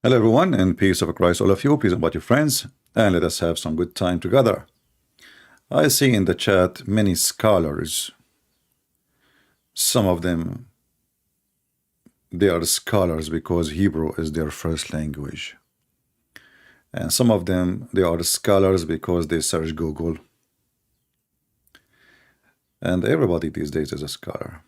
Hello everyone, and peace of Christ all of you, peace about your friends, and let us have some good time together. I see in the chat many scholars. Some of them, they are scholars because Hebrew is their first language. And some of them, they are scholars because they search Google. And everybody these days is a scholar.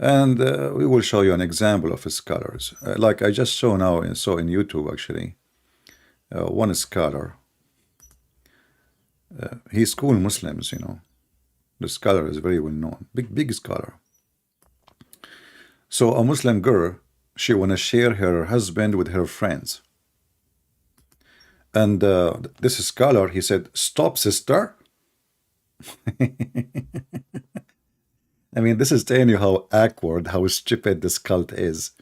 And we will show you an example of scholars. Like I just saw now, in YouTube actually, one scholar. He schooled Muslims, you know. The scholar is very well known, big scholar. So a Muslim girl, she wanna share her husband with her friends. And this scholar, he said, "Stop, sister." I mean, this is telling you how awkward, how stupid this cult is.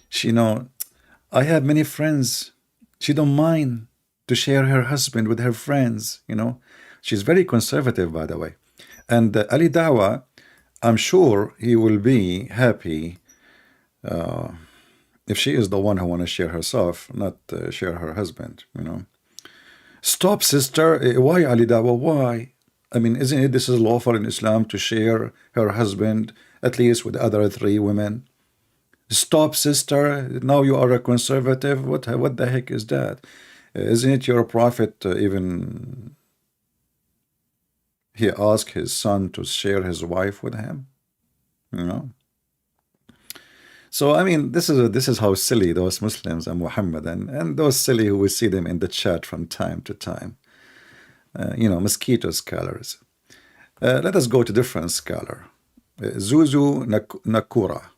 She, I have many friends. She don't mind to share her husband with her friends, She's very conservative, by the way. And Ali Dawah, I'm sure he will be happy if she is the one who want to share herself, not share her husband, Stop, sister. Why, Ali Dawah? Why? I mean, isn't it this is lawful in Islam to share her husband at least with other 3 women? Stop, sister. Now you are a conservative. What the heck is that? Isn't it your prophet even he asked his son to share his wife with him? So I mean, this is how silly those Muslims and Muhammad and those silly who we see them in the chat from time to time. Mosquito scholars. Let us go to different scholar. Zuzu Nakura.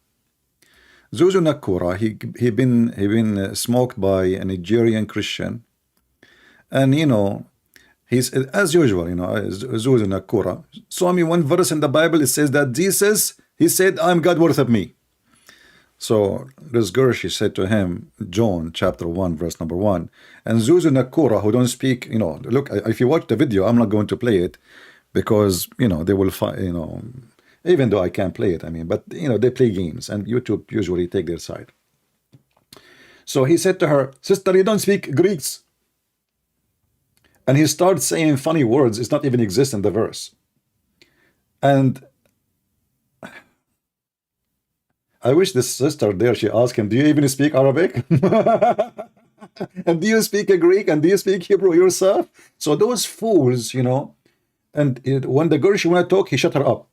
Zuzu Nakura, he been smoked by a Nigerian Christian, and he's as usual. Zuzu Nakura. Show me one verse in the Bible. It says that Jesus, he said, "I'm God, worship me." So this girl, she said to him, John chapter 1 verse number 1, and Zuzu Nakura, who don't speak, look, if you watch the video, I'm not going to play it because they will find, even though I can't play it, I mean, but they play games and YouTube usually take their side. So he said to her, "Sister, you don't speak Greeks." And he starts saying funny words, it's not even exist in the verse. And I wish this sister there, she asked him, "Do you even speak Arabic? And do you speak Greek? And do you speak Hebrew yourself?" So those fools, and when the girl, she want to talk, he shut her up.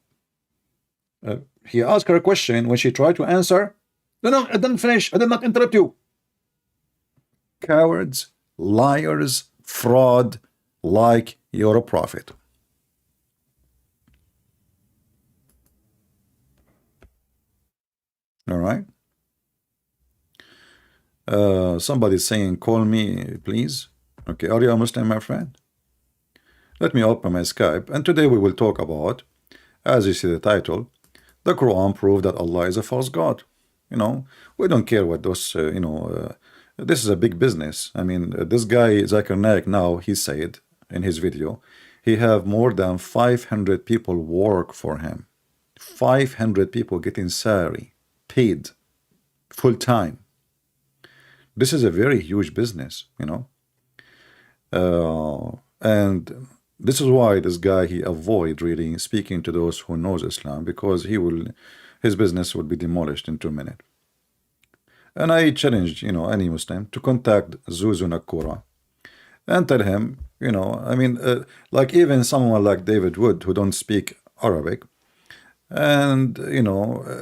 He asked her a question. When she tried to answer, no, I didn't finish. I did not interrupt you. Cowards, liars, fraud, like you're a prophet. All right. Somebody's saying, "Call me, please." Okay, are you a Muslim, my friend? Let me open my Skype, and today we will talk about, as you see the title, the Quran proved that Allah is a false God. We don't care what those, this is a big business. I mean, this guy, Zakir Naik, now, he said in his video, he have more than 500 people work for him. 500 people getting salary, paid, full time. This is a very huge business, and this is why this guy, he avoid really speaking to those who knows Islam, because his business would be demolished in 2 minutes. And I challenged, any Muslim to contact Zuzu Nakura and tell him, I mean, like even someone like David Wood who don't speak Arabic, and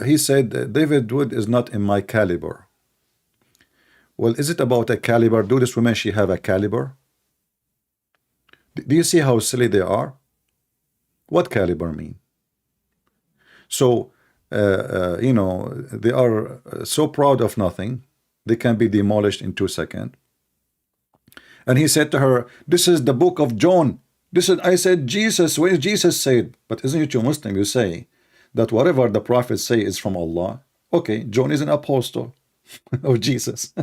he said David Wood is not in my caliber. Well, is it about a caliber? Do this woman, she have a caliber? Do you see how silly they are? What caliber mean? So they are so proud of nothing, they can be demolished in 2 seconds. And he said to her, "This is the book of John." I said, Jesus, where is Jesus said? But isn't it you Muslim, you say that whatever the prophets say is from Allah? Okay, John is an apostle of Jesus.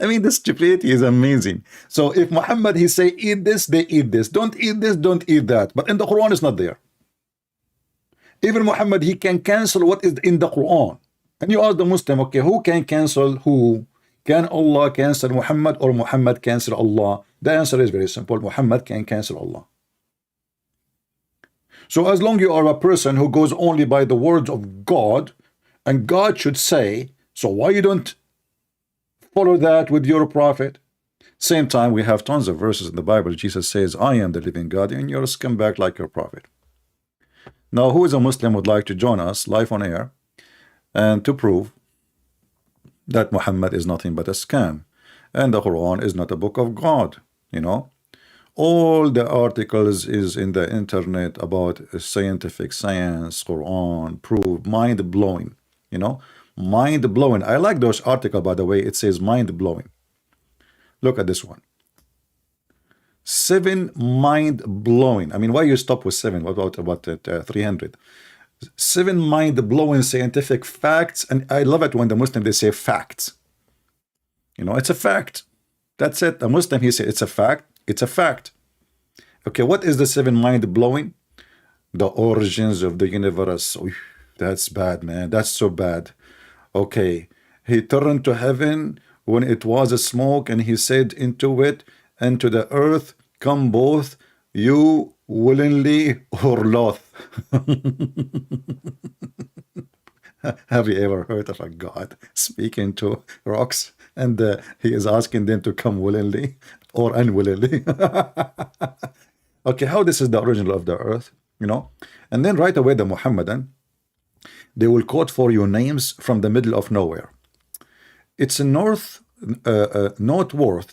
I mean, the stupidity is amazing. So if Muhammad, he say, eat this, they eat this. Don't eat this, don't eat that. But in the Quran, it's not there. Even Muhammad, he can cancel what is in the Quran. And you ask the Muslim, okay, who can cancel who? Can Allah cancel Muhammad or Muhammad cancel Allah? The answer is very simple. Muhammad can cancel Allah. So as long you are a person who goes only by the words of God, and God should say, so why you don't follow that with your prophet? Same time, we have tons of verses in the Bible. Jesus says, I am the living God, and you're a scumbag like your prophet. Now, who is a Muslim would like to join us live on air and to prove that Muhammad is nothing but a scam and the Quran is not a book of God? You know, all the articles is in the internet about scientific science, Quran, proof, mind-blowing, you know, mind-blowing. I like those articles, by the way. It says mind-blowing. Look at this one. 7 mind-blowing. I mean, why you stop with 7? What about 300? 7 mind-blowing scientific facts. And I love it when the Muslim, they say facts. You know, it's a fact. That's it. The Muslim, he said, it's a fact. It's a fact. Okay, what is the 7 mind-blowing? The origins of the universe. Oy, that's bad, man. That's so bad. Okay, he turned to heaven when it was a smoke, and he said into it, and to the earth come both, you willingly or loth. Have you ever heard of a God speaking to rocks, and he is asking them to come willingly or unwillingly? Okay, how this is the origin of the earth, you know? And then right away the Muhammadan, they will quote for you names from the middle of nowhere. It's a noteworthy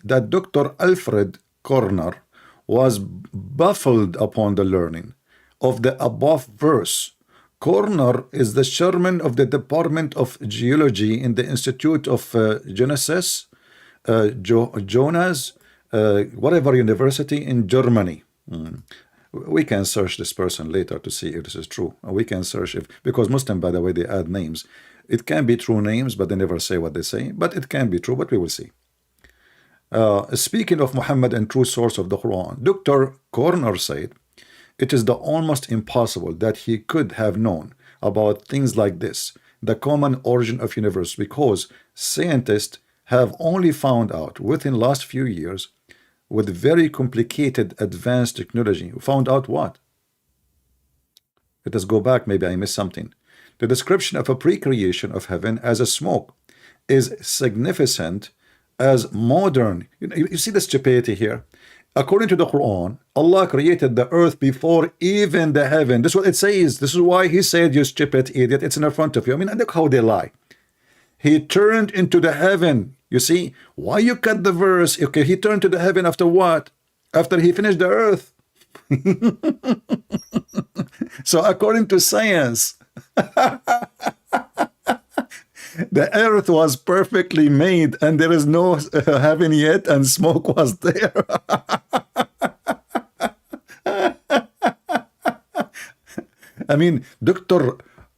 that Dr. Alfred Corner was baffled upon the learning of the above verse. Corner is the chairman of the Department of Geology in the Institute of Genesis, Jonas, whatever university in Germany. We can search this person later to see if this is true. We can search if, because Muslim, by the way, they add names. It can be true names, but they never say what they say. But it can be true, but we will see. Speaking of Muhammad and true source of the Quran, Dr. Corner said, it is the almost impossible that he could have known about things like this, the common origin of universe, because scientists have only found out within last few years with very complicated advanced technology. Found out what? Let us go back, maybe I missed something. The description of a pre-creation of heaven as a smoke is significant as modern. You see the stupidity here? According to the Quran, Allah created the earth before even the heaven. This is what it says. This is why he said, you stupid idiot, it's in front of you. I mean, look how they lie. He turned into the heaven. You see, why you cut the verse? Okay, he turned to the heaven after what? After he finished the earth. So according to science, the earth was perfectly made and there is no heaven yet, and smoke was there. I mean, Dr.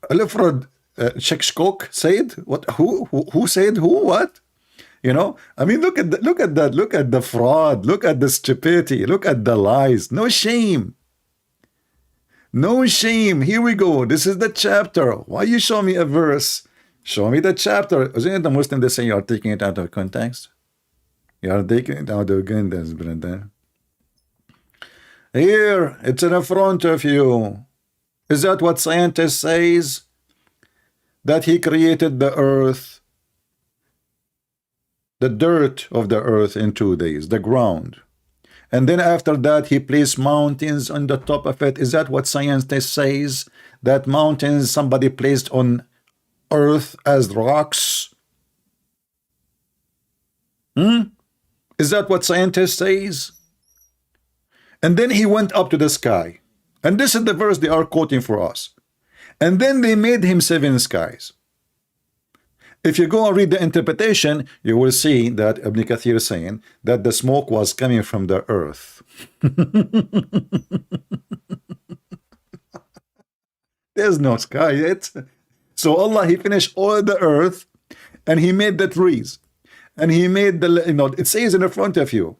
Alfred Shekskok said what? Who said who? What? You know? I mean, look at that. Look at the fraud. Look at the stupidity. Look at the lies. No shame. No shame. Here we go. This is the chapter. Why you show me a verse? Show me the chapter. Isn't it the Muslim they say you are taking it out of context? You are taking it out of context, brother. Here, it's in front of you. Is that what scientists says? That he created the earth, the dirt of the earth in 2 days, the ground. And then after that, he placed mountains on the top of it. Is that what scientists says? That mountains somebody placed on earth as rocks? Is that what scientists says? And then he went up to the sky. And this is the verse they are quoting for us. And then they made him 7 skies. If you go and read the interpretation, you will see that Ibn Kathir is saying that the smoke was coming from the earth. There's no sky yet. So Allah, he finished all the earth, and he made the trees, and he made the, it says in the front of you,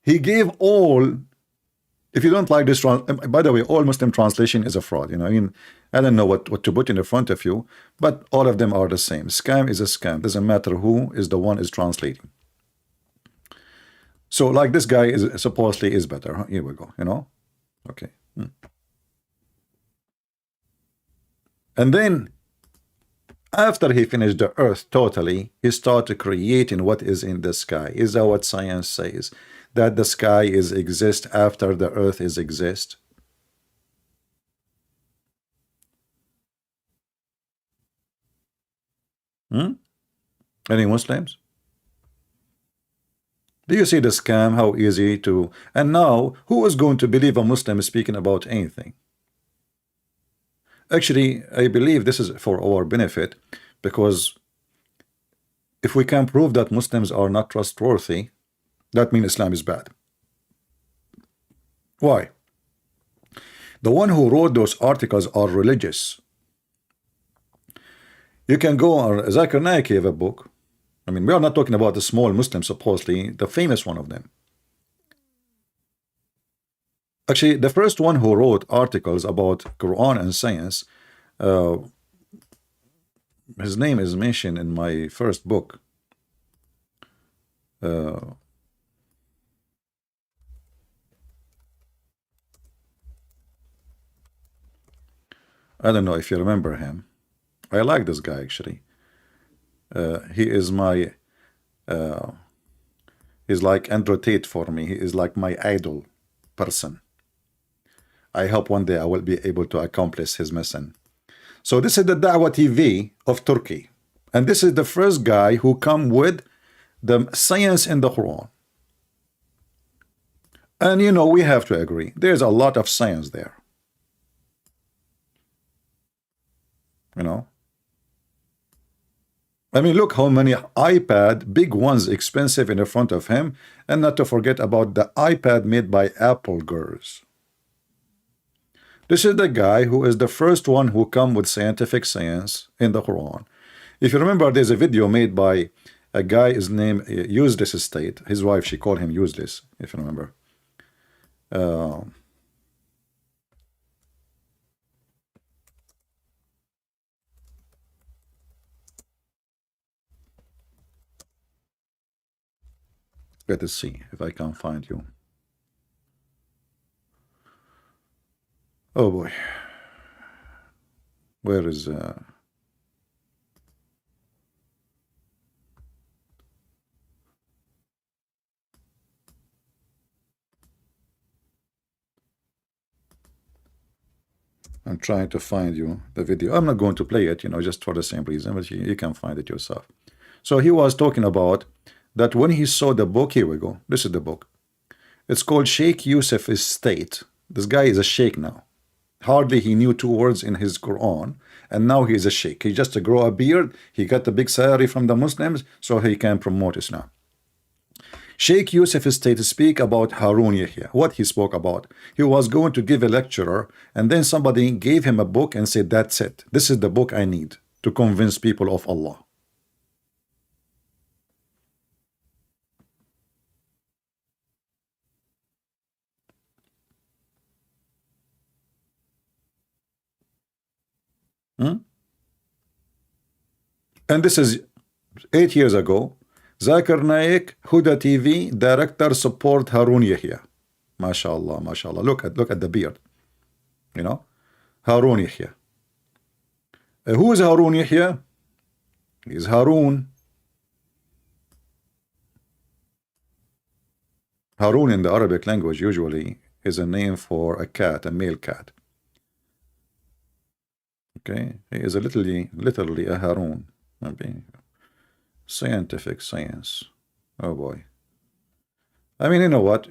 he gave all If you don't like this, by the way, all Muslim translation is a fraud. You know, I mean, I don't know what to put in the front of you, but all of them are the same. Scam is a scam. Doesn't matter who is the one is translating. So, like this guy is supposedly is better. Here we go. You know, okay. And then, after he finished the earth totally, he started creating what is in the sky. Is that what science says? That the sky is exist after the earth is exist? Any Muslims? Do you see the scam? How easy to... And now, who is going to believe a Muslim speaking about anything? Actually, I believe this is for our benefit, because if we can prove that Muslims are not trustworthy, that means Islam is bad. Why? The one who wrote those articles are religious. You can go on Zakir Naik, have a book. I mean, we are not talking about the small Muslim, supposedly, the famous one of them. Actually, the first one who wrote articles about Quran and science, his name is mentioned in my first book. I don't know if you remember him. I like this guy, actually. He is my... he's like Andrew Tate for me. He is like my idol person. I hope one day I will be able to accomplish his mission. So this is the Dawah TV of Turkey. And this is the first guy who come with the science in the Quran. And you know, we have to agree. There's a lot of science there. You know? I mean, look how many iPad, big ones, expensive in the front of him. And not to forget about the iPad made by Apple girls. This is the guy who is the first one who come with scientific science in the Quran. If you remember, there's a video made by a guy, his name Useless Estate. His wife, she called him Useless, if you remember. Let us see if I can find you. Oh boy. Where is... I'm trying to find you the video. I'm not going to play it, you know, just for the same reason, but you can find it yourself. So he was talking about that when he saw the book. Here we go. This is the book. It's called Sheikh Yusuf's Estate. This guy is a sheikh now. Hardly he knew 2 words in his Quran, and now he is a sheikh. He just grow a beard. He got a big salary from the Muslims, so he can promote Islam. Sheikh Yusuf Estate speak about Harun Yahya. What he spoke about? He was going to give a lecture, and then somebody gave him a book and said, that's it. This is the book I need to convince people of Allah. And this is 8 years ago. Zakir Naik, Huda TV, director support Harun Yahya. MashaAllah, MashaAllah. Look at the beard. You know? Harun Yahya. Who is Harun Yahya? He is Harun. Harun in the Arabic language usually is a name for a cat, a male cat. Okay? He is literally a Harun. Maybe. Scientific science. Oh boy. I mean, you know what?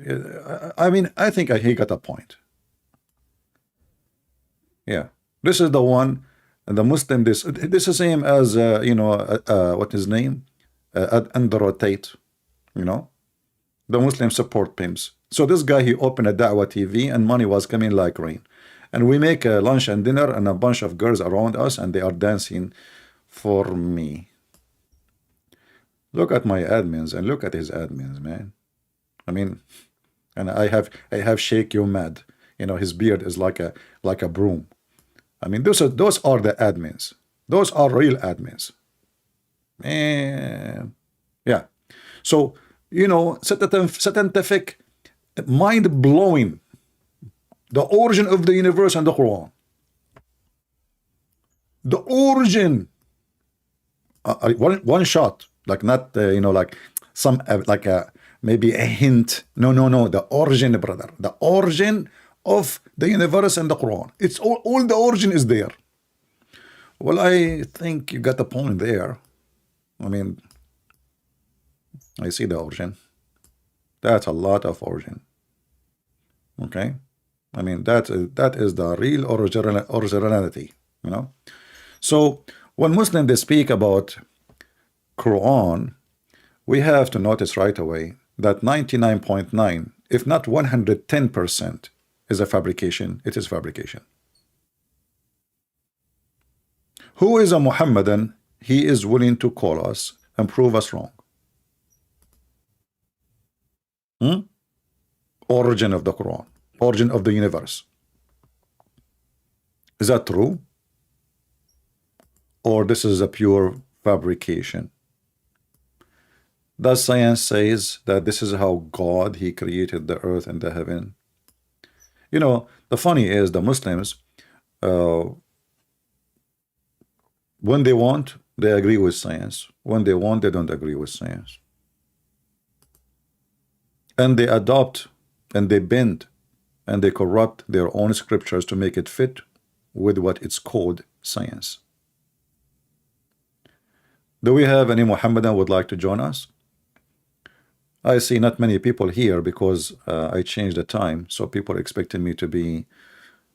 I mean, I think he got a point. Yeah. This is the one, the Muslim, this is the same as, you know, what his name? Andrew Tate, you know? The Muslim support pimps. So this guy, he opened a Dawah TV and money was coming like rain. And we make a lunch and dinner and a bunch of girls around us and they are dancing for me. Look at my admins and look at his admins, man. I mean, And I have Sheikh Yomad. You know, his beard is like a broom. I mean, those are the admins. Those are real admins. And yeah. So, you know, scientific, mind blowing. The origin of the universe and the Quran. The origin. One shot, like not you know, like some like a maybe a hint. No, no, no. The origin, brother. The origin of the universe and the Quran. It's all the origin is there. Well, I think you got the point there. I mean, I see the origin. That's a lot of origin. Okay, I mean that is the real originality. You know. So when Muslims they speak about Quran, we have to notice right away that 99.9, if not 110%, is a fabrication. It is fabrication. Who is a Muhammadan? He is willing to call us and prove us wrong. Origin of the Quran, origin of the universe. Is that true? Or this is a pure fabrication? Does science says that this is how God, he created the earth and the heaven? You know, the funny is the Muslims, when they want, they agree with science. When they want, they don't agree with science. And they adopt and they bend and they corrupt their own scriptures to make it fit with what it's called science. Do we have any Muhammadan would like to join us? I see not many people here because I changed the time, so people expected me to be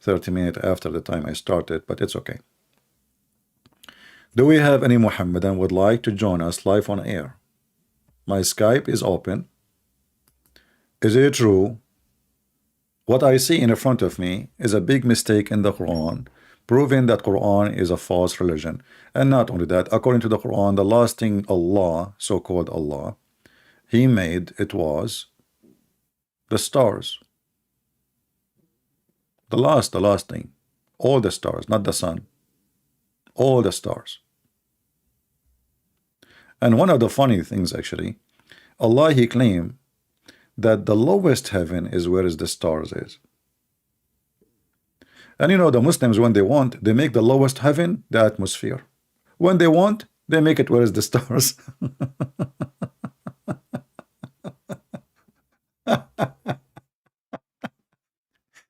30 minutes after the time I started, but it's okay. Do we have any Muhammadan would like to join us live on air? My Skype is open. Is it true? What I see in front of me is a big mistake in the Quran, proving that Quran is a false religion. And not only that, according to the Quran, the last thing Allah, so-called Allah, he made, it was the stars. The last thing. All the stars, not the sun. All the stars. And one of the funny things actually, Allah, he claimed that the lowest heaven is where is the stars is. And you know, the Muslims, when they want, they make the lowest heaven the atmosphere. When they want, they make it where is the stars.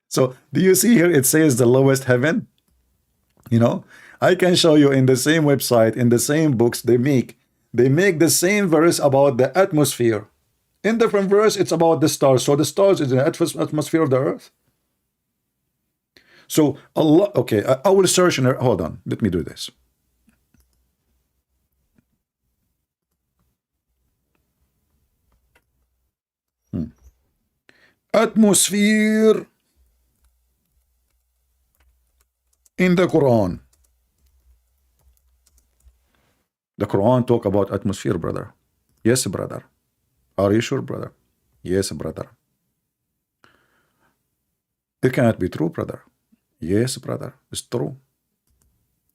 So do you see here it says the lowest heaven? You know, I can show you in the same website, in the same books, they make the same verse about the atmosphere. In different verse, it's about the stars. So the stars is the atmosphere of the earth. So Allah, okay, I will search in, hold on, let me do this. Atmosphere in the Quran. The Quran talk about atmosphere, brother. Yes, brother. Are you sure, brother? Yes, brother. It cannot be true, brother. Yes, brother. It's true.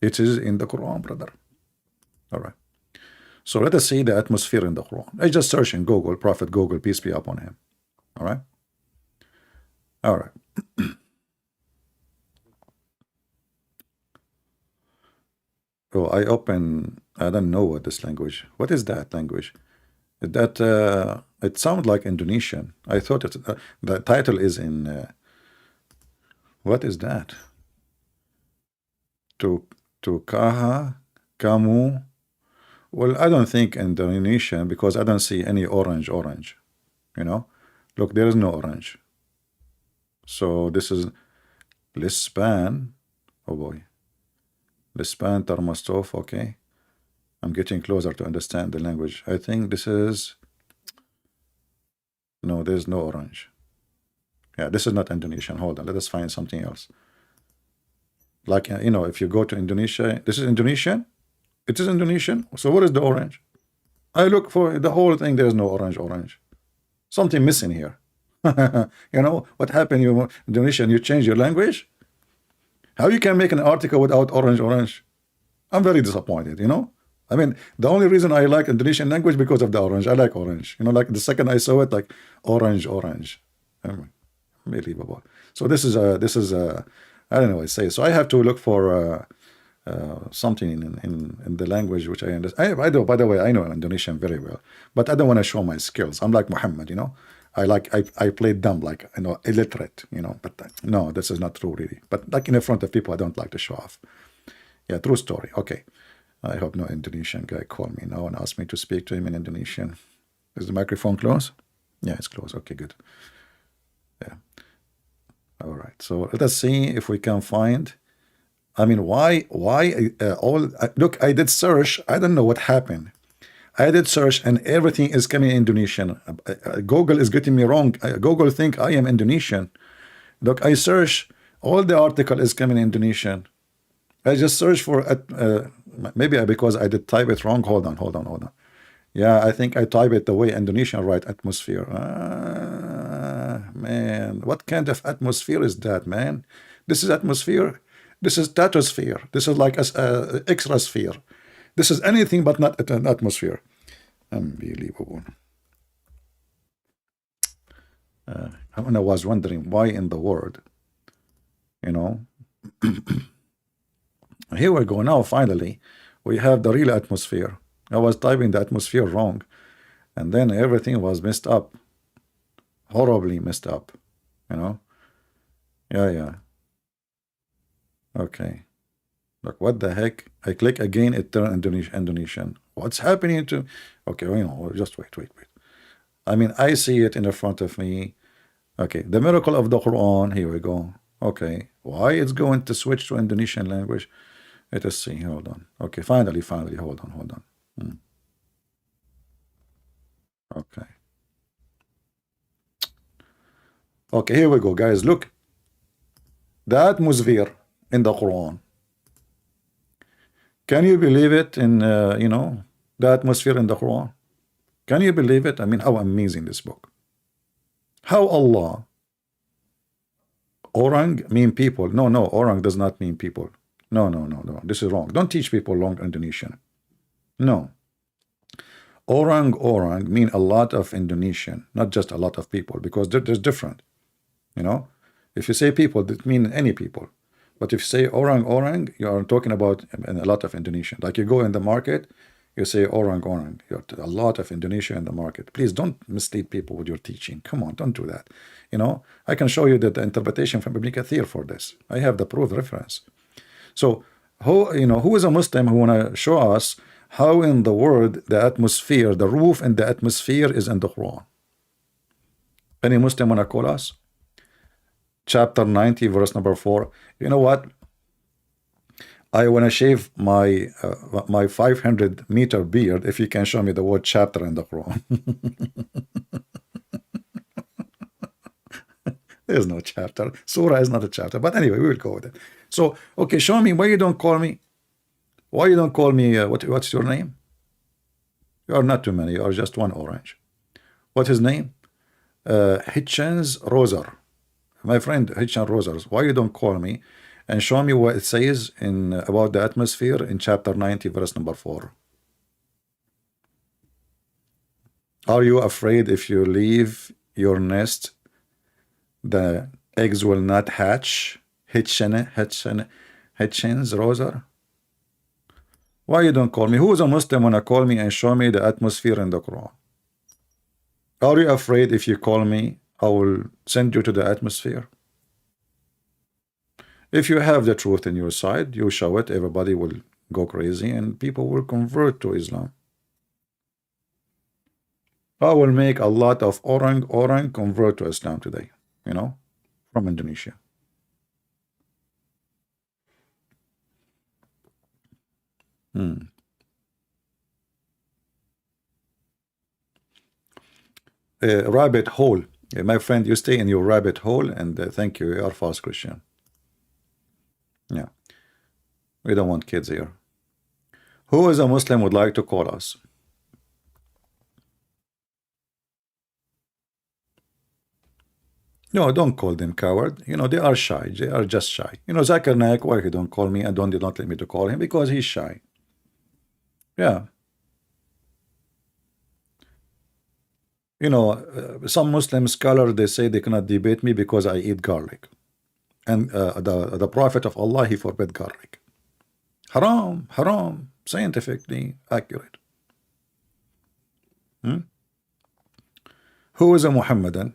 It is in the Quran, brother. All right. So let us see the atmosphere in the Quran. I just search in Google, Prophet Google, peace be upon him. All right. All right. Oh, I don't know what this language. What is that language? That it sounds like Indonesian. I thought it, the title is in. What is that? Kaha, kamu. Well, I don't think Indonesian because I don't see any orange. You know, look, there is no orange. So this is Lispan. Oh boy. Lispan Tarmastov, okay. I'm getting closer to understand the language. I think this is, no, there's no orange. Yeah, this is not Indonesian. Hold on, let us find something else. Like, you know, if you go to Indonesia, this is Indonesian? It is Indonesian? So what is the orange? I look for the whole thing, there's no orange. Something missing here. You know what happened? You Indonesian, you change your language. How you can make an article without orange? I'm very disappointed. You know. I mean, the only reason I like Indonesian language because of the orange. I like orange. You know, like the second I saw it, like orange. Unbelievable. So this is I don't know what to say. So I have to look for something in the language which I understand. By the way, I know Indonesian very well, but I don't want to show my skills. I'm like Mohammed, you know. I play dumb, like, you know, illiterate, you know. But no, this is not true, really. But like in front of people, I don't like to show off. Yeah, true story. Okay. I hope no Indonesian guy called me now and asked me to speak to him in Indonesian. Is the microphone closed? Yeah, it's closed. Okay, good. Yeah. All right. So let us see if we can find. I mean, why look, I did search. I don't know what happened. I did search and everything is coming in Indonesian. Google is getting me wrong. Google think I am Indonesian. Look, I search. All the article is coming in Indonesian. I just searched for maybe because I did type it wrong. Hold on. Yeah, I think I type it the way Indonesian write atmosphere. Man, what kind of atmosphere is that, man? This is atmosphere. This is stratosphere. This is like a extra sphere. This is anything but not an atmosphere. Unbelievable. I was wondering why in the world, you know. Here we go. Now, finally, we have the real atmosphere. I was typing the atmosphere wrong, and then everything was messed up. Horribly messed up, you know? Yeah. Okay. Look, what the heck? I click again, it turned Indonesian. What's happening to... Okay, you know, just wait. I mean, I see it in the front of me. Okay, the miracle of the Quran. Here we go. Okay, why it's going to switch to Indonesian language? Let us see. Hold on. Okay, finally. Hold on. Okay. Okay, here we go, guys. Look. The atmosphere in the Quran. Can you believe it in, you know, the atmosphere in the Quran? Can you believe it? I mean, how amazing this book. How Allah... Orang mean people. No, orang does not mean people. No. This is wrong. Don't teach people wrong Indonesian. No. Orang mean a lot of Indonesian, not just a lot of people, because there's different. You know, if you say people, that mean any people. But if you say orang, you are talking about a lot of Indonesian. Like you go in the market, you say orang. You're a lot of Indonesia in the market. Please don't mislead people with your teaching. Come on, don't do that. You know, I can show you the interpretation from Ibn Kathir for this. I have the proof reference. So, who is a Muslim who want to show us how in the world the atmosphere, the roof and the atmosphere is in the Quran? Any Muslim want to call us? Chapter 90, verse number 4. You know what? I want to shave my 500-meter beard if you can show me the word chapter in the Quran. There's no chapter. Surah is not a chapter. But anyway, we will go with it. So, okay, show me why you don't call me. Why you don't call me, what's your name? You are not too many. You are just one orange. What's his name? Hitchens Roser. My friend Hitchens Roser. Why you don't call me and show me what it says in about the atmosphere in chapter 90, verse number 4. Are you afraid if you leave your nest, the eggs will not hatch? Hitchens Roser. Why you don't call me? Who is a Muslim wanna call me and show me the atmosphere in the Quran? Are you afraid if you call me, I will send you to the atmosphere? If you have the truth in your side, you show it, everybody will go crazy and people will convert to Islam. I will make a lot of orang convert to Islam today, you know, from Indonesia. Rabbit hole. My friend, you stay in your rabbit hole, and thank you. You are false Christian. Yeah. We don't want kids here. Who is a Muslim would like to call us? No, don't call them coward. You know, they are shy. They are just shy. You know, Zakir Naik, why he don't call me and don't let me to call him? Because he's shy. Yeah. You know, some Muslim scholars, they say they cannot debate me because I eat garlic. And the Prophet of Allah, he forbid garlic. Haram, haram, scientifically accurate. Who is a Muhammadan?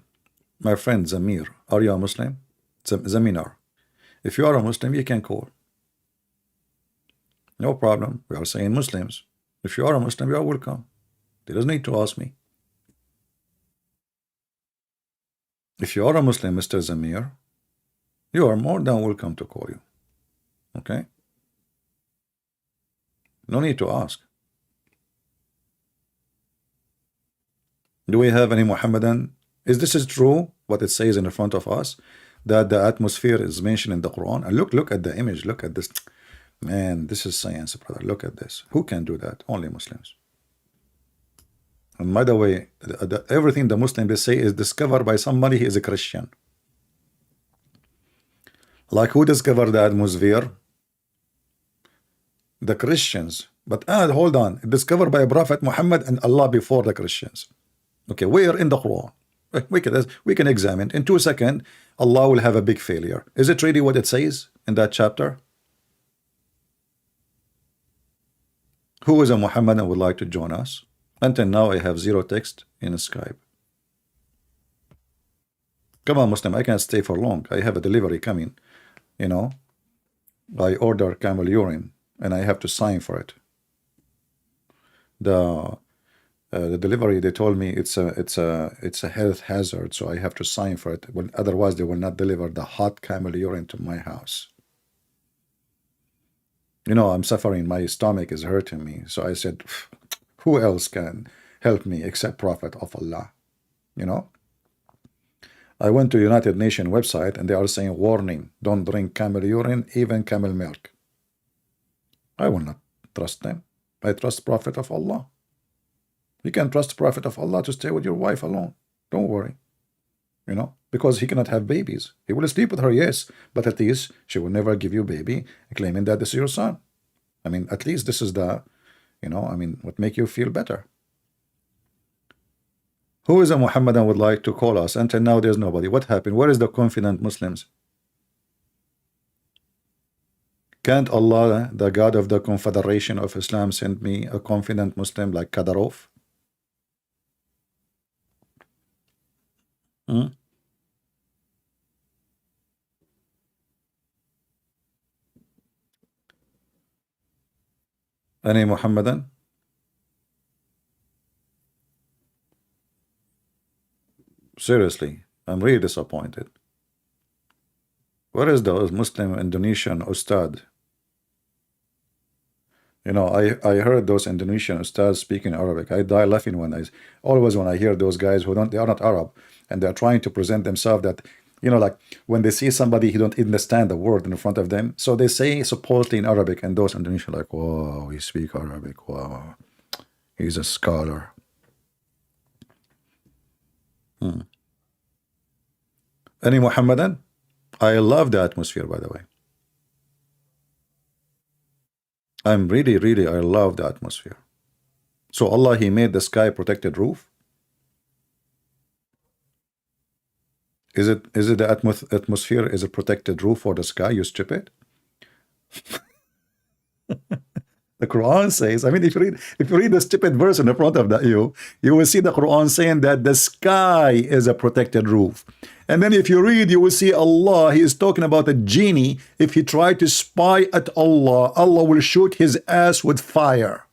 My friend Zamir. Are you a Muslim? Zaminar. If you are a Muslim, you can call. No problem. We are saying Muslims. If you are a Muslim, you are welcome. There doesn't need to ask me. If you are a Muslim, Mr. Zamir, you are more than welcome to call you. Okay? No need to ask. Do we have any Muhammadan? Is this true, what it says in front of us, that the atmosphere is mentioned in the Quran? And look at the image. Look at this. Man, this is science, brother. Look at this. Who can do that? Only Muslims. And by the way, everything the Muslims say is discovered by somebody who is a Christian. Like who discovered the atmosphere? The Christians. But hold on. Discovered by Prophet Muhammad and Allah before the Christians. Okay, where in the Quran? We can examine. In 2 seconds, Allah will have a big failure. Is it really what it says in that chapter? Who is a Muhammad and would like to join us? Until now, I have 0 text in Skype. Come on, Muslim, I can't stay for long. I have a delivery coming. You know, I order camel urine and I have to sign for it. The delivery, they told me it's a health hazard, so I have to sign for it. Otherwise, they will not deliver the hot camel urine to my house. You know, I'm suffering. My stomach is hurting me. So I said, who else can help me except Prophet of Allah? You know, I went to United Nations website and they are saying, warning, don't drink camel urine, even camel milk. I will not trust them. I trust Prophet of Allah. You can trust Prophet of Allah to stay with your wife alone. Don't worry. You know, because he cannot have babies. He will sleep with her, yes, but at least she will never give you a baby claiming that this is your son. I mean, at least this is the, you know, I mean, what make you feel better. Who is a Muhammadan would like to call us? Until now, there's nobody. What happened? Where is the confident Muslims? Can't Allah, the God of the Confederation of Islam, send me a confident Muslim like Kadarov? Any Muhammadan? Seriously, I'm really disappointed. Where is the Muslim Indonesian Ustad? You know, I heard those Indonesian Ustads speaking Arabic. I die laughing when I hear those guys who they are not Arab and they're trying to present themselves that, you know, like when they see somebody who don't understand the word in front of them, so they say supposedly in Arabic, and those Indonesian like, wow, he speaks Arabic, wow, he's a scholar. Any Muhammadan? I love the atmosphere, by the way. I'm really, I love the atmosphere. So Allah, he made the sky protected roof. Is it the atmosphere is a protected roof for the sky, you stupid? The Quran says, I mean, if you read the stupid verse in the front of you will see the Quran saying that the sky is a protected roof. And then if you read, you will see Allah, he is talking about a genie. If he tried to spy at Allah, Allah will shoot his ass with fire.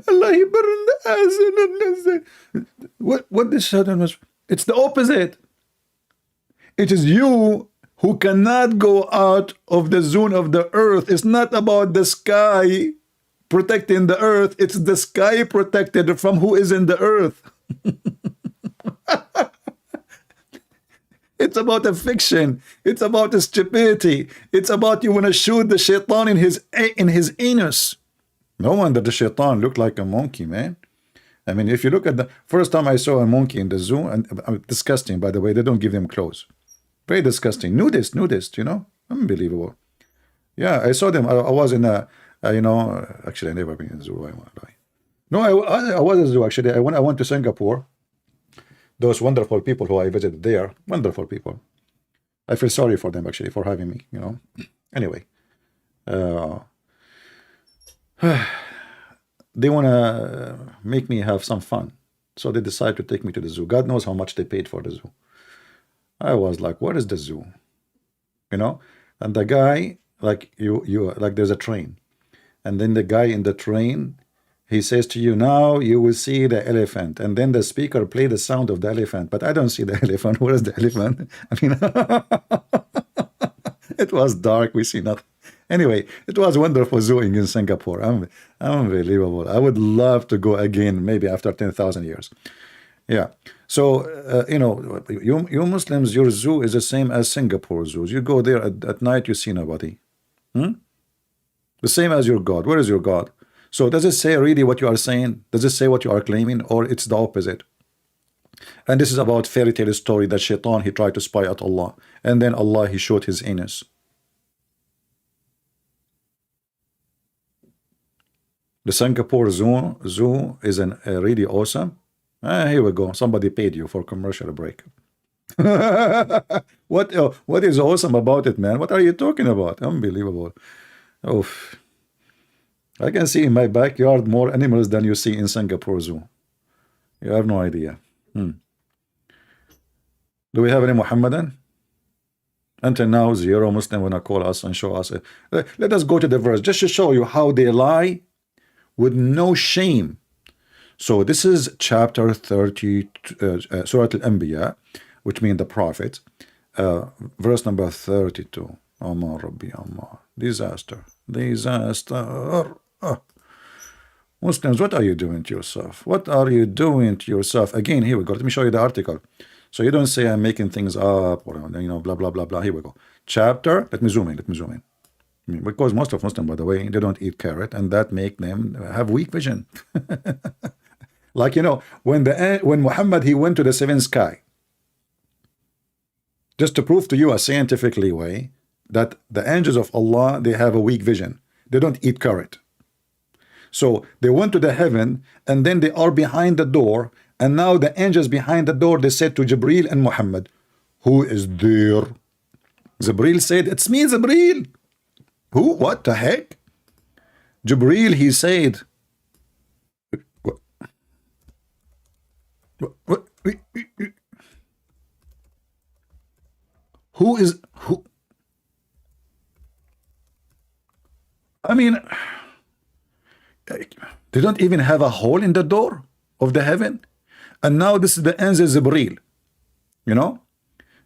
Allah, he burned the ass. What this sudden was? It's the opposite. It is you who cannot go out of the zone of the earth. It's not about the sky protecting the earth. It's the sky protected from who is in the earth. It's about a fiction. It's about a stupidity. It's about you want to shoot the shaitan in his anus. No wonder the shaitan looked like a monkey, man. I mean, if you look at the first time I saw a monkey in the zoo, and disgusting, by the way, they don't give them clothes. Very disgusting. Nudist, you know? Unbelievable. Yeah, I saw them. I was in you know, actually, I never been in the zoo. I want to lie. No, I was in the zoo, actually. I went to Singapore. Those wonderful people who I visited there, wonderful people. I feel sorry for them, actually, for having me, you know? Anyway. They want to make me have some fun. So they decide to take me to the zoo. God knows how much they paid for the zoo. I was like, what is the zoo? You know? And the guy, like like there's a train. And then the guy in the train, he says to you, now you will see the elephant. And then the speaker play the sound of the elephant. But I don't see the elephant. Where is the elephant? I mean, it was dark. We see nothing. Anyway, it was wonderful zooing in Singapore. Unbelievable. I would love to go again, maybe after 10,000 years. Yeah. So, you know, you Muslims, your zoo is the same as Singapore zoos. You go there at night, you see nobody. The same as your God. Where is your God? So does it say really what you are saying? Does it say what you are claiming? Or it's the opposite? And this is about fairy tale story that Shaitan, he tried to spy at Allah. And then Allah, he showed his anus. The Singapore zoo is really awesome. Here we go. Somebody paid you for commercial break. What is awesome about it, man? What are you talking about? Unbelievable. Oh, I can see in my backyard more animals than you see in Singapore zoo. You have no idea. Do we have any Mohammedan? Until now, zero Muslim want to call us and show us. Let us go to the verse just to show you how they lie with no shame. So this is chapter 30, Surah Al-Anbiya, which means the prophet, verse number 32. Amar Rabbi Amar. Disaster. Muslims, what are you doing to yourself? What are you doing to yourself? Again, here we go. Let me show you the article. So you don't say I'm making things up or, you know, blah, blah, blah, blah. Here we go. Chapter, let me zoom in. Because most of Muslims, by the way, they don't eat carrot, and that make them have weak vision. Like, you know, when Muhammad, he went to the seventh sky, just to prove to you a scientifically way that the angels of Allah, they have a weak vision. They don't eat carrot. So they went to the heaven, and then they are behind the door, and now the angels behind the door, they said to Jibril and Muhammad, who is there? Jibril said, it's me, Jibril. Who? What the heck? Jibril, he said, what? Who is who? I mean, they don't even have a hole in the door of the heaven, and now this is the angel Jibril, you know,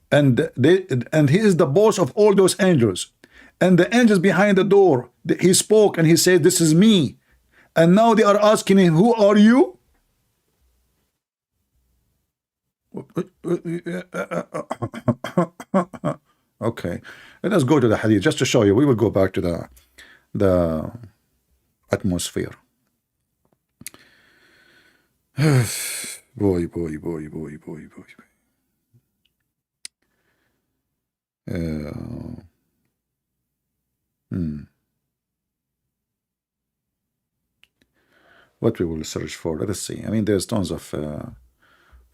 and he is the boss of all those angels. And the angels behind the door, he spoke and he said, this is me. And now they are asking him, who are you? Okay, let us go to the hadith just to show you. We will go back to the atmosphere. boy. What we will search for, let us see. I mean, there's tons of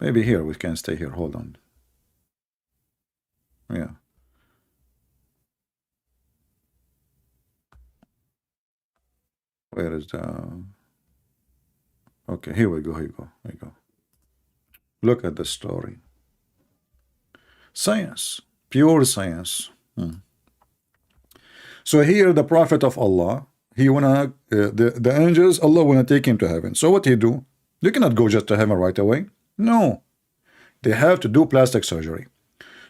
maybe here we can stay here. Hold on. Yeah, where is the okay, here we go. Look at the story. Science, pure science. So here the prophet of Allah, he wanna the angels, Allah wanna take him to heaven. So what he do? You cannot go just to heaven right away. No, they have to do plastic surgery.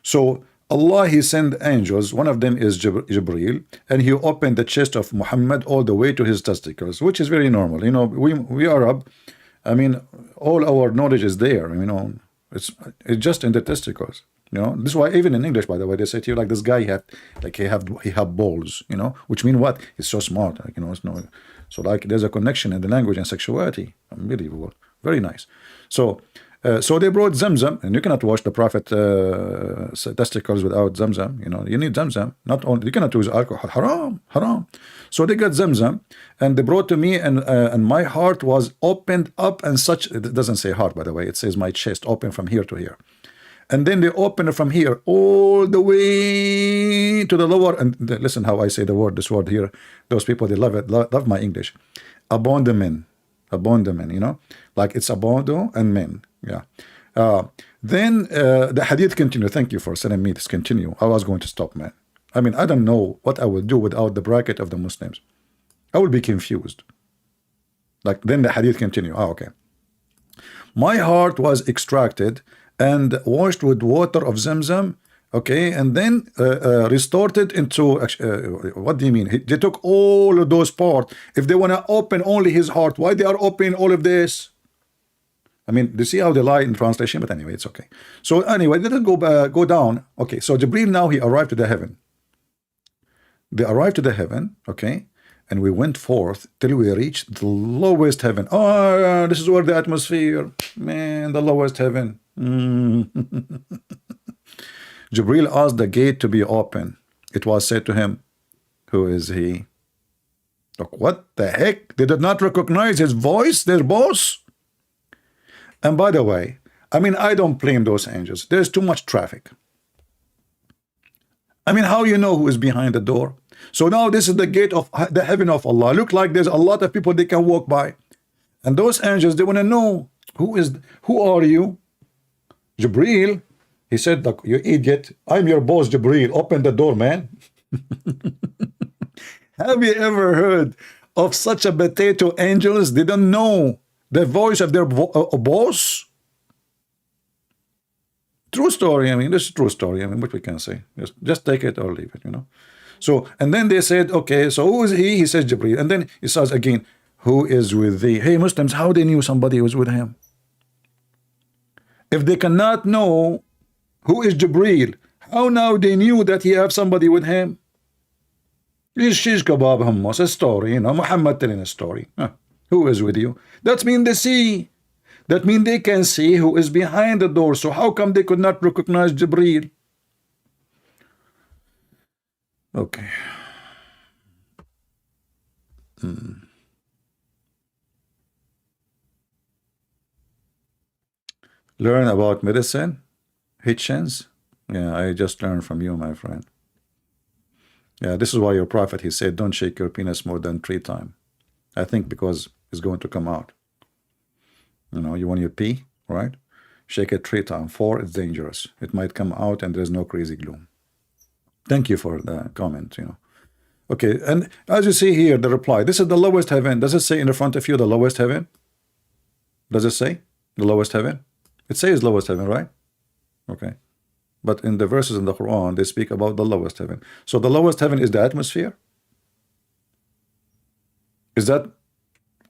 So Allah, he sent angels. One of them is Jibril, and he opened the chest of Muhammad all the way to his testicles, which is very normal. You know, we Arab, I mean, all our knowledge is there. You know, it's just in the testicles. You know, this is why even in English, by the way, they say to you like this guy he have balls. You know, which mean what? He's so smart. Like, you know, it's no. So like there's a connection in the language and sexuality. Unbelievable. Very nice. So so they brought Zamzam, and you cannot wash the Prophet testicles without Zamzam. You know, you need Zamzam. Not only you cannot use alcohol. Haram, haram. So they got Zamzam, and they brought to me, and my heart was opened up, and such. It doesn't say heart, by the way. It says my chest open from here to here. And then they open it from here all the way to the lower. And listen how I say this word here. Those people, they love it, love my English. Abandonment, you know, like it's abondo and men. Yeah. Then the hadith continue. Thank you for sending me this continue. I was going to stop, man. I mean, I don't know what I will do without the bracket of the Muslims. I will be confused. Like then the hadith continue. Oh, okay. My heart was extracted and washed with water of Zamzam, okay, and then restored it into, what do you mean? They took all of those parts. If they want to open only his heart, why they are opening all of this? I mean, you see how they lie in translation, but anyway, it's okay. So anyway, they didn't go down. Okay, so Jibreel now, he arrived to the heaven. They arrived to the heaven, okay, and we went forth till we reached the lowest heaven. Oh, this is where the atmosphere, man, the lowest heaven. Jibreel asked the gate to be open. It was said to him, who is he? Look, what the heck? They did not recognize his voice, their boss. And by the way, I mean, I don't blame those angels. There's too much traffic. I mean, how you know who is behind the door? So now this is the gate of the heaven of Allah. Look like there's a lot of people they can walk by. And those angels, they want to know, who are you? Jibreel, he said, look, you idiot, I'm your boss, Jibreel. Open the door, man. Have you ever heard of such a potato angels? They don't know the voice of their boss. True story. I mean, this is true story. I mean, what we can say, just take it or leave it, you know. So, and then they said, okay, so who is he? He says Jibreel. And then he says again, who is with thee? Hey, Muslims, how they knew somebody was with him? If they cannot know who is Jibreel, how now they knew that he have somebody with him? It's shish kebab hummus, a story, you know, Muhammad telling a story. Huh. Who is with you? That means they see. That means they can see who is behind the door. So how come they could not recognize Jibreel? Okay. Learn about medicine, Hitchens. Yeah, I just learned from you, my friend. Yeah, this is why your prophet, he said, don't shake your penis more than 3 times. I think because it's going to come out. You know, you want your pee, right? Shake it 3 times. 4, it's dangerous. It might come out and there's no crazy gloom. Thank you for the comment, you know. Okay, and as you see here, the reply, this is the lowest heaven. Does it say in the front of you the lowest heaven? Does it say the lowest heaven? It says lowest heaven, right? Okay. But in the verses in the Quran, they speak about the lowest heaven. So the lowest heaven is the atmosphere? Is that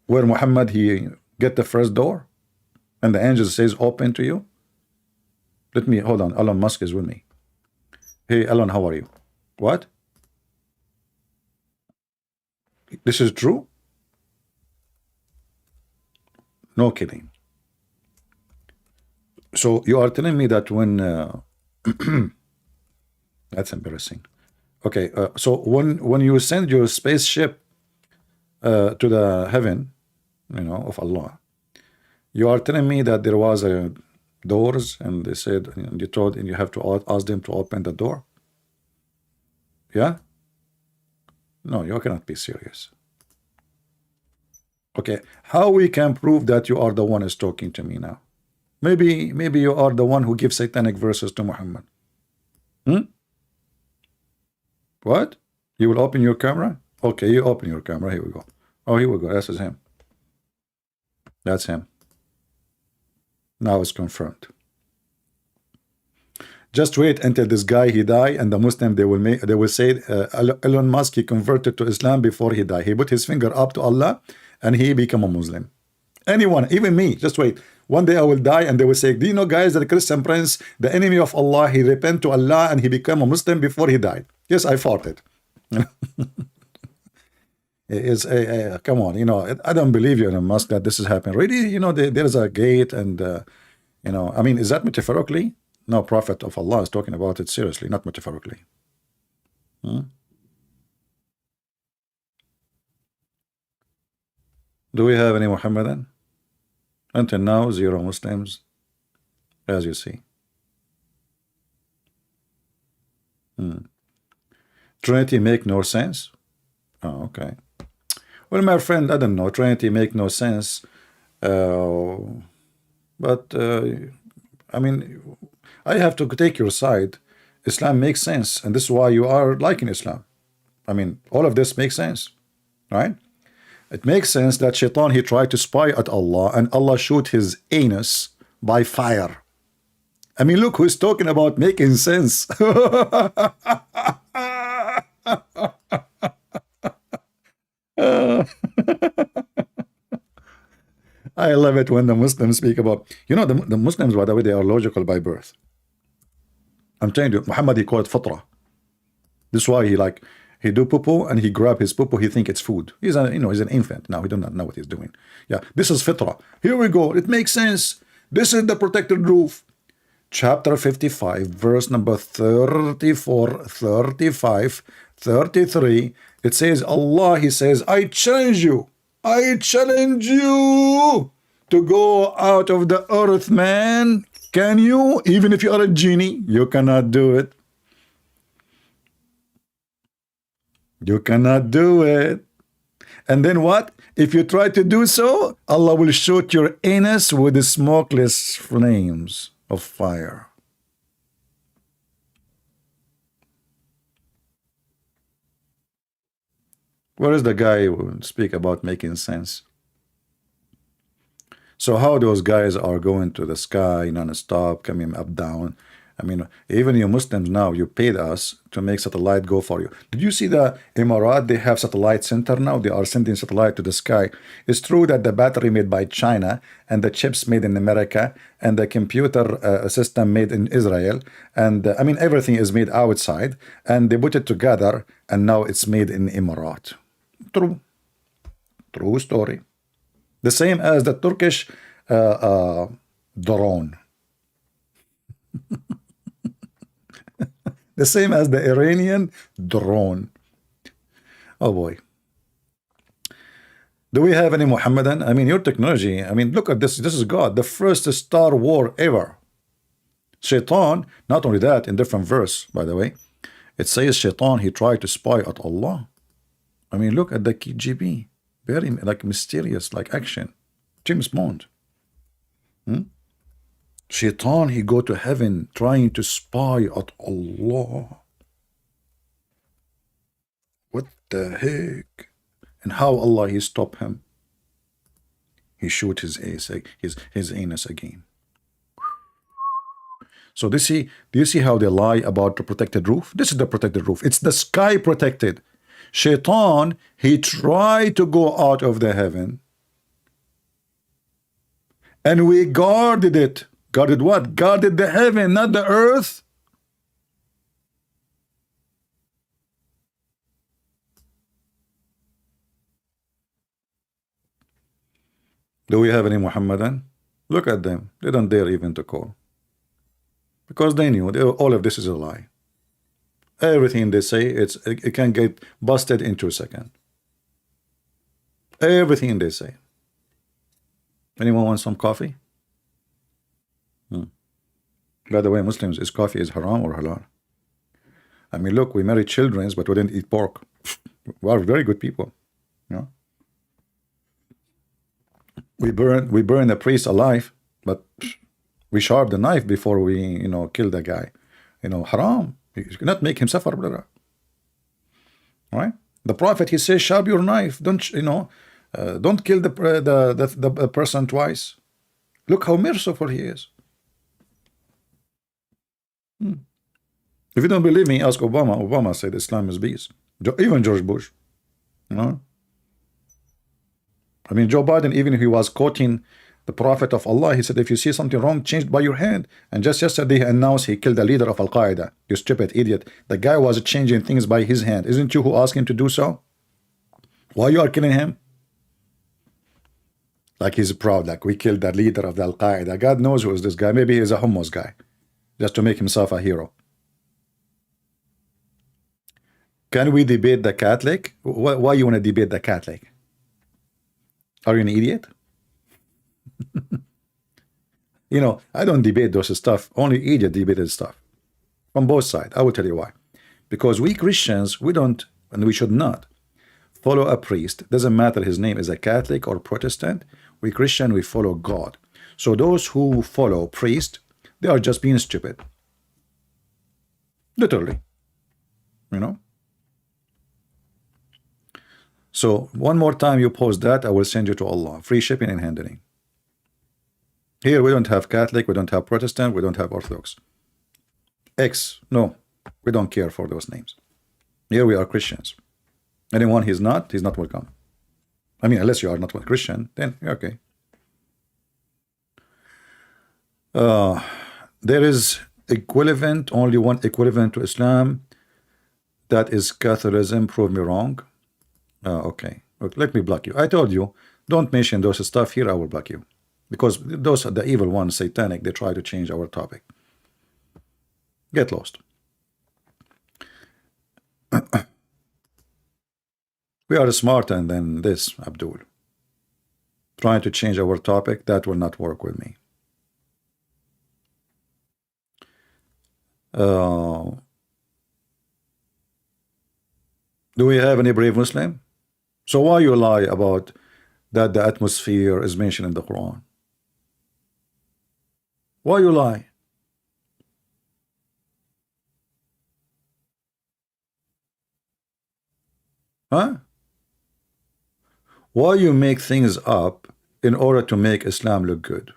where Muhammad, he get the first door? And the angel says, open to you? Let me, hold on, Elon Musk is with me. Hey, Elon, how are you? What? This is true? No kidding. So you are telling me that when that's embarrassing. Okay, so when you send your spaceship to the heaven, you know, of Allah, you are telling me that there was doors, and they said, and you told, and you have to ask them to open the door. Yeah? No, you cannot be serious. Okay, how we can prove that you are the one who's talking to me now? Maybe you are the one who gives satanic verses to Muhammad. What? You will open your camera? Okay, you open your camera. Here we go. Oh, here we go. That's him. That's him. Now it's confirmed. Just wait until this guy he die, and the Muslim they will say Elon Musk, he converted to Islam before he died. He put his finger up to Allah and he become a Muslim. Anyone, even me, just wait. One day I will die and they will say, do you know, guys, that the Christian prince, the enemy of Allah, he repent to Allah and he became a Muslim before he died. Yes, I fought it. Is a come on, I don't believe you, Elon Musk, that this is happening. Really, there is a gate, and I mean, is that metaphorically? No, Prophet of Allah is talking about it seriously, not metaphorically. Hmm? Do we have any Muhammadan? Until now, 0 Muslims, as you see. Trinity make no sense? Oh, okay. Well, my friend, I don't know. Trinity make no sense. But I mean, I have to take your side. Islam makes sense, and this is why you are liking Islam. I mean, all of this makes sense, right? It makes sense that Shaitan, he tried to spy at Allah, and Allah shoot his anus by fire. I mean, look who's talking about making sense. I love it when the Muslims speak about, the Muslims, by the way, they are logical by birth. I'm telling you, Muhammad, he called it fatra. This is why he do poo-poo, and he grab his poo-poo, he think it's food. He's an infant. Now he do not know what he's doing. Yeah, this is fitra. Here we go. It makes sense. This is the protected roof. Chapter 55, verse number 34, 35, 33. It says, Allah, he says, I challenge you to go out of the earth, man. Can you? Even if you are a genie, you cannot do it. You cannot do it. And then what? If you try to do so, Allah will shoot your anus with the smokeless flames of fire. Where is the guy who speak about making sense? So how those guys are going to the sky non-stop, coming up, down? I mean, even you Muslims now, you paid us to make satellite go for you. Did you see the Emirat? They have satellite center now. They are sending satellite to the sky. It's true that the battery made by China, and the chips made in America, and the computer system made in Israel, and I mean, everything is made outside, and they put it together, and now it's made in Emirat. True. True story. The same as the Turkish drone. The same as the Iranian drone. Oh boy. Do we have any Muhammadan? I mean, your technology, I mean, look at this. This is God, the first Star War ever. Shaitan, not only that, in different verse, by the way, it says Shaitan, he tried to spy at Allah. I mean, look at the KGB. Very mysterious, action. James Bond. Shaitan, he go to heaven trying to spy at Allah. What the heck? And how Allah, he stop him? He shoot his anus again. So do you see how they lie about the protected roof? This is the protected roof. It's the sky protected. Shaitan, he tried to go out of the heaven, and we guarded it. Guarded what? Guarded the heaven, not the earth. Do we have any Muhammadan? Look at them. They don't dare even to call. Because they knew all of this is a lie. Everything they say, it can get busted in 2 seconds. Everything they say. Anyone want some coffee? By the way, Muslims, is coffee is haram or halal? I mean, look, we marry children, but we didn't eat pork. We are very good people. We burn the priest alive, but we sharp the knife before we kill the guy. Haram. You cannot make him suffer, brother. Right? The Prophet, he says, sharp your knife. Don't kill the person twice. Look how merciful he is. If you don't believe me, ask Obama. Obama said Islam is peace. Even George Bush. I mean, Joe Biden, even if he was quoting the Prophet of Allah, he said, if you see something wrong, change by your hand. And just yesterday, he announced he killed the leader of Al-Qaeda. You stupid idiot. The guy was changing things by his hand. Isn't you who asked him to do so? Why you are killing him? Like he's proud, like we killed the leader of the Al-Qaeda. God knows who is this guy. Maybe he's a hummus guy, just to make himself a hero. Can we debate the Catholic? Why you want to debate the Catholic? Are you an idiot? You know, I don't debate those stuff. Only idiot debated stuff. From both sides. I will tell you why. Because we Christians, we don't, and we should not, follow a priest. Doesn't matter his name is a Catholic or Protestant. We Christian, we follow God. So those who follow priest, they are just being stupid. Literally. You know? So one more time you post that, I will send you to Allah. Free shipping and handling. Here we don't have Catholic, we don't have Protestant, we don't have Orthodox. X, no, we don't care for those names. Here we are Christians. Anyone he's not welcome. I mean, unless you are not one Christian, then okay. There is equivalent, only one equivalent to Islam. That is Catholicism. Prove me wrong. Okay. Look, let me block you. I told you, don't mention those stuff here. I will block you. Because those are the evil ones, satanic. They try to change our topic. Get lost. We are smarter than this, Abdul. Trying to change our topic, that will not work with me. Do we have any brave Muslim? So why you lie about that the atmosphere is mentioned in the Quran? Why you lie? Huh? Why you make things up in order to make Islam look good?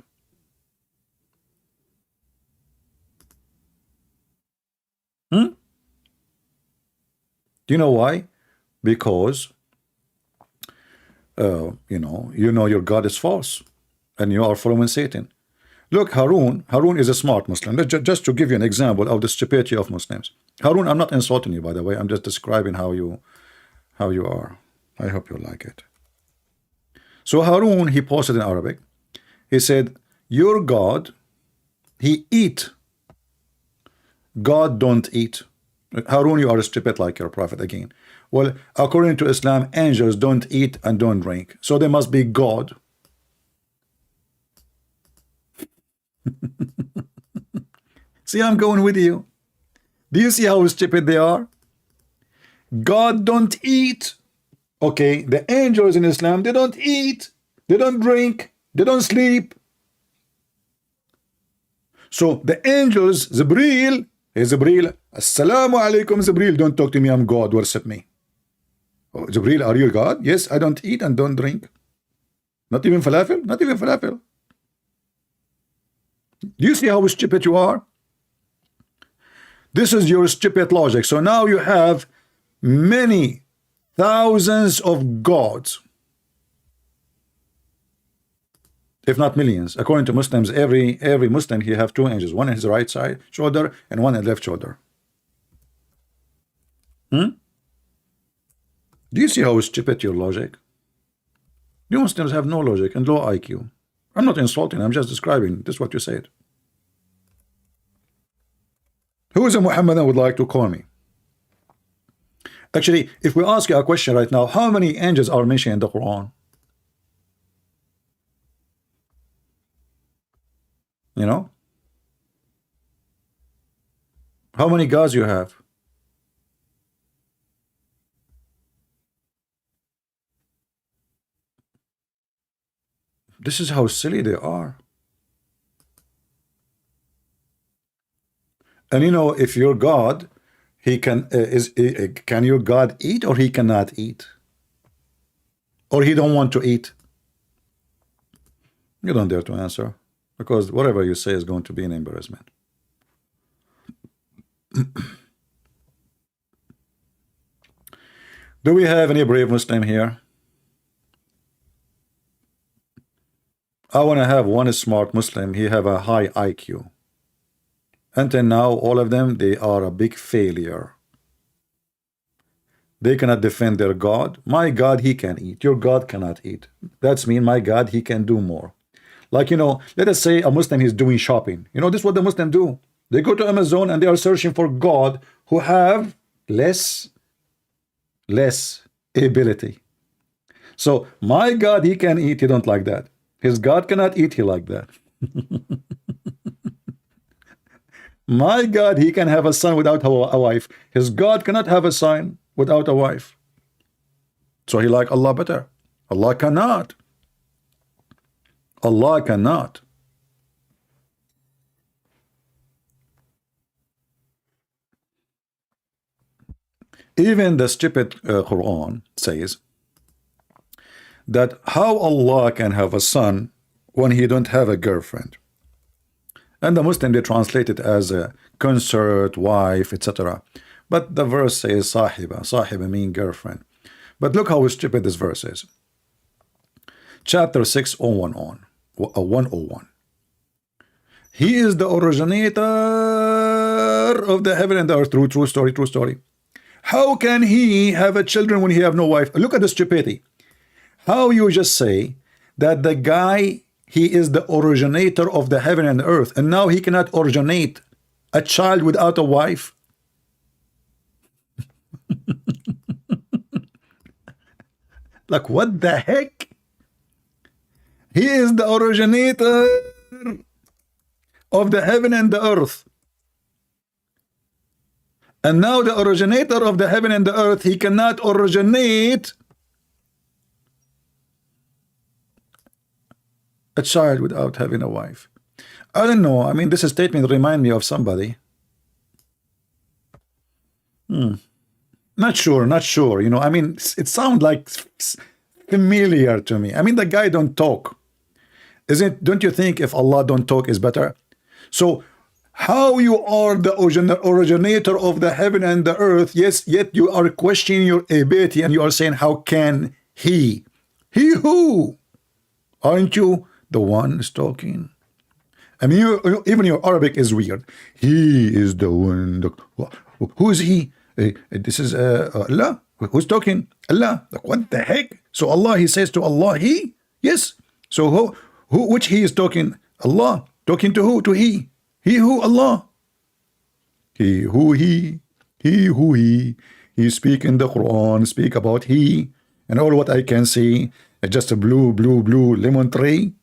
Do you know why? Because you know your God is false and you are following Satan. Look, Harun is a smart Muslim. Just to give you an example of the stupidity of Muslims. Harun, I'm not insulting you, by the way. I'm just describing how you are. I hope you like it. So Harun, he posted in Arabic. He said, your God, he eat. God don't eat. Harun, you are stupid like your prophet again. Well, according to Islam, angels don't eat and don't drink. So they must be God. See, I'm going with you. Do you see how stupid they are? God don't eat. Okay, the angels in Islam, they don't eat, they don't drink, they don't sleep. So the angels, Jibreel, hey Jibreel, Assalamu alaikum Jibreel, don't talk to me, I'm God, worship me. Oh, Jibreel, are you God? Yes, I don't eat and don't drink. Not even falafel? Not even falafel. Do you see how stupid you are? This is your stupid logic. So now you have many thousands of gods, if not millions. According to Muslims, every Muslim, he have two angels, one in his right side shoulder and one in the left shoulder. Do you see how stupid your logic? You Muslims have no logic and low IQ. I'm not insulting, I'm just describing. This is what you said. Who is a Mohammedan would like to call me? Actually, if we ask you a question right now, how many angels are mentioned in the Quran? You know? How many gods you have? This is how silly they are. And you know, if your God, he can can your God eat or he cannot eat? Or he don't want to eat? You don't dare to answer, because whatever you say is going to be an embarrassment. Do we have any brave Muslim here? I want to have one smart Muslim. He have a high IQ. Until now, all of them, they are a big failure. They cannot defend their God. My God, he can eat. Your God cannot eat. That's mean my God, he can do more. Like, let us say a Muslim is doing shopping. This is what the Muslim do. They go to Amazon and they are searching for God who have less ability. So my God, he can eat. He don't like that. His God cannot eat. He like that. My God, he can have a son without a wife. His God cannot have a son without a wife. So he like Allah better. Allah cannot. Allah cannot. Even the stupid Quran says that how Allah can have a son when he don't have a girlfriend. And the Muslim, they translate it as a consort, wife, etc. But the verse says sahiba. Sahiba mean girlfriend. But look how stupid this verse is. Chapter 101. He is the originator of the heaven and the earth. True story. How can he have a children when he have no wife? Look at the stupidity. How you just say that the guy, he is the originator of the heaven and earth, and now he cannot originate a child without a wife? Like, what the heck? He is the originator of the heaven and the earth. And now the originator of the heaven and the earth, he cannot originate a child without having a wife. I don't know. I mean, this statement remind me of somebody. Not sure. I mean, it sounds like familiar to me. I mean, the guy don't talk. Don't you think if Allah don't talk is better? So how you are the originator of the heaven and the earth, yes, yet you are questioning your ability and you are saying, how can he? He who? Aren't you the one who's talking? I mean, even your Arabic is weird. He is the one. Who is he? This is Allah. Who's talking? Allah. Like, what the heck? So Allah, he says to Allah, he? Yes. So which he is talking? Allah. Talking to who? To he. He who? Allah. He who he. He who he. He speak in the Quran, speak about he. And all what I can see is just a blue lemon tree.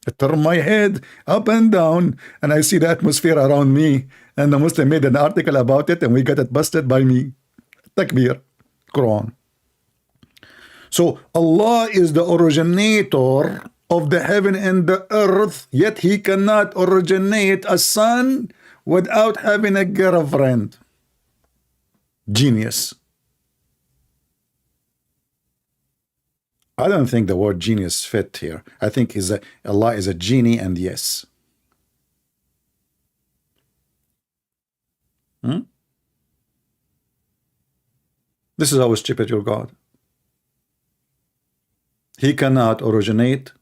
I turn my head up and down and I see the atmosphere around me, and the Muslim made an article about it and we got it busted by me. Takbir. Quran. So Allah is the originator of the heaven and the earth, yet he cannot originate a son without having a girlfriend. Genius. I don't think the word genius fit here. I think Allah is a genie, and yes. This is how stupid your God. He cannot originate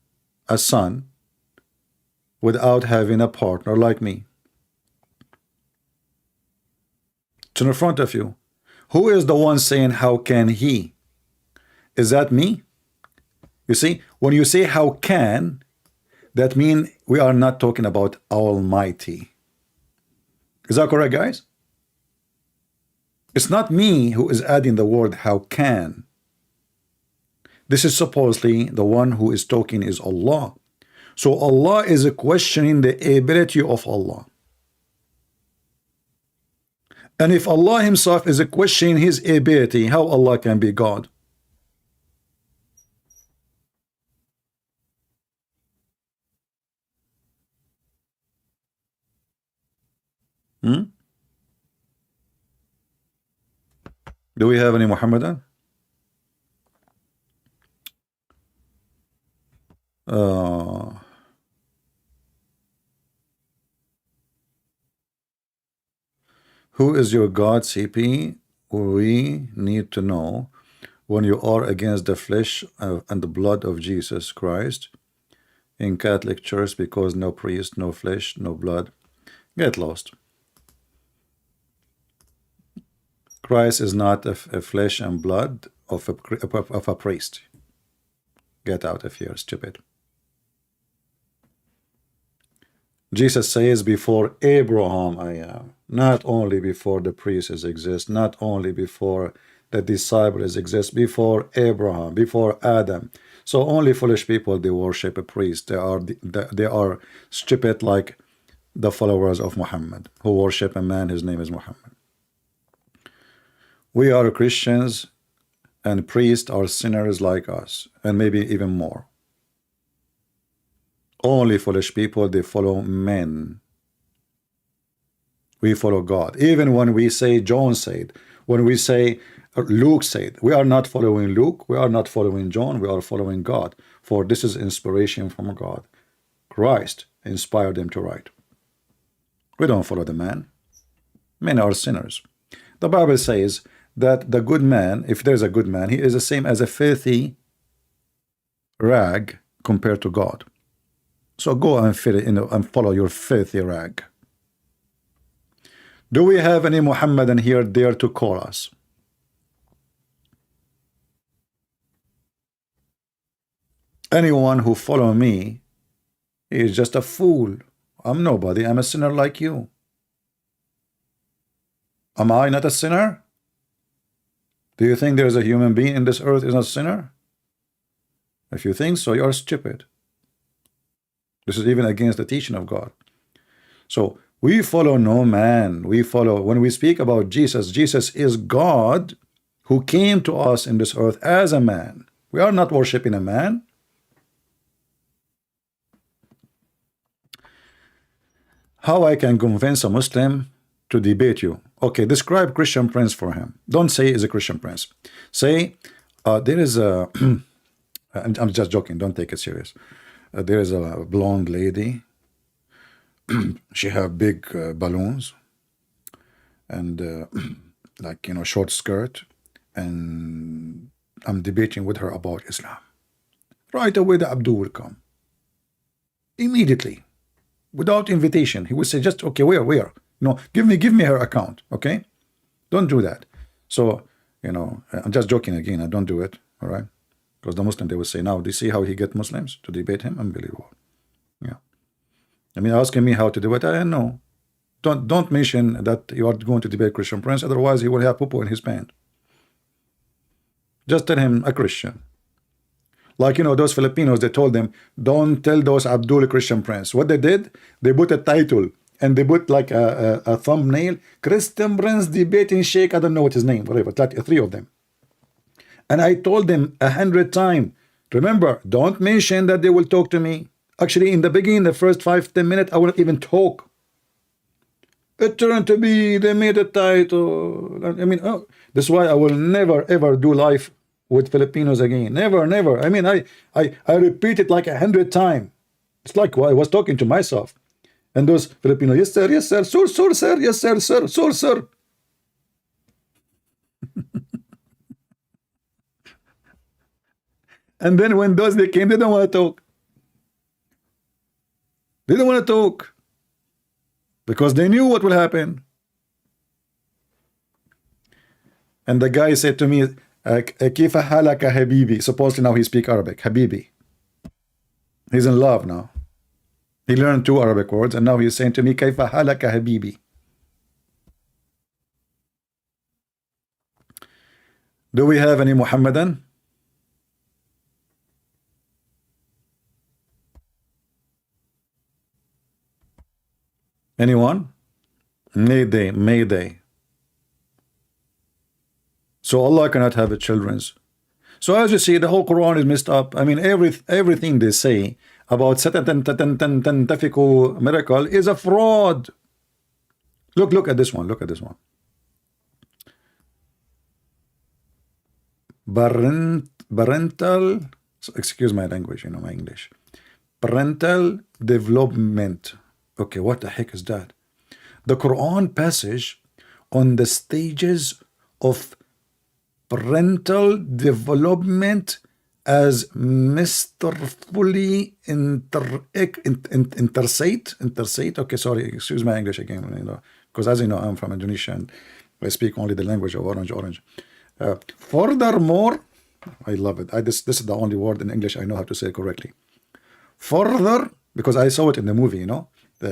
a son without having a partner like me. It's in front of you. Who is the one saying, how can he? Is that me? You see, when you say how can, that means we are not talking about Almighty. Is that correct, guys? It's not me who is adding the word how can. This is supposedly the one who is talking is Allah. So Allah is questioning the ability of Allah. And if Allah himself is questioning his ability, how Allah can be God? Do we have any Muhammadan? Who is your God, CP? We need to know when you are against the flesh and the blood of Jesus Christ in Catholic Church, because no priest, no flesh, no blood. Get lost. Christ is not a flesh and blood of a priest. Get out of here, stupid. Jesus says, before Abraham I am. Not only before the priests exist, not only before the disciples exist, before Abraham, before Adam. So only foolish people, they worship a priest. They are stupid like the followers of Muhammad, who worship a man, his name is Muhammad. We are Christians, and priests are sinners like us, and maybe even more. Only foolish people, they follow men. We follow God. Even when we say John said, when we say Luke said, we are not following Luke, we are not following John, we are following God. For this is inspiration from God. Christ inspired them to write. We don't follow the man. Men are sinners. The Bible says that the good man, if there's a good man, he is the same as a filthy rag compared to God. So go and follow your filthy rag. Do we have any Muhammadan here dare to call us? Anyone who follow me is just a fool. I'm nobody. I'm a sinner like you. Am I not a sinner? Do you think there's a human being in this earth is not a sinner? If you think so, you're stupid. This is even against the teaching of God. So we follow no man. We follow, when we speak about Jesus, Jesus is God who came to us in this earth as a man. We are not worshiping a man. How I can convince a Muslim to debate you? Okay, describe Christian Prince for him. Don't say he's a Christian Prince. Say there is a I'm just joking, don't take it serious. There is a blonde lady. She have big balloons and like, you know, short skirt, and I'm debating with her about Islam. Right away the Abdul will come immediately without invitation. He would say, just okay, where no, give me her account. Okay, don't do that. So, you know, I'm just joking again. I don't do it. All right, because the Muslim, they will say, now do you see how he get Muslims to debate him? Unbelievable. Yeah, I mean, asking me how to do it, I don't know. Don't mention that you are going to debate Christian Prince, otherwise he will have poo-poo in his pants. Just tell him a Christian. Like, you know, those Filipinos, they told them, don't tell those Abdul Christian Prince. What they did, they put a title and they put like a thumbnail, Christian Prince debating Sheikh, I don't know what his name, whatever, three of them. And I told them 100 times, remember, don't mention that they will talk to me. Actually, in the beginning, the first 5-10 minutes, I wouldn't even talk. It turned to be, they made a title. I mean, oh, that's why I will never ever do live with Filipinos again. Never. I mean, I repeat it like 100 times. It's like I was talking to myself. And those Filipinos, yes sir, sir, sir, yes sir, sir. And then when those they came, they don't want to talk. They don't want to talk because they knew what will happen. And the guy said to me, كيف حالك حبيبي? Supposedly now he speaks Arabic. Habibi. He's in love now. He learned 2 Arabic words, and now he's saying to me, كيف حالك حبيبي? Do we have any Muhammadan? Anyone? Mayday. So Allah cannot have children's. So as you see, the whole Quran is messed up. I mean, everything they say about Satan miracle is a fraud. Look at this one. Look at this one. Parental, excuse my language, you know, my English. Parental development. Okay, what the heck is that? The Quran passage on the stages of parental development as masterfully interstate. Okay, sorry, excuse my English again, you know, because as you know, I'm from Indonesia, and I speak only the language of orange. Furthermore, I love it. This is the only word in English I know how to say correctly. Further, because I saw it in the movie, you know,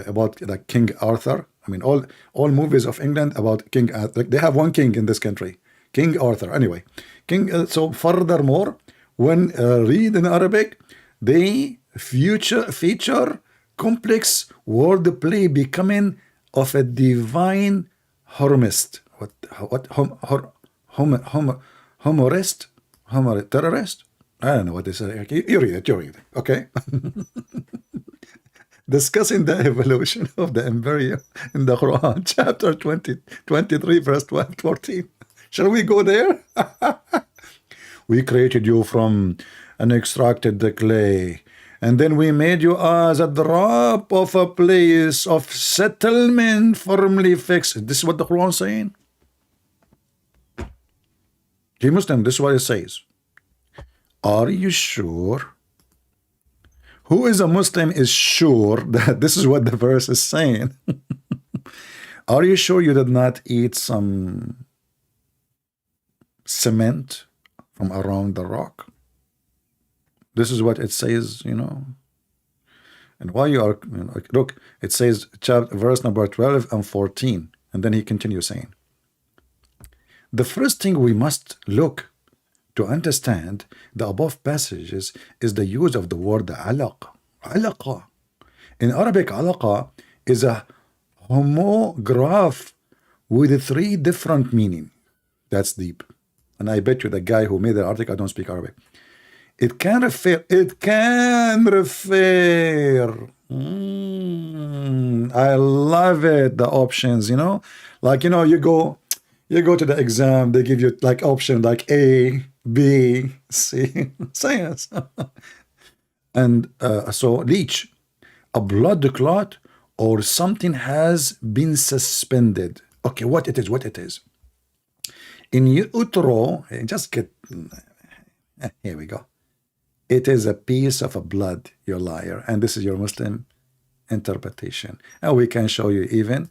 about the King Arthur. I mean, all movies of England about King Arthur. They have one king in this country, King Arthur. Anyway, King. So furthermore, when read in Arabic, they feature complex wordplay becoming of a divine humorist. Humorist? Terrorist? I don't know what they say. You read it. Okay. Discussing the evolution of the embryo in the Quran, chapter 23, verse 14. Shall we go there? We created you from and extracted the clay, and then we made you as a drop of a place of settlement firmly fixed. This is what the Quran is saying. Hey Muslim, this is what it says. Are you sure? Who is a Muslim is sure that this is what the verse is saying? Are you sure you did not eat some cement from around the rock? This is what it says, you know. And why you are, you know, look, it says verse number 12 and 14, and then he continues saying, the first thing we must look to understand the above passages is the use of the word alaqa. Alaqa. In Arabic, alaqa is a homograph with 3 different meanings. That's deep. And I bet you the guy who made the article, I don't speak Arabic. It can refer. I love it, the options, you know. Like, you know, you go to the exam, they give you like option like A, B, C, science. And so leech, a blood clot or something has been suspended. Okay, what it is. In utero, just get, here we go. It is a piece of a blood, you liar. And this is your Muslim interpretation. And we can show you even,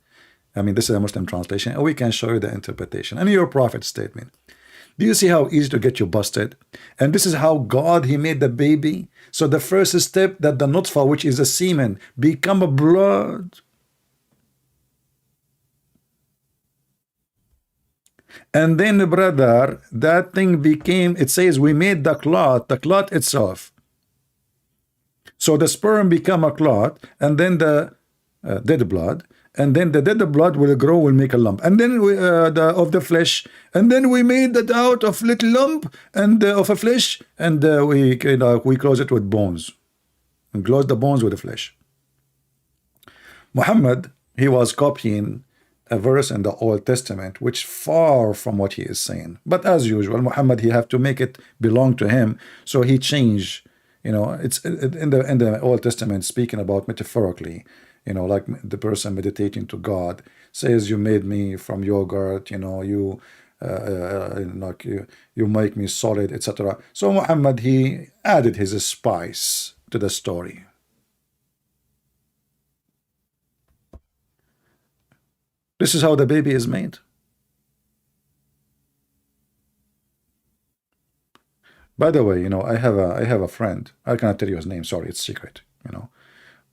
I mean, this is a Muslim translation, and we can show you the interpretation. And your prophet's statement. Do you see how easy to get you busted? And this is how God, he made the baby. So the first step that the nutfa, which is a semen, become a blood. And then, brother, that thing became, it says we made the clot itself. So the sperm become a clot, and then the dead blood, and then the dead blood will grow, will make a lump, and then we, of the flesh, and then we made that out of little lump and of a flesh, and we close it with bones, and close the bones with the flesh. Muhammad, he was copying a verse in the Old Testament, which far from what he is saying. But as usual, Muhammad, he have to make it belong to him, so he changed. You know, it's in the Old Testament, speaking about metaphorically. You know, like the person meditating to God says, "You made me from yogurt. You know, you make me solid, etc." So Muhammad, he added his spice to the story. This is how the baby is made. By the way, you know, I have a friend. I cannot tell you his name. Sorry, it's secret. You know,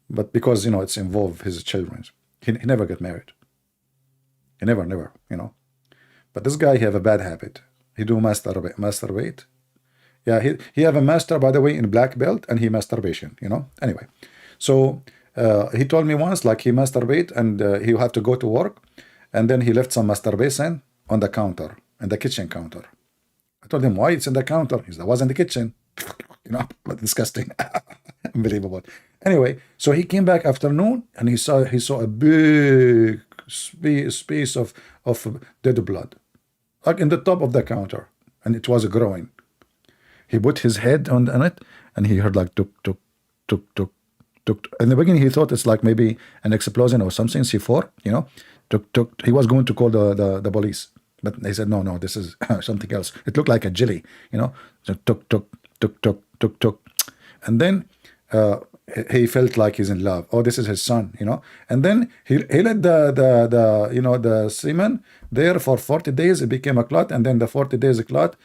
but because, you know, it's involved his children. He never got married. He never. You know, but this guy, he have a bad habit. He do masturbate. Yeah, he have a master, by the way, in black belt, and he masturbation. You know. Anyway, so he told me once, like, he masturbate and he have to go to work, and then he left some masturbation on the counter, in the kitchen counter. I told him, why it's in the counter? He said, I was in the kitchen. You know, but disgusting. Unbelievable. Anyway, so he came back afternoon, and he saw a big space of dead blood, like in the top of the counter, and it was growing. He put his head on it, and he heard like tuk tuk tuk tuk tuk. In the beginning, he thought it's like maybe an explosion or something, C4, you know, tuk tuk. He was going to call the police, but they said, no, this is something else. It looked like a jelly, you know, so tuk tuk tuk tuk tuk tuk. And then he felt like he's in love. Oh, this is his son, you know. And then he let the semen there for 40 days. It became a clot, and then the 40 days clot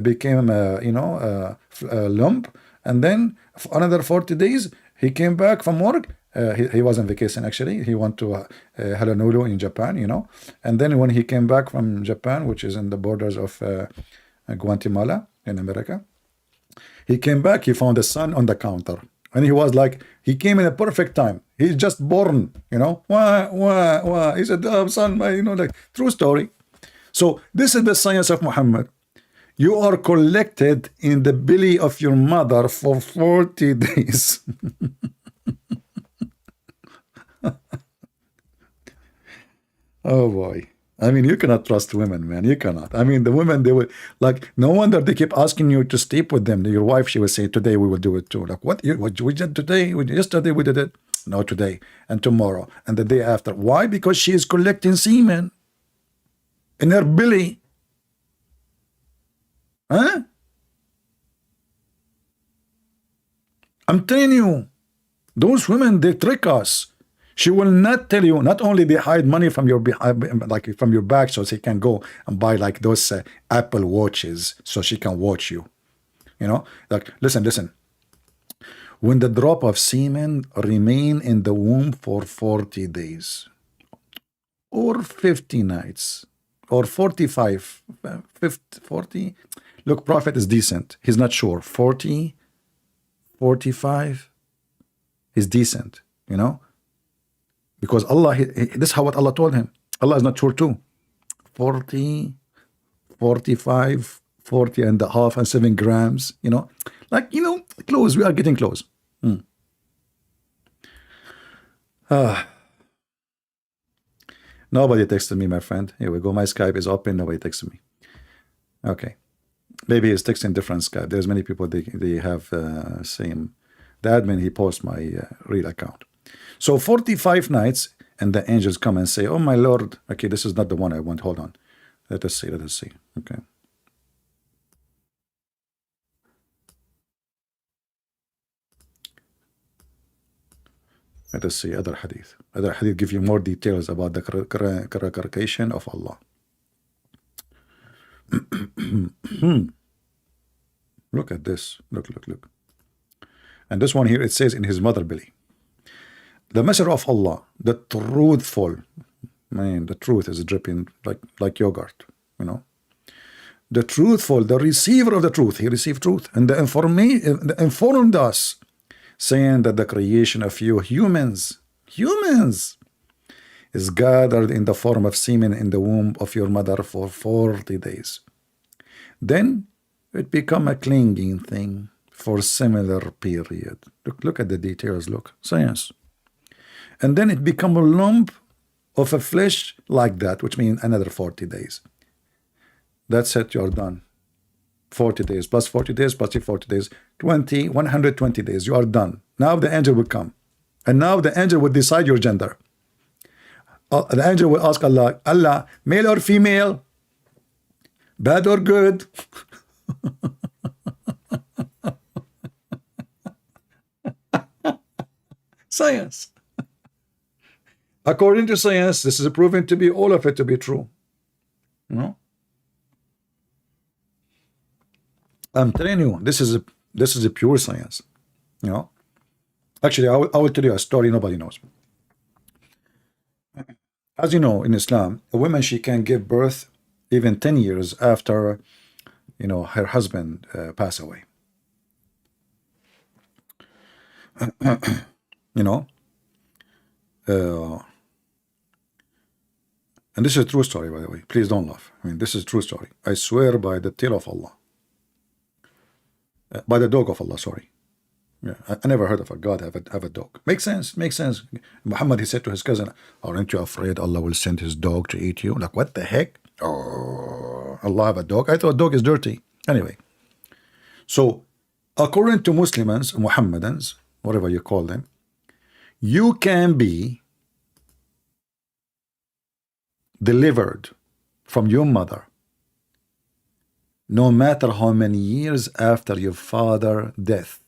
became a lump. And then for another 40 days he came back from work. He was on vacation actually. He went to Honolulu in Japan, you know. And then when he came back from Japan, which is in the borders of Guatemala in America, he came back. He found the son on the counter. And he was like, he came in a perfect time. He's just born, you know. Wah. He said, oh, son, like, true story. So this is the science of Muhammad. You are collected in the belly of your mother for 40 days. Oh boy. I mean, you cannot trust women, man. You cannot. I mean, the women, they will, like, no wonder they keep asking you to sleep with them. Your wife, she will say, today we will do it too. Like, what we did today? Yesterday we did it. No, today and tomorrow and the day after. Why? Because she is collecting semen in her belly. Huh? I'm telling you, those women, they trick us. She will not tell you. Not only they hide money from your like from your back, so she can go and buy like those Apple watches, so she can watch you. You know, like listen. When the drop of semen remain in the womb for 40 days, or 50 nights, or 45, 50, 40. Look, Prophet is decent. He's not sure. 40, 45 is decent. You know. Because Allah, this is how what Allah told him. Allah is not sure too. 40, 45, 40 and a half and 7 grams, you know. Like, you know, close. We are getting close. Nobody texted me, my friend. Here we go. My Skype is open. Nobody texted me. Okay. Maybe he's texting different Skype. There's many people, they have same. The admin, he posts my real account. So 45 nights, and the angels come and say, oh my Lord, okay, this is not the one I want. Hold on. Let us see. Okay. Let us see other hadith. Other hadith give you more details about the creation of Allah. Look at this. Look. And this one here, it says in his mother belly. The messenger of Allah, the truthful, man, the truth is dripping like yogurt, you know. The truthful, the receiver of the truth, he received truth, and the informed us, saying that the creation of you humans, is gathered in the form of semen in the womb of your mother for 40 days. Then it become a clinging thing for similar period. Look at the details. Look, science. And then it become a lump of a flesh like that, which means another 40 days. That's it, you're done. 40 days plus 40 days plus 40 days, 120 days, you are done. Now the angel will come. And now the angel will decide your gender. The angel will ask Allah, male or female? Bad or good? Science. According to science, this is proven to be all of it to be true. You know? I'm telling you, this is a pure science. You know? Actually, I will tell you a story nobody knows. As you know, in Islam, a woman, she can give birth even 10 years after, you know, her husband pass away. You know? And this is a true story, by the way. Please don't laugh. I mean, this is a true story. I swear by the tail of Allah. By the dog of Allah, sorry. Yeah, I never heard of a God have a dog. Makes sense. Muhammad, he said to his cousin, aren't you afraid Allah will send his dog to eat you? Like, what the heck? Oh, Allah have a dog? I thought dog is dirty. Anyway. So, according to Muslims, Muhammadans, whatever you call them, you can be delivered from your mother no matter how many years after your father's death,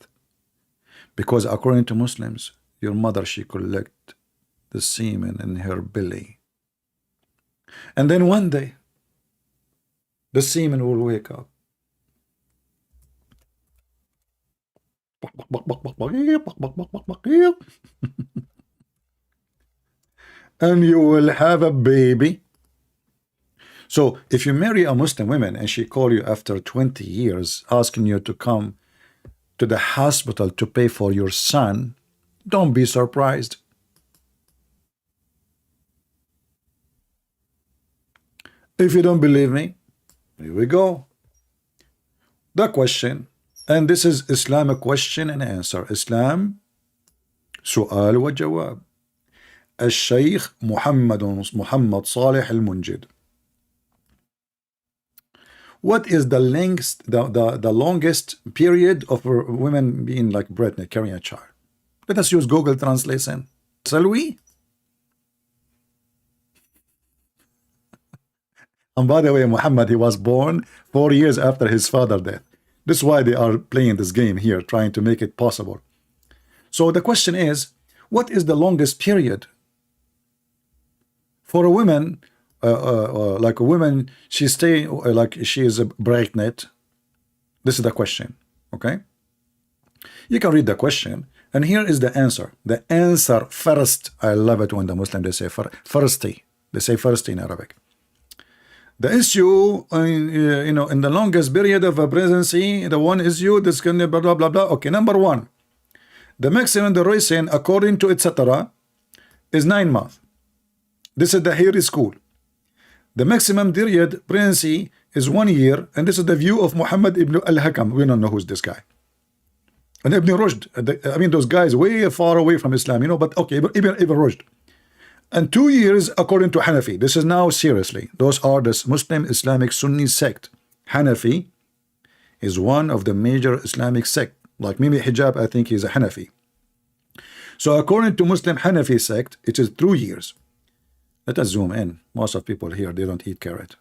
Because according to Muslims, your mother, she collect the semen in her belly. And then one day, the semen will wake up. And you will have a baby. So if you marry a Muslim woman and she call you after 20 years asking you to come to the hospital to pay for your son, don't be surprised. If you don't believe me, here we go. The question, and this is Islamic question and answer. Islam, سؤال وجواب. الشيخ محمد صالح المنجد. What is the longest period of women being like pregnant, carrying a child? Let us use Google Translation. Shall we? And by the way, Muhammad, he was born 4 years after his father's death. This is why they are playing this game here, trying to make it possible. So the question is, what is the longest period for a woman? Like a woman, she stay like she is pregnant. This is the question. Okay, you can read the question, and here is the answer. The answer first. I love it when the Muslim they say firsty. They say firsty in Arabic. The issue, you know, in the longest period of a pregnancy, the one issue, this can blah blah blah blah. Okay, number one, the maximum duration according to etc. is 9 months. This is the Hiri school. The maximum period pregnancy is 1 year, and this is the view of Muhammad ibn al-Hakam. We don't know who's this guy. And Ibn Rushd, I mean, those guys way far away from Islam, you know, but okay, Ibn Rushd. And 2 years according to Hanafi. This is now seriously. Those are the Muslim Islamic Sunni sect. Hanafi is one of the major Islamic sect. Like maybe Hijab, I think he's a Hanafi. So according to Muslim Hanafi sect, it is 2 years. Let us zoom in. Most of people here, they don't eat carrot.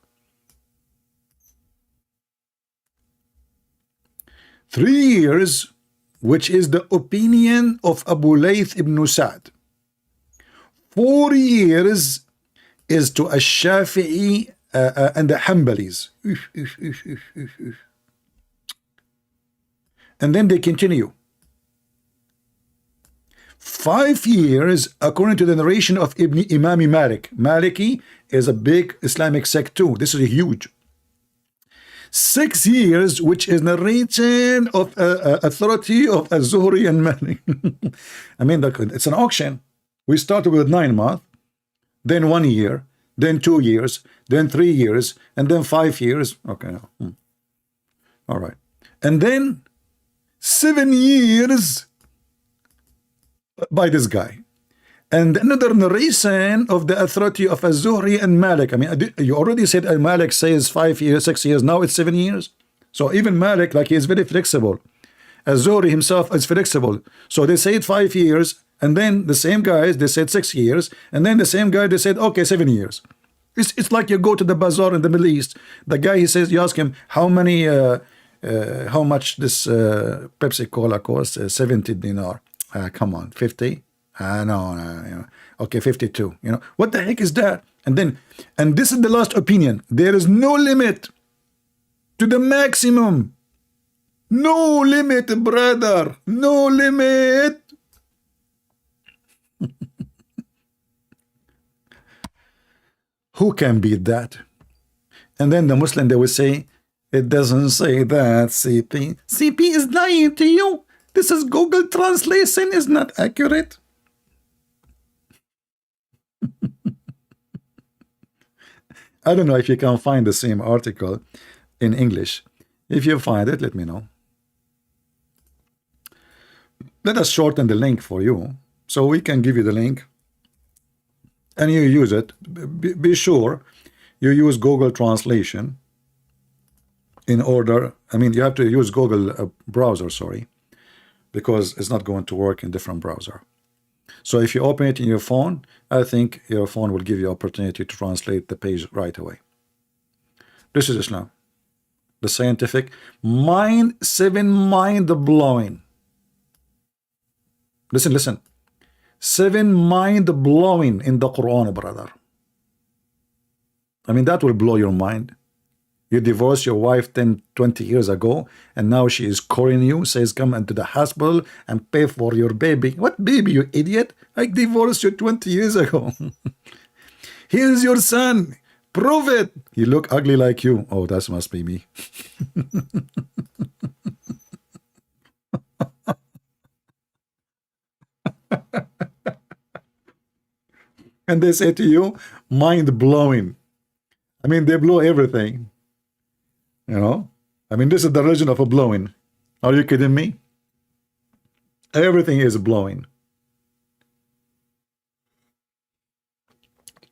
3 years, which is the opinion of Abu Layth ibn Sa'd. 4 years is to Ash-Shafi'i and the Hanbalis. And then they continue. 5 years according to the narration of Imam Malik. Maliki is a big Islamic sect too. This is huge. 6 years, which is narration of authority of Az-Zuhri and Malik. I mean, it's an auction. We started with 9 months, then 1 year, then 2 years, then 3 years, and then 5 years. Okay. All right. And then 7 years by this guy. And another narration of the authority of Az-Zuhri and Malik. I mean, you already said Malik says 5 years, 6 years. Now it's 7 years. So even Malik, like, he is very flexible. Az-Zuhri himself is flexible. So they said 5 years, and then the same guys, they said 6 years, and then the same guy, they said, okay, 7 years. It's like you go to the bazaar in the Middle East. The guy, he says, you ask him, how much this Pepsi Cola costs? 70 dinar. Come on, 50? No, you know. Okay, 52. You know, what the heck is that? And this is the last opinion. There is no limit to the maximum. No limit, brother. No limit. Who can beat that? And then the Muslim, they will say, it doesn't say that, CP. CP is lying to you. This is Google Translation is not accurate. I don't know if you can find the same article in English. If you find it, let me know. Let us shorten the link for you, so we can give you the link and you use it. Be sure you use Google Translation in order. I mean, you have to use Google browser, sorry, because it's not going to work in different browser. So if you open it in your phone, I think your phone will give you opportunity to translate the page right away. This is Islam, the scientific mind blowing. Listen, listen. 7 mind-blowing in the Quran, brother. I mean, that will blow your mind. You divorced your wife 10, 20 years ago, and now she is calling you, says come into the hospital and pay for your baby. What baby, you idiot? I divorced you 20 years ago. Here's your son. Prove it. He look ugly like you. Oh, that must be me. And they say to you, mind-blowing. I mean, they blow everything. You know? I mean, this is the religion of a blowing. Are you kidding me? Everything is blowing.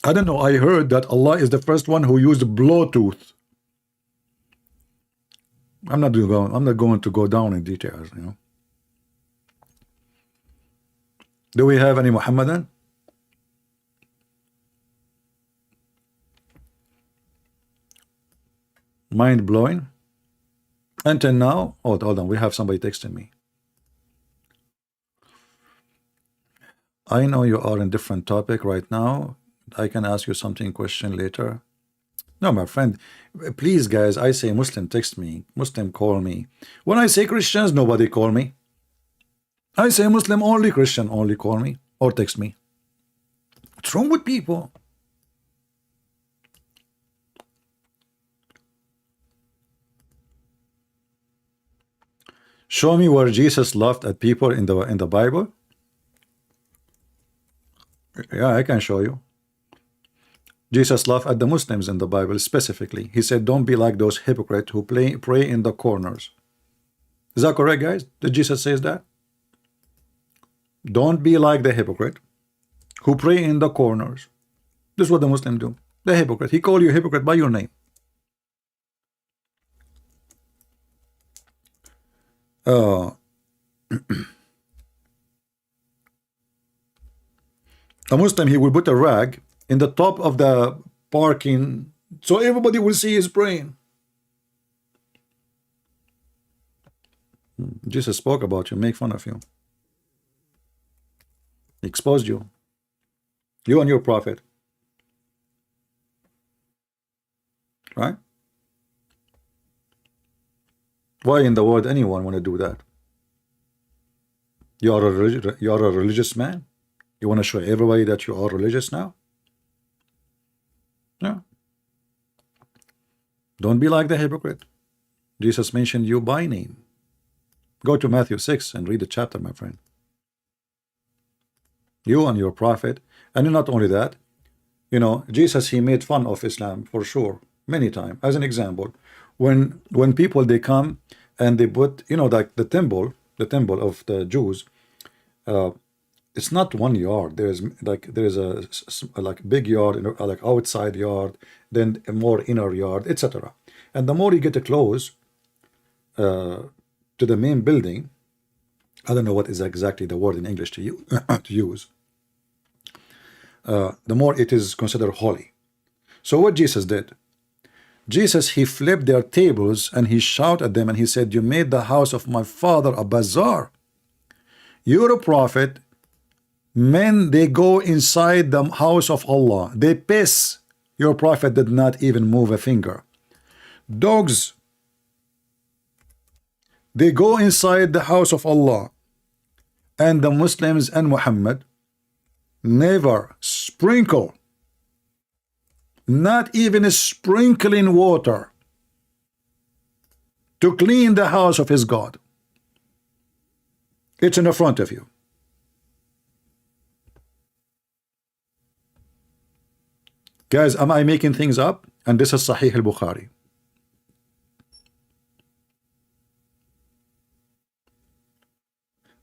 I don't know. I heard that Allah is the first one who used Bluetooth. I'm not going to go down in details, you know. Do we have any Muhammadan? Mind blowing. Until now, oh, hold on, we have somebody texting me. I know you are in different topic right now. I can ask you something question later. No, my friend, please, guys. I say Muslim text me, Muslim call me. When I say Christians, nobody call me. I say Muslim only, Christian only call me or text me. What's wrong with people? Show me where Jesus laughed at people in the Bible. Yeah, I can show you. Jesus laughed at the Muslims in the Bible specifically. He said, don't be like those hypocrites who pray in the corners. Is that correct, guys? Did Jesus say that? Don't be like the hypocrite who pray in the corners. This is what the Muslims do. The hypocrite. He called you a hypocrite by your name. A Muslim, he will put a rag in the top of the parking so everybody will see his praying. Jesus spoke about you, make fun of you, exposed you, you and your prophet, right? Why in the world anyone want to do that? You are a religious man. You want to show everybody that you are religious now? No. Don't be like the hypocrite. Jesus mentioned you by name. Go to Matthew 6 and read the chapter, my friend. You and your prophet. And not only that, you know, Jesus, he made fun of Islam for sure, many times. As an example, when people, they come and they put, you know, like the temple of the Jews, it's not 1 yard. There's a like big yard, like outside yard, then a more inner yard, etc. And the more you get close to the main building, I don't know what is exactly the word in English to use, the more it is considered holy. So what Jesus did, Jesus, he flipped their tables and he shouted at them and he said, you made the house of my father a bazaar. You're a prophet. Men, they go inside the house of Allah. They piss. Your prophet did not even move a finger. Dogs, they go inside the house of Allah. And the Muslims and Muhammad never sprinkle, not even a sprinkling water to clean the house of his God. It's in the front of you. Guys, am I making things up? And this is Sahih al-Bukhari.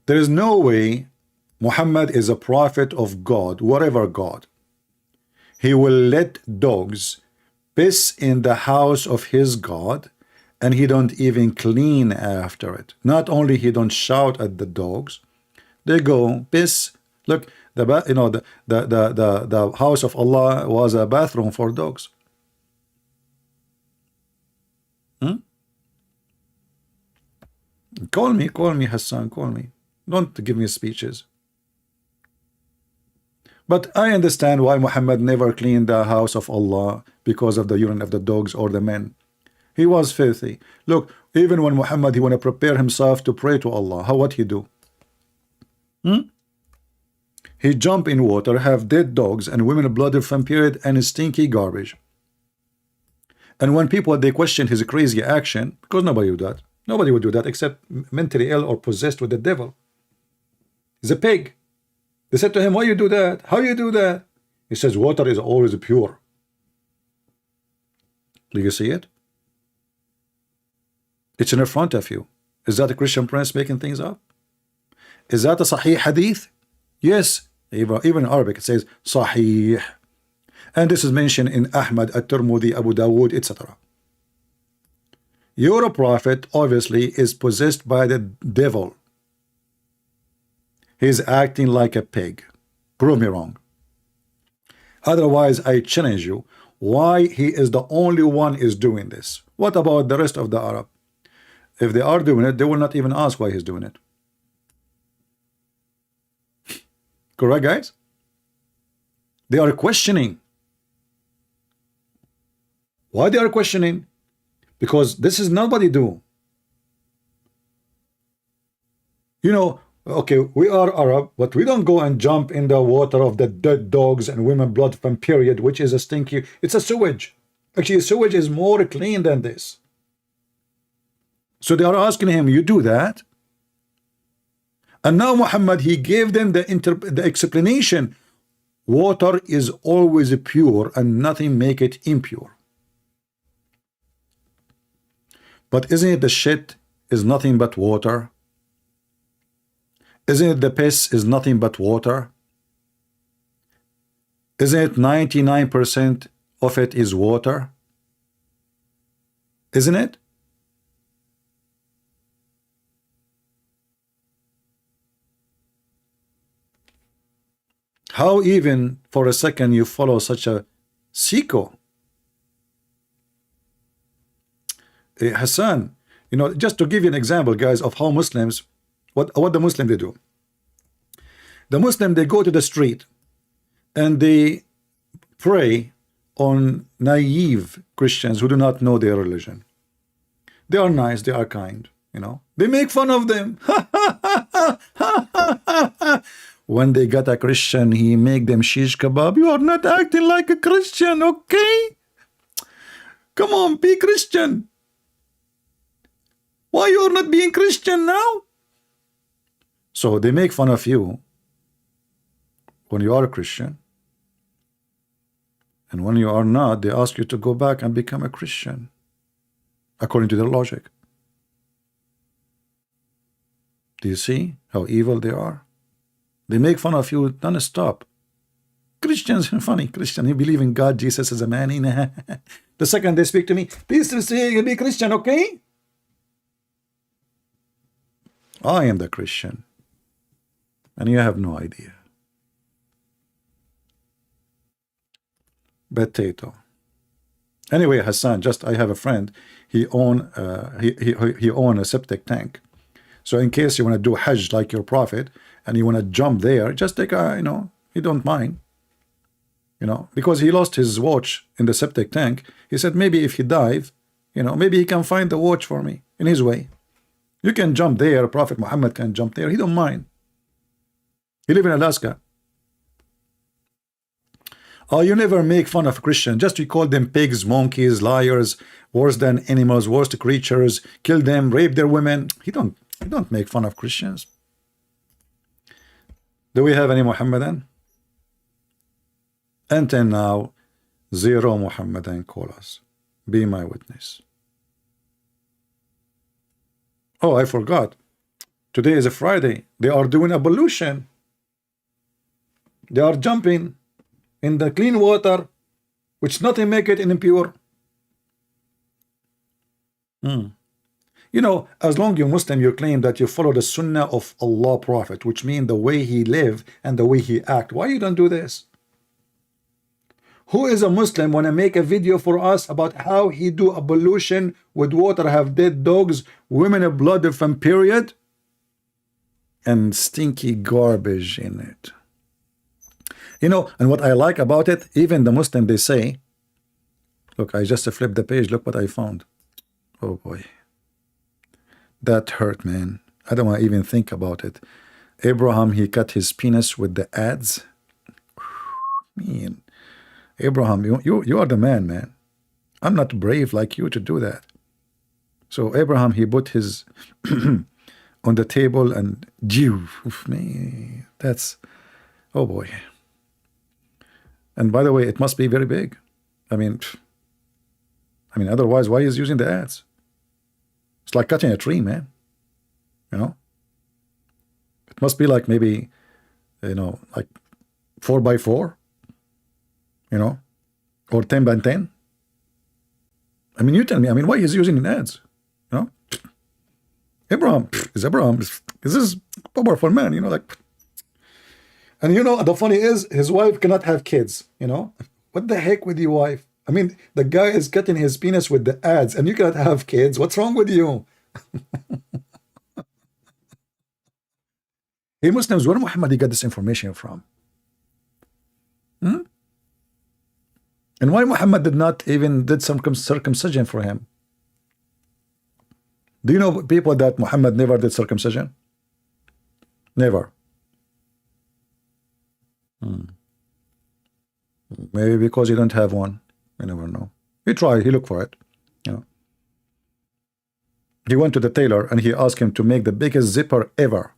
There is no way Muhammad is a prophet of God, whatever God. He will let dogs piss in the house of his God, and he don't even clean after it. Not only he don't shout at the dogs, they go piss. Look, the house of Allah was a bathroom for dogs. Call me, Hassan, call me. Don't give me speeches. But I understand why Muhammad never cleaned the house of Allah because of the urine of the dogs or the men. He was filthy. Look, even when Muhammad he want to prepare himself to pray to Allah, how what he do? He jump in water, have dead dogs and women blooded from period and stinky garbage. And when people they question his crazy action, because nobody would do that. Nobody would do that except mentally ill or possessed with the devil. He's a pig. They said to him, why you do that? How you do that? He says, water is always pure. Do you see it? It's in front of you. Is that a Christian prince making things up? Is that a Sahih hadith? Yes. Even in Arabic it says Sahih. And this is mentioned in Ahmed, At-Tirmidhi, Abu Dawood, etc. Your prophet obviously is possessed by the devil. He's acting like a pig. Prove me wrong. Otherwise, I challenge you. Why he is the only one is doing this? What about the rest of the Arab? If they are doing it, they will not even ask why he's doing it. Correct, guys? They are questioning. Why they are questioning? Because this is nobody do. You know, okay, we are Arab, but we don't go and jump in the water of the dead dogs and women blood from period, which is a stinky. It's a sewage. Actually, sewage is more clean than this. So they are asking him, you do that? And now Muhammad, he gave them the explanation. Water is always pure and nothing make it impure. But isn't it the shit is nothing but water? Isn't it the piss is nothing but water? Isn't it 99% of it is water? Isn't it? How even for a second you follow such a sicko? Hassan, you know, just to give you an example, guys, of how Muslims, what the Muslim they do. The Muslim, they go to the street and they prey on naive Christians who do not know their religion. They are nice, they are kind, you know. They make fun of them. When they got a Christian, he make them shish kebab. You are not acting like a Christian, okay? Come on, be Christian. Why you are not being Christian now? So they make fun of you when you are a Christian. And when you are not, they ask you to go back and become a Christian, according to their logic. Do you see how evil they are? They make fun of you non-stop. Christians are funny. Christian, you believe in God, Jesus is a man. The second they speak to me, please say be Christian, okay? I am the Christian. And you have no idea. Potato. Anyway, Hassan, just I have a friend. He own a septic tank. So in case you want to do Hajj like your prophet and you want to jump there, just take a, you know, he don't mind. You know, because he lost his watch in the septic tank. He said maybe if he dive, you know, maybe he can find the watch for me in his way. You can jump there. Prophet Muhammad can jump there. He don't mind. He live in Alaska. Oh, you never make fun of Christian. Just you call them pigs, monkeys, liars, worse than animals, worst creatures, kill them, rape their women. He don't make fun of Christians. Do we have any Muhammadan? Until now, zero Muhammadan call us. Be my witness. Oh, I forgot. Today is a Friday. They are doing ablution. They are jumping in the clean water, which nothing make it impure. You know, as long you're Muslim, you claim that you follow the Sunnah of Allah Prophet, which means the way he live and the way he act. Why you don't do this? Who is a Muslim want to make a video for us about how he do ablution with water, have dead dogs, women of blood from period, and stinky garbage in it? You know, and what I like about it, even the Muslim, they say, look, I just flipped the page, look what I found. Oh boy. That hurt, man. I don't want to even think about it. Abraham, he cut his penis with the adze. Man, Abraham, you are the man. I'm not brave like you to do that. So Abraham, he put his on the table and me. That's, oh boy. And by the way, it must be very big. I mean, otherwise, why is using the adze? It's like cutting a tree, man. You know, it must be like maybe, you know, like 4 by 4, you know, or 10 by 10. I mean, you tell me. I mean, why is using an adze? You know, Abraham is this powerful man? You know, like, and you know, the funny is, his wife cannot have kids. You know, what the heck with your wife? I mean, the guy is cutting his penis with the adze, and you cannot have kids. What's wrong with you? Hey, Muslims, where Muhammad got this information from? Hmm? And why Muhammad did not even did some circumcision for him? Do you know people that Muhammad never did circumcision? Never. Maybe because he don't have one. You never know. He tried, he looked for it. You know. He went to the tailor and he asked him to make the biggest zipper ever.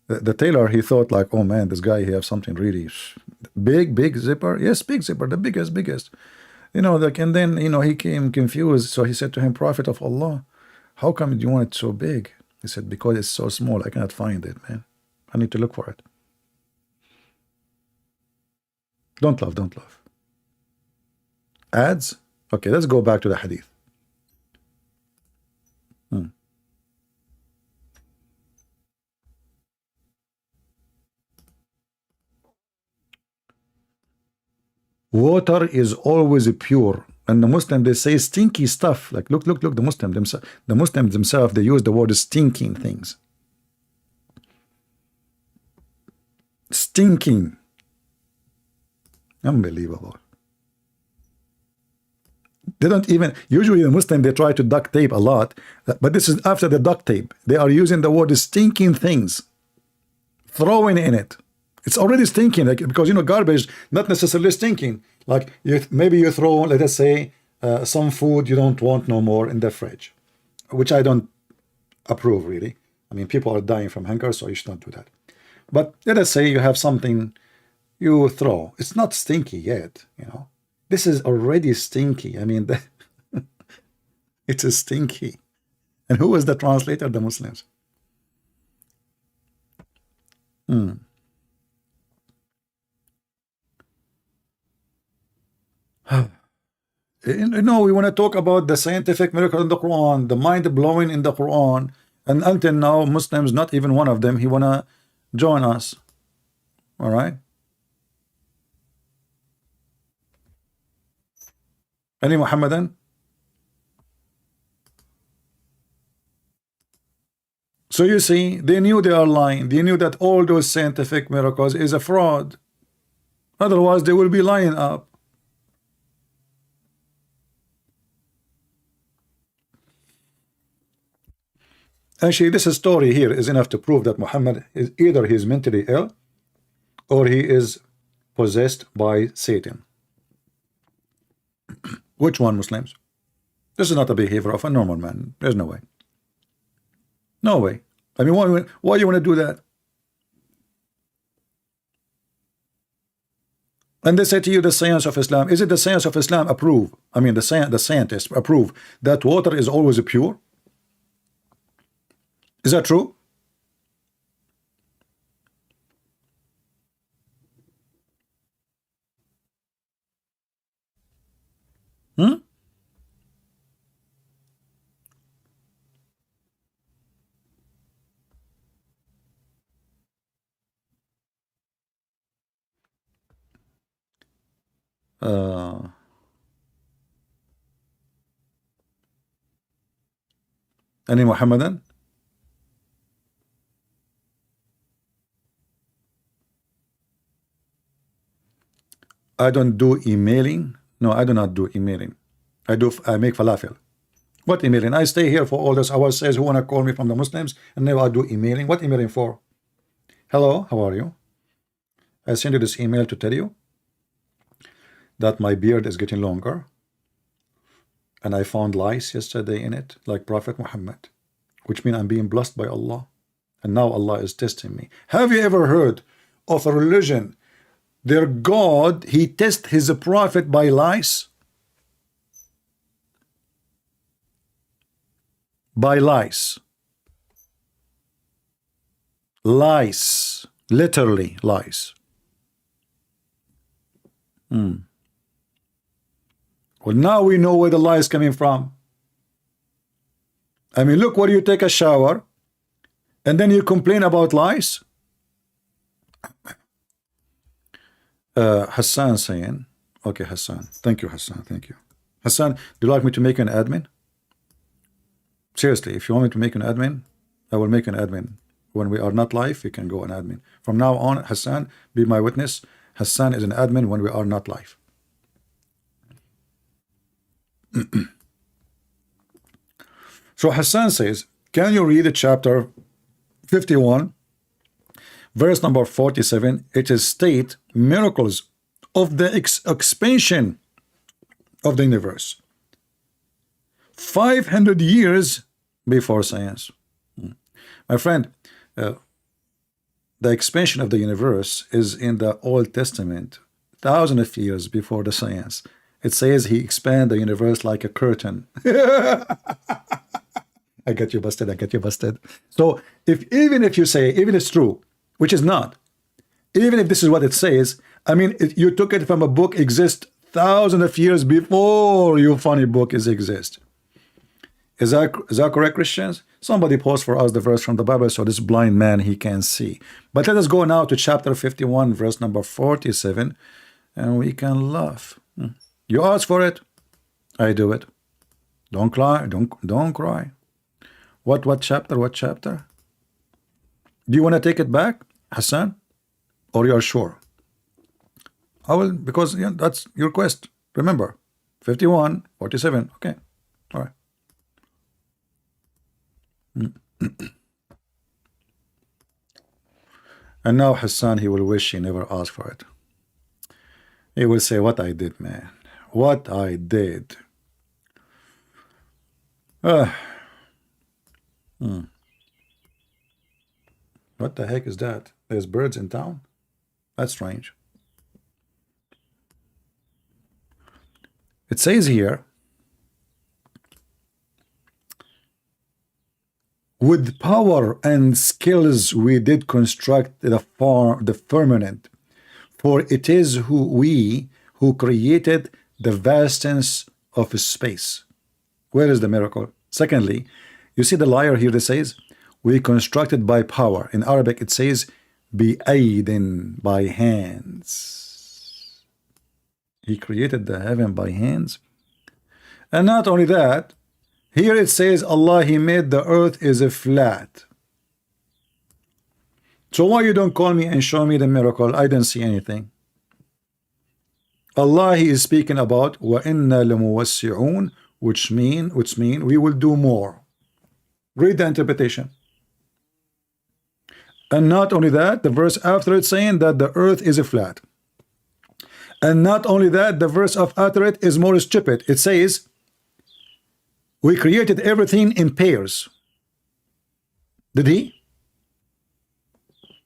The tailor, he thought like, oh man, this guy, he have something really big zipper. Yes, big zipper, the biggest. You know, like, and then, you know, he came confused. So he said to him, Prophet of Allah, how come you want it so big? He said, because it's so small, I cannot find it, man. I need to look for it. Don't laugh. Ads? Okay, let's go back to the hadith. Water is always pure. And the Muslim, they say stinky stuff. Like, look, the Muslims themselves, they use the word stinking things. Stinking. Unbelievable. They don't even, usually the Muslim, they try to duct tape a lot, but this is after the duct tape. They are using the word stinking things, throwing in it. It's already stinking, like, because, you know, garbage, not necessarily stinking. Like, maybe you throw, let us say, some food you don't want no more in the fridge, which I don't approve, really. I mean, people are dying from hunger, so you should not do that. But let us say you have something you throw. It's not stinky yet, you know. This is already stinky. I mean, it is stinky. And who is the translator? The Muslims. You know, we want to talk about the scientific miracle in the Quran, the mind-blowing in the Quran, and until now, Muslims, not even one of them, he want to join us. All right? Any Muhammadan? So you see, they knew they are lying. They knew that all those scientific miracles is a fraud. Otherwise, they will be lying up. Actually, this story here is enough to prove that Muhammad is either he's mentally ill or he is possessed by Satan. Which one, Muslims? This is not the behavior of a normal man. There's no way. No way. I mean, why you want to do that? And they say to you, the science of Islam. Is it the science of Islam approve? I mean, the scientists approve that water is always pure? Is that true? Hmm? Any Muhammadan? I don't do emailing. No, I do not do emailing. I make falafel. What emailing? I stay here for all those hours. Says who wanna call me from the Muslims, and now I do emailing. What emailing for? Hello, how are you? I sent you this email to tell you that my beard is getting longer, and I found lice yesterday in it, like Prophet Muhammad, which means I'm being blessed by Allah, and now Allah is testing me. Have you ever heard of a religion? Their God, he tests his prophet by lice? By lice. Lice. Literally lice. Well, now we know where the lie is coming from. I mean, look, where you take a shower and then you complain about lice. Hassan saying, okay, Hassan, thank you, Hassan, thank you. Hassan, do you like me to make an admin? Seriously, if you want me to make an admin, I will make an admin. When we are not live, you can go an admin. From now on, Hassan, be my witness. Hassan is an admin when we are not live. So Hassan says, can you read chapter 51, verse number 47? It is state miracles of the expansion of the universe 500 years before science. My friend, the expansion of the universe is in the Old Testament, thousands of years before the science. It says he expanded the universe like a curtain. I get you busted, I get you busted. So even if you say, even it's true, which is not, even if this is what it says, I mean, you took it from a book exist thousands of years before your funny book exist. Is that correct, Christians? Somebody post for us the verse from the Bible so this blind man, he can see. But let us go now to chapter 51, verse number 47, and we can laugh. You ask for it, I do it. Don't cry, don't cry. What chapter, what chapter? Do you want to take it back, Hassan? Or you are sure? I will, because yeah, that's your request. Remember, 51, 47, okay, all right. And now Hassan, he will wish he never asked for it. He will say, what I did, man, what I did. What the heck is that? There's birds in town? That's strange. It says here, with power and skills we did construct the firmament, for it is we who created the vastness of space. Where is the miracle? Secondly, you see the liar here that says, we constructed by power. In Arabic it says, bi-aydin, by hands. He created the heaven by hands. And not only that, here it says Allah, he made the earth is a flat. So why you don't call me and show me the miracle? I didn't see anything. Allah, he is speaking about wa inna lamuwassi'un, which mean we will do more. Read the interpretation. And not only that, the verse after it saying that the earth is a flat. And not only that, the verse after it is more stupid. It says we created everything in pairs. Did he?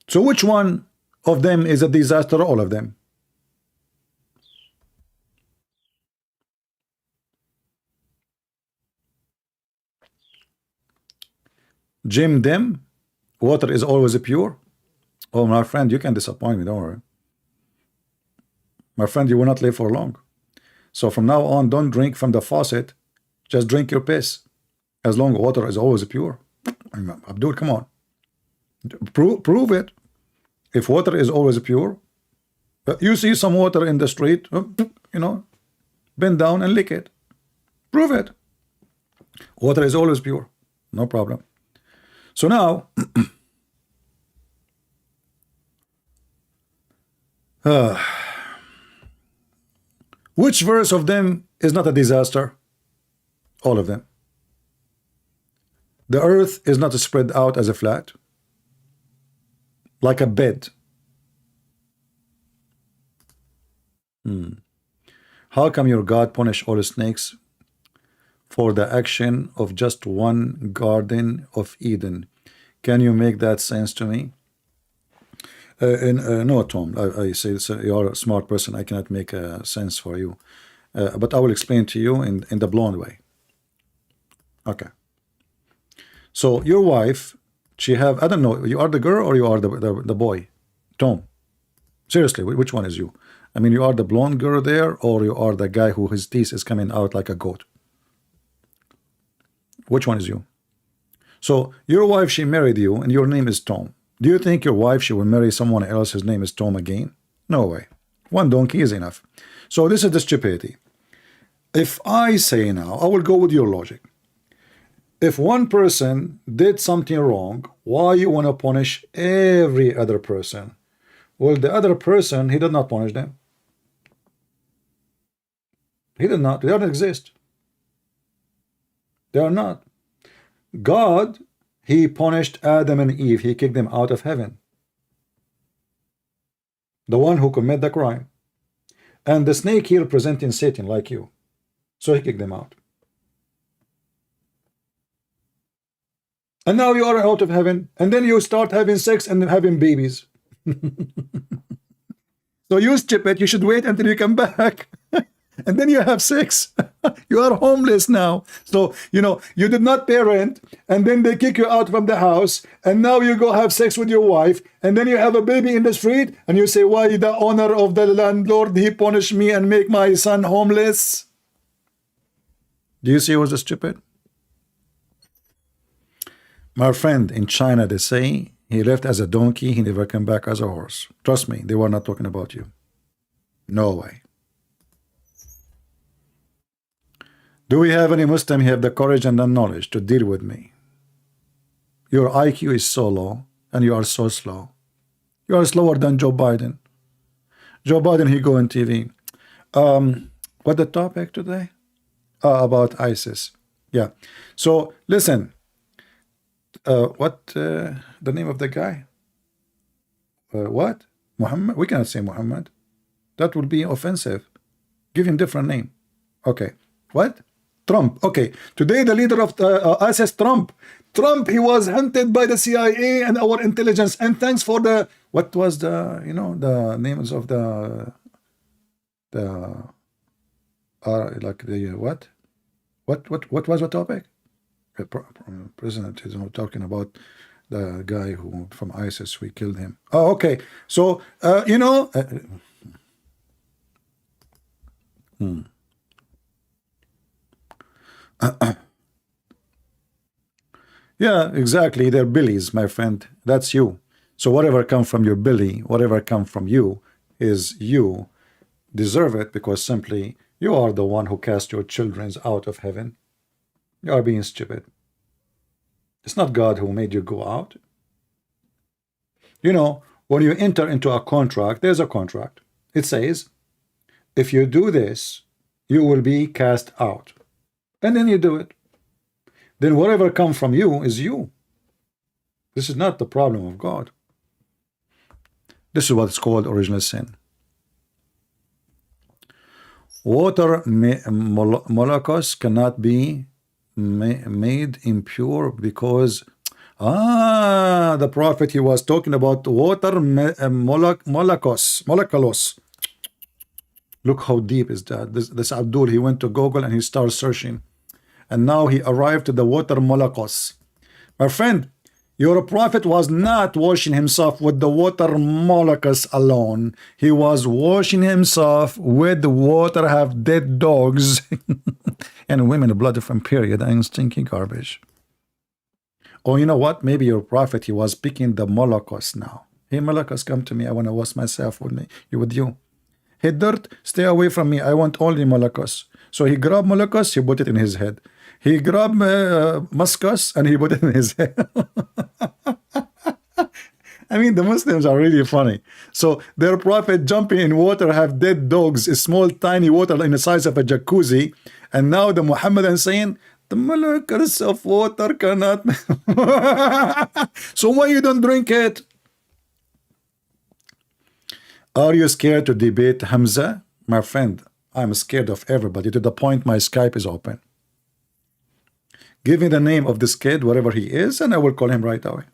So which one of them is a disaster? All of them. Jim them, water is always pure. Oh, my friend, you can disappoint me, don't worry. My friend, you will not live for long. So from now on, don't drink from the faucet. Just drink your piss. As long as water is always pure. Abdul, come on. Prove it. If water is always pure, you see some water in the street, bend down and lick it. Prove it. Water is always pure. No problem. So now, Which verse of them is not a disaster? All of them. The earth is not spread out as a flat, like a bed. How come your God punish all snakes for the action of just one garden of Eden? Can you make that sense to me? No, Tom, I say you are a smart person. I cannot make a sense for you. But I will explain to you in the blonde way. Okay. So your wife, she have, I don't know, you are the girl or you are the boy? Tom, seriously, which one is you? I mean, you are the blonde girl there, or you are the guy who his teeth is coming out like a goat? Which one is you? So your wife, she married you, and your name is Tom. Do you think your wife, she will marry someone else, his name is Tom again? No way. One donkey is enough. So this is the stupidity. If I say now, I will go with your logic. If one person did something wrong, why you want to punish every other person? Well, the other person, he did not punish them. He did not. They don't exist. They are not. God, he punished Adam and Eve. He kicked them out of heaven. The one who committed the crime. And the snake here representing Satan, like you. So he kicked them out. And now you are out of heaven. And then you start having sex and having babies. So you stupid, you should wait until you come back. And then you have sex. You are homeless now. So, you know, you did not pay rent, and then they kick you out from the house, and now you go have sex with your wife, and then you have a baby in the street, and you say, why the owner of the landlord, he punished me and make my son homeless? Do you see who's stupid? My friend, in China, they say he left as a donkey, he never came back as a horse. Trust me, they were not talking about you. No way. Do we have any Muslim who have the courage and the knowledge to deal with me? Your IQ is so low, and you are so slow. You are slower than Joe Biden. Joe Biden, he go on TV. What the topic today? About ISIS. Yeah. So listen. What the name of the guy? What? Mohammed? We cannot say Mohammed. That would be offensive. Give him different name. Okay. What? Trump. Okay. Today the leader of ISIS, Trump. Trump, he was hunted by the CIA and our intelligence. And thanks for the, what was the, you know, the names of the like the what? What was the topic? President is talking about the guy who from ISIS, we killed him. Oh, okay. So you know, yeah, exactly. They're billies, my friend. That's you. So whatever come from your belly, whatever come from you, is you deserve it, because simply you are the one who cast your children out of heaven. You are being stupid. It's not God who made you go out. You know, when you enter into a contract, there's a contract. It says, if you do this, you will be cast out. And then you do it. Then whatever comes from you is you. This is not the problem of God. This is what's called original sin. Water molecules cannot be made impure because the prophet, he was talking about water molecules. Look how deep is that. This Abdul, he went to Google and he started searching, and now he arrived to the water molecules. My friend, your prophet was not washing himself with the water molecules alone. He was washing himself with the water have dead dogs and women blood from period and stinking garbage. Oh, you know what? Maybe your prophet, he was picking the molecules now. Hey, molecules, come to me. I want to wash myself with you. Hey, dirt, stay away from me. I want only molecules. So he grabbed molecules, he put it in his head. He grabbed muscus and he put it in his head. I mean, the Muslims are really funny. So their prophet jumping in water, have dead dogs, a small tiny water in the size of a jacuzzi, and now the Muhammadan saying the molecules of water cannot. So why you don't drink it? Are you scared to debate Hamza? My friend, I'm scared of everybody to the point my Skype is open. Give me the name of this kid, whatever he is, and I will call him right away.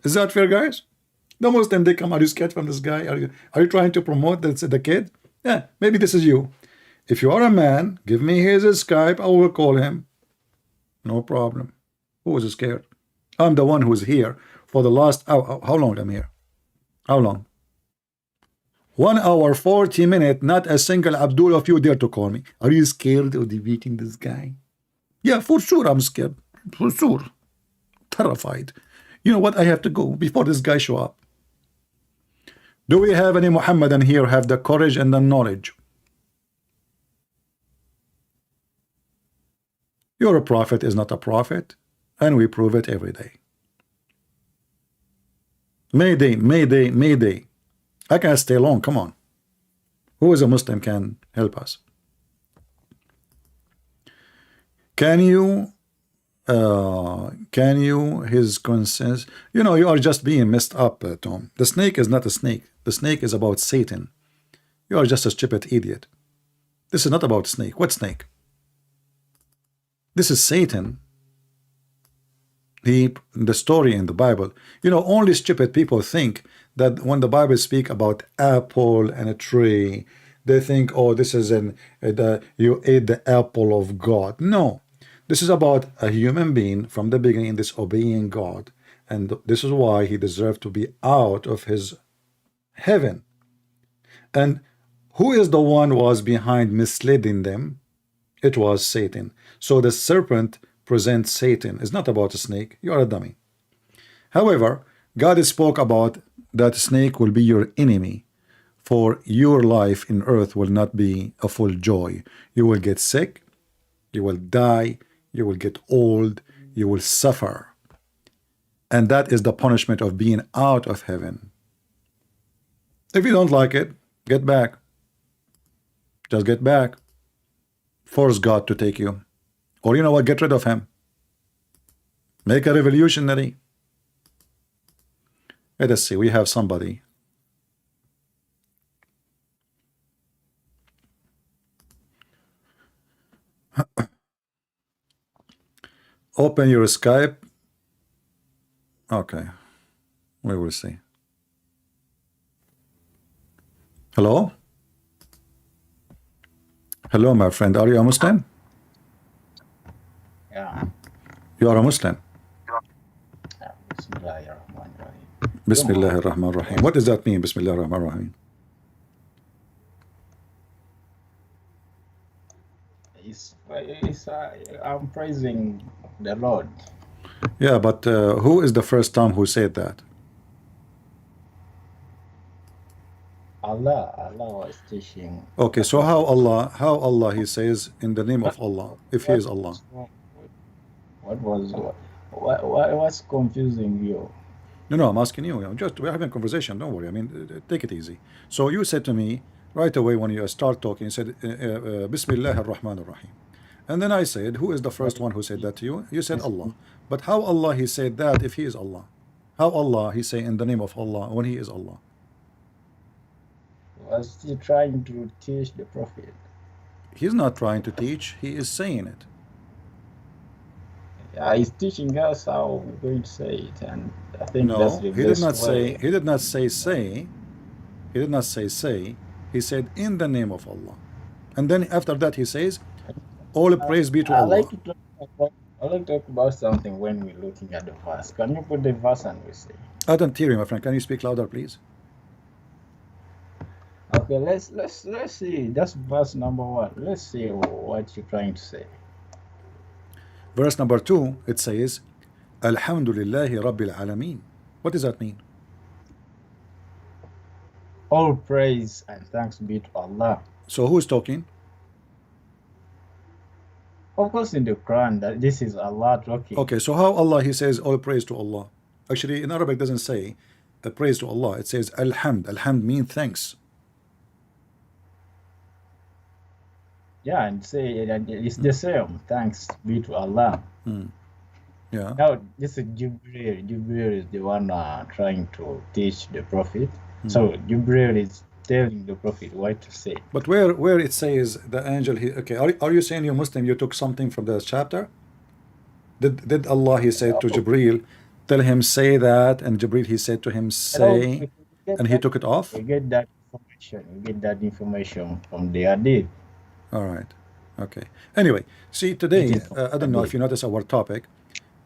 Is that fair, guys? The Muslim, they come, are you scared from this guy? Are you trying to promote the kid? Yeah, maybe this is you. If you are a man, give me his Skype, I will call him. No problem. Who is scared? I'm the one who's here for the last hour. How long I'm here? How long? 1 hour 40 minutes. Not a single Abdul of you dare to call me. Are you scared of defeating this guy? Yeah, for sure I'm scared. For sure. Terrified. You know what? I have to go before this guy show up. Do we have any Muhammadan here have the courage and the knowledge? Your prophet is not a prophet, and we prove it every day. Mayday, mayday, mayday. I can't stay long. Come on. Who is a Muslim can help us? Can you his conscience? You know, you are just being messed up, Tom. The snake is not a snake. The snake is about Satan. You are just a stupid idiot. This is not about snake. What snake? This is Satan. The story in the Bible. You know, only stupid people think that when the Bible speak about apple and a tree, they think, oh, this is you ate the apple of God. No. This is about a human being from the beginning disobeying God, and this is why he deserved to be out of his heaven. And who is the one who was behind misleading them? It was Satan. So the serpent presents Satan. It's not about a snake. You are a dummy. However, God spoke about that snake will be your enemy, for your life in earth will not be a full joy. You will get sick, you will die, you will get old, you will suffer. And that is the punishment of being out of heaven. If you don't like it, get back. Just get back. Force God to take you. Or you know what, get rid of him. Make a revolutionary. Let us see, we have somebody. Open your Skype. Okay, we will see. Hello? Hello, my friend. Are you a Muslim? Yeah. You are a Muslim. Bismillahirrahmanirrahim. Bismillahirrahmanirrahim. What does that mean, Bismillahirrahmanirrahim? I'm praising the Lord. Yeah, but who is the first time who said that? Allah was teaching. Okay, so how Allah he says in the name of Allah, if he is Allah? What's confusing you? No, I'm asking you. We're having a conversation. Don't worry. I mean, take it easy. So you said to me right away when you start talking, you said Bismillah ar-Rahman ar-Rahim. And then I said, who is the first one who said that to you? You said Allah. But how Allah he said that if he is Allah? How Allah he say in the name of Allah when he is Allah? Was he trying to teach the Prophet? He's not trying to teach. He is saying it. Yeah, he's teaching us how we're going to say it, and I think No, that's the he did best not way. say. He did not say say. He did not say say. He said in the name of Allah. And then after that he says, all praise be to I Allah. like to talk about something when we're looking at the verse. Can you put the verse and we say? I don't hear you, my friend. Can you speak louder, please? Okay, let's see. That's verse number 1. Let's see what you're trying to say. Verse number 2, it says, Alhamdulillahi Rabbil Alameen. What does that mean? All praise and thanks be to Allah. So who is talking? Of course, in the Quran, that this is Allah talking. Okay, so how Allah he says all praise to Allah? Actually, in Arabic doesn't say praise to Allah. It says Alhamd. Alhamd means thanks. Yeah, and say that it's the same. Thanks be to Allah. Yeah. Now, this is Jibril. Jibril is the one trying to teach the Prophet. So Jibril is telling the Prophet what to say. But where it says the angel, okay, are you saying you're Muslim? You took something from the chapter? Did Allah, he said to Jibril, tell him say that, and Jibril, he said to him say, and he took it off? We get that information. We get that information from the Hadith. All right. Okay. Anyway, see, today, I don't know if you notice our topic.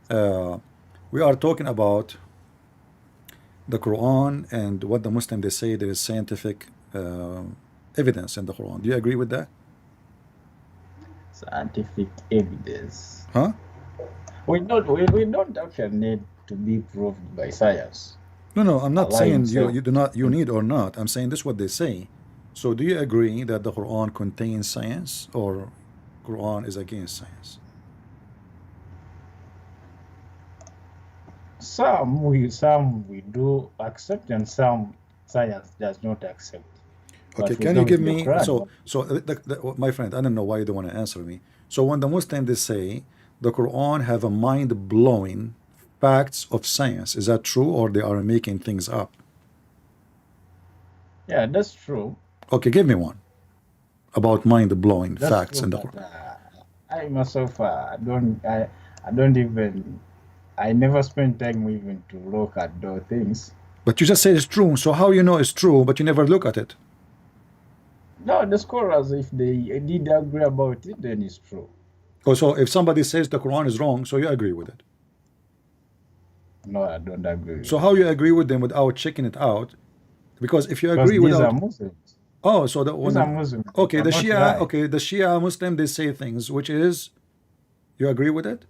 We are talking about the Quran and what the Muslim, they say there is scientific evidence in the Quran. Do you agree with that? Scientific evidence. Huh? We don't actually need to be proved by science. No, I'm not Allah saying himself. you need or not. I'm saying this is what they say. So do you agree that the Quran contains science, or Quran is against science? Some we do accept, and some science does not accept. Okay, But we can you go give with the me Quran. my friend, I don't know why you don't want to answer me. So when the Muslims, they say the Quran have a mind-blowing facts of science, is that true, or they are making things up? Yeah, that's true. Okay, give me one about mind-blowing That's facts true. in the But Quran. I myself, I don't even. I never spend time even to look at those things. But you just say it's true, so how you know it's true, but you never look at it? No, the scholars, if they did agree about it, then it's true. Oh, so if somebody says the Quran is wrong, so you agree with it? No, I don't agree with So it. how you agree with them without checking it out? Because if you Because agree these are without, Muslims. oh, so the These are Muslims. okay, They the cannot Shia, lie. okay, the Shia Muslim, they say things which is, you agree with it?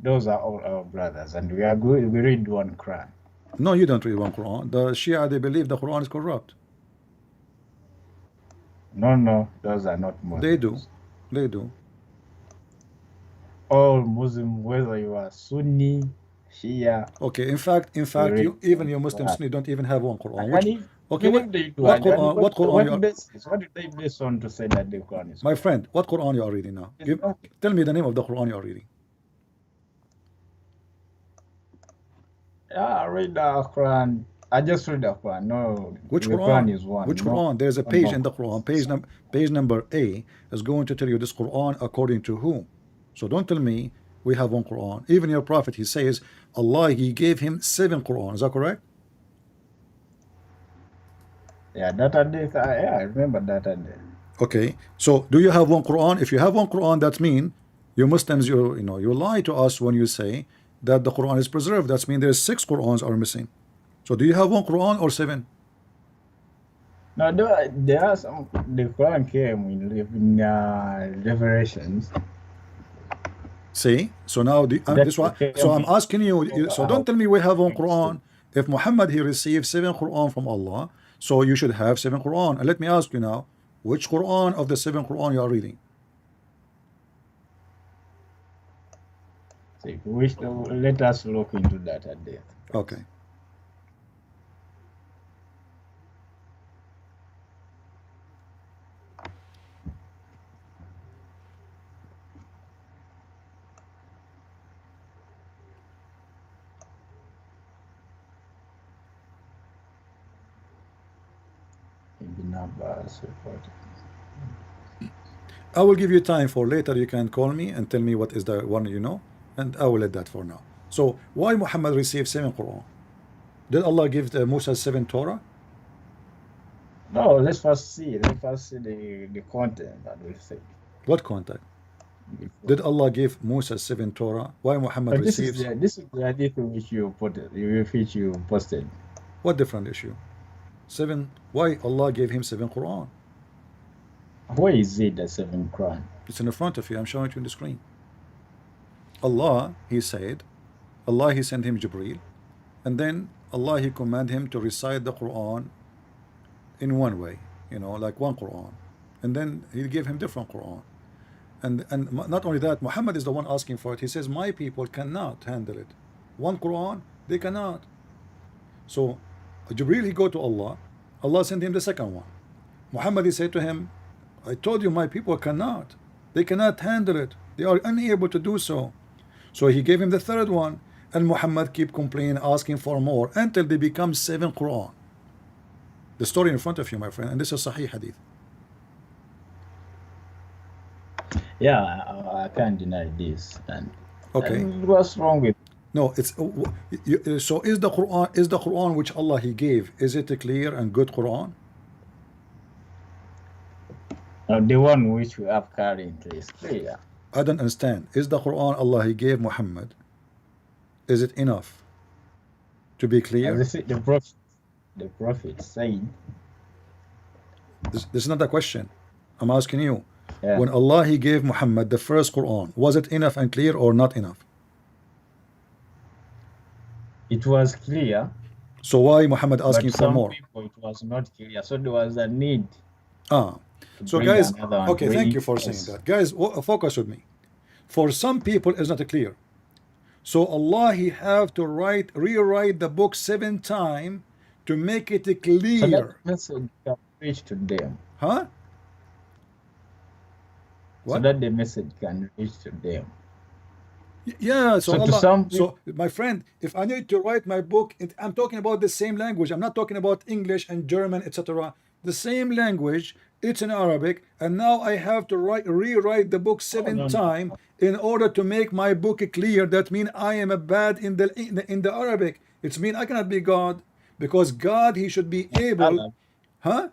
Those are all our brothers, and we agree. We read one Quran. No, you don't read one Quran. The Shia, they believe the Quran is corrupt. No, those are not Muslims. They do. They do. All Muslim, whether you are Sunni, Shia. Okay, in fact, read you, even your one Muslims, Quran. you don't even have one Quran. And Which, okay, even if they do, what and Quran, what Quran you are, what did they base on to say that the Quran is my correct? friend, what Quran you are reading now? It's not. Tell me the name of the Quran you are reading. Yeah, I read the Quran. I just read the Quran. No, Which the Quran? Quran is one. Which No, Quran? There's a no, page no. in the Quran, page number A is going to tell you this Quran according to whom. So don't tell me we have one Quran. Even your prophet, he says Allah, he gave him 7 Quran. Is that correct? Yeah, that hadith. Yeah, I remember that hadith. Okay. So do you have one Quran? If you have one Quran, that means you Muslims, you lie to us when you say that the Quran is preserved. That means there's 6 Qurans are missing. So do you have one Quran or 7? Now, there are some. The Quran came in Revelations. See? So now this one. So I'm asking you. So don't tell me we have one Quran. If Muhammad, he received 7 Quran from Allah, so you should have 7 Quran. And let me ask you now, which Quran of the 7 Quran you are reading? So if you wish to, let us look into that hadith. Okay. Ibn Abbas reported. I will give you time for later. You can call me and tell me what is the one you know, and I will let that for now. So why Muhammad received 7 Quran? Did Allah give Musa 7 Torah? No, let's first see. Let's first see the content that we say. What contact? Did Allah give Musa 7 Torah? Why Muhammad But this receives? is the hadith which you posted. What different issue? 7. Why Allah gave him 7 Quran? Where is it, the 7th Quran? It's in the front of you. I'm showing it to you on the screen. Allah, he said, Allah, he sent him Jibreel, and then Allah, he commanded him to recite the Quran in one way, like one Quran, and then he gave him different Quran. And not only that, Muhammad is the one asking for it. He says, my people cannot handle it. One Quran, they cannot. So Jibril, he go to Allah. Allah sent him the second one. Muhammad, he said to him, I told you my people cannot. They cannot handle it. They are unable to do so. So he gave him the third one. And Muhammad keep complaining, asking for more until they become 7 Quran. The story in front of you, my friend. And this is Sahih Hadith. Yeah, I can't deny this. Okay. And what's wrong with No, it's so is the Quran which Allah he gave, is it a clear and good Quran? the one which we have currently is clear? I don't understand. Is the Quran Allah he gave Muhammad, is it enough to be clear? As I said, the prophet said. This is not a question. I'm asking you. Yeah. When Allah he gave Muhammad the first Quran, was it enough and clear or not enough? It was clear. So why Muhammad asking but for some more? people it was not clear, so there was a need. So guys, okay, thank you for saying that. Guys, focus with me. For some people it's not clear. So Allah he have to rewrite the book 7 times to make it clear. So that message can reach to them. Huh? What? So that the message can reach to them. Yeah, so So to Allah, some so my friend, if I need to write my book, I'm talking about the same language. I'm not talking about English and German, etc. The same language, it's in Arabic, and now I have to rewrite the book 7 times in order to make my book clear. That means I am a bad in the Arabic. It's mean I cannot be God, because God he should be able. Huh?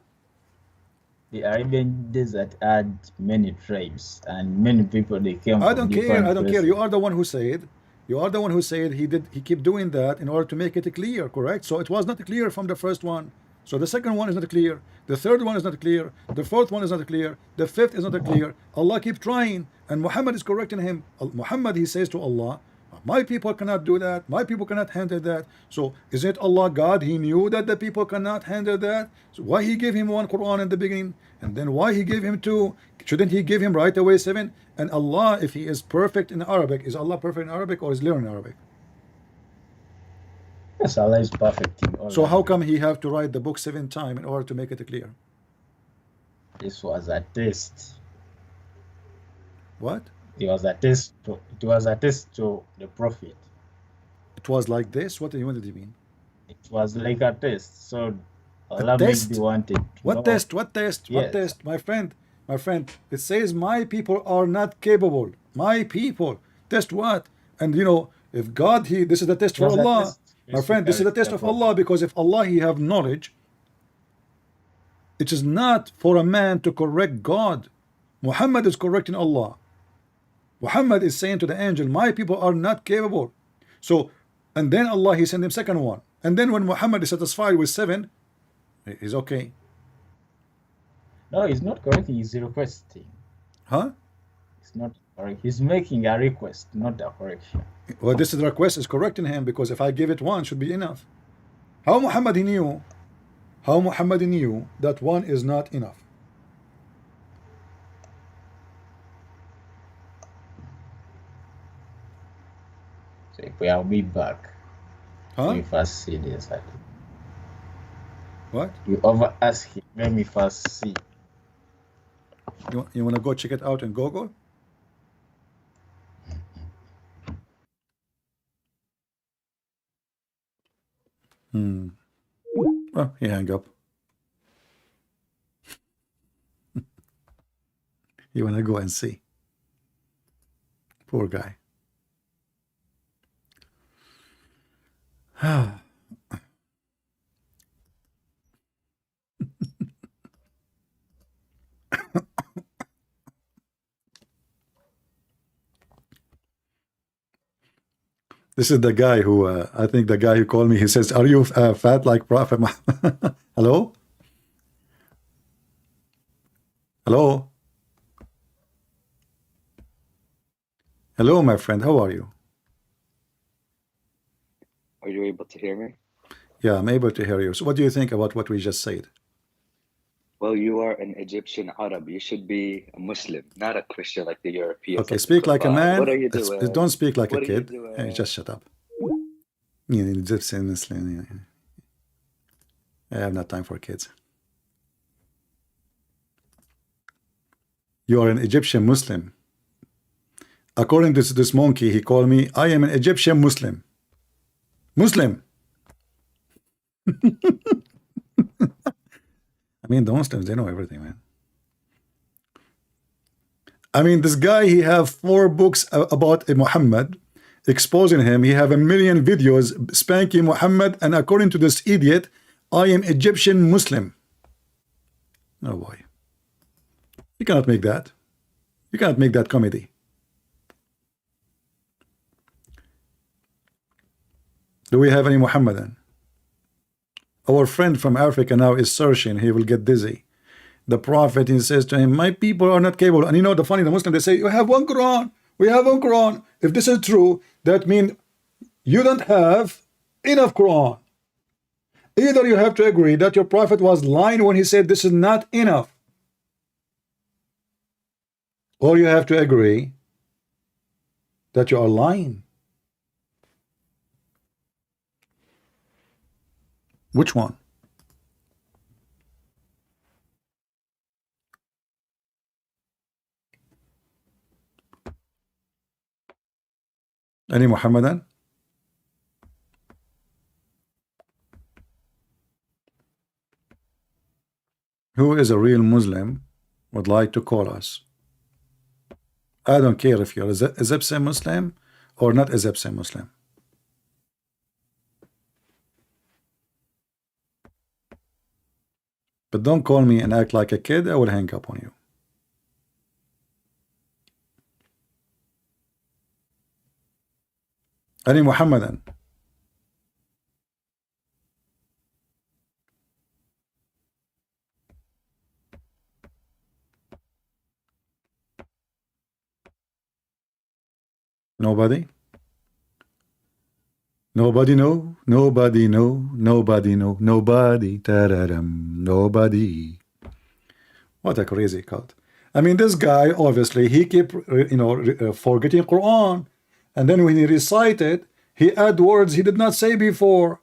The Arabian desert had many tribes and many people they came I from don't care. different I don't care. places. You are the one who said. You are the one who said he keep doing that in order to make it clear, correct? So it was not clear from the first one. So the second one is not clear. The third one is not clear. The fourth one is not clear. The fifth is not clear. Allah keep trying, and Muhammad is correcting him. Muhammad he says to Allah, my people cannot do that. My people cannot handle that. So is it Allah God? He knew that the people cannot handle that. So why he gave him 1 Quran in the beginning, and then why he gave him 2? Shouldn't he give him right away 7? And Allah, if he is perfect in Arabic, is Allah perfect in Arabic or is learning Arabic? Yes, Allah is perfect in all. So how come he have to write the book 7 times in order to make it clear? This was a test. What? It was a test to the prophet. It was like this? What do you mean? It was like a test. So Allah maybe wanted to What know. test? What test? What Yes. test? My friend, it says my people are not capable. My people. Test what? And you know, if God this is the test for was a Allah. test My friend, this is the test of Allah, because if Allah he have knowledge, it is not for a man to correct God. Muhammad is correcting Allah. Muhammad is saying to the angel, my people are not capable. So, and then Allah he sent him second one. And then when Muhammad is satisfied with 7, he's okay. No, he's not correct. He's requesting. Huh? It's not correct. He's making a request, not a correction. Well, this is the request is correcting him, because if I give it 1 should be enough. How Muhammad he knew? How Muhammad knew that 1 is not enough? So if we will be back, Huh? we first see this. What? You over ask him. Let me first see. You want to go check it out in Google? Oh, he hang up. You want to go and see? Poor guy. This is the guy who, I think the guy who called me, he says, are you fat like Prophet Muhammad? Hello? Hello? Hello, my friend. How are you? Are you able to hear me? Yeah, I'm able to hear you. So what do you think about what we just said? Well, you are an Egyptian Arab. You should be a Muslim, not a Christian like the Europeans. Okay, speak like a man. What are you doing? Don't speak like a What are you kid. doing? Hey, just shut up. Yeah, Egyptian Muslim. I have not time for kids. You are an Egyptian Muslim. According to this monkey, he called me, I am an Egyptian Muslim. Muslim. I mean, the Muslims, they know everything, man. I mean, this guy, he have 4 books about Muhammad, exposing him. He have 1 million videos spanking Muhammad, and according to this idiot, I am Egyptian Muslim. Oh boy. You cannot make that. You cannot make that comedy. Do we have any Muhammadan? Our friend from Africa now is searching. He will get dizzy. The Prophet, he says to him, my people are not capable. And you know the funny, the Muslim, they say, you have one Quran. We have one Quran. If this is true, that means you don't have enough Quran. Either you have to agree that your Prophet was lying when he said this is not enough, or you have to agree that you are lying. Which one? Any Muhammadan? Who is a real Muslim would like to call us? I don't care if you're Egyptian Muslim or not Egyptian Muslim. But don't call me and act like a kid. I will hang up on you. Any Muhammadan? Nobody? Nobody know, nobody know, nobody know, nobody, tararam, nobody. What a crazy cult. I mean, this guy, obviously, he keep, forgetting Quran. And then when he recited, he add words he did not say before.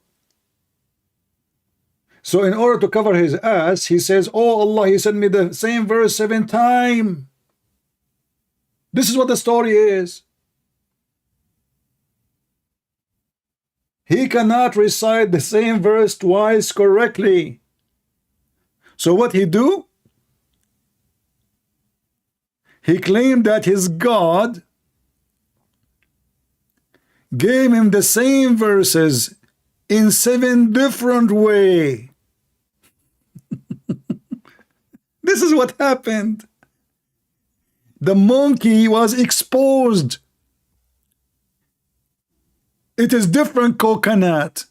So in order to cover his ass, he says, oh Allah, he sent me the same verse 7 times. This is what the story is. He cannot recite the same verse twice correctly. So what he do? He claimed that his God gave him the same verses in 7 different ways. This is what happened. The monkey was exposed. It is different coconut.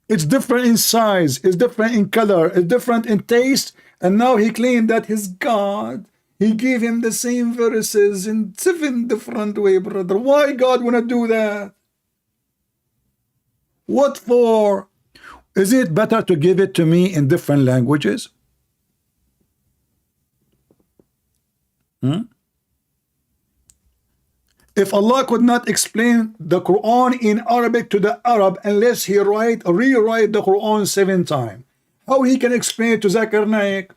It's different in size. It's different in color. It's different in taste. And now he claimed that his God, he gave him the same verses in 7 different ways, brother. Why God wanna do that? What for? Is it better to give it to me in different languages? If Allah could not explain the Quran in Arabic to the Arab unless he rewrite the Quran 7 times, how he can explain it to Zakir Naik?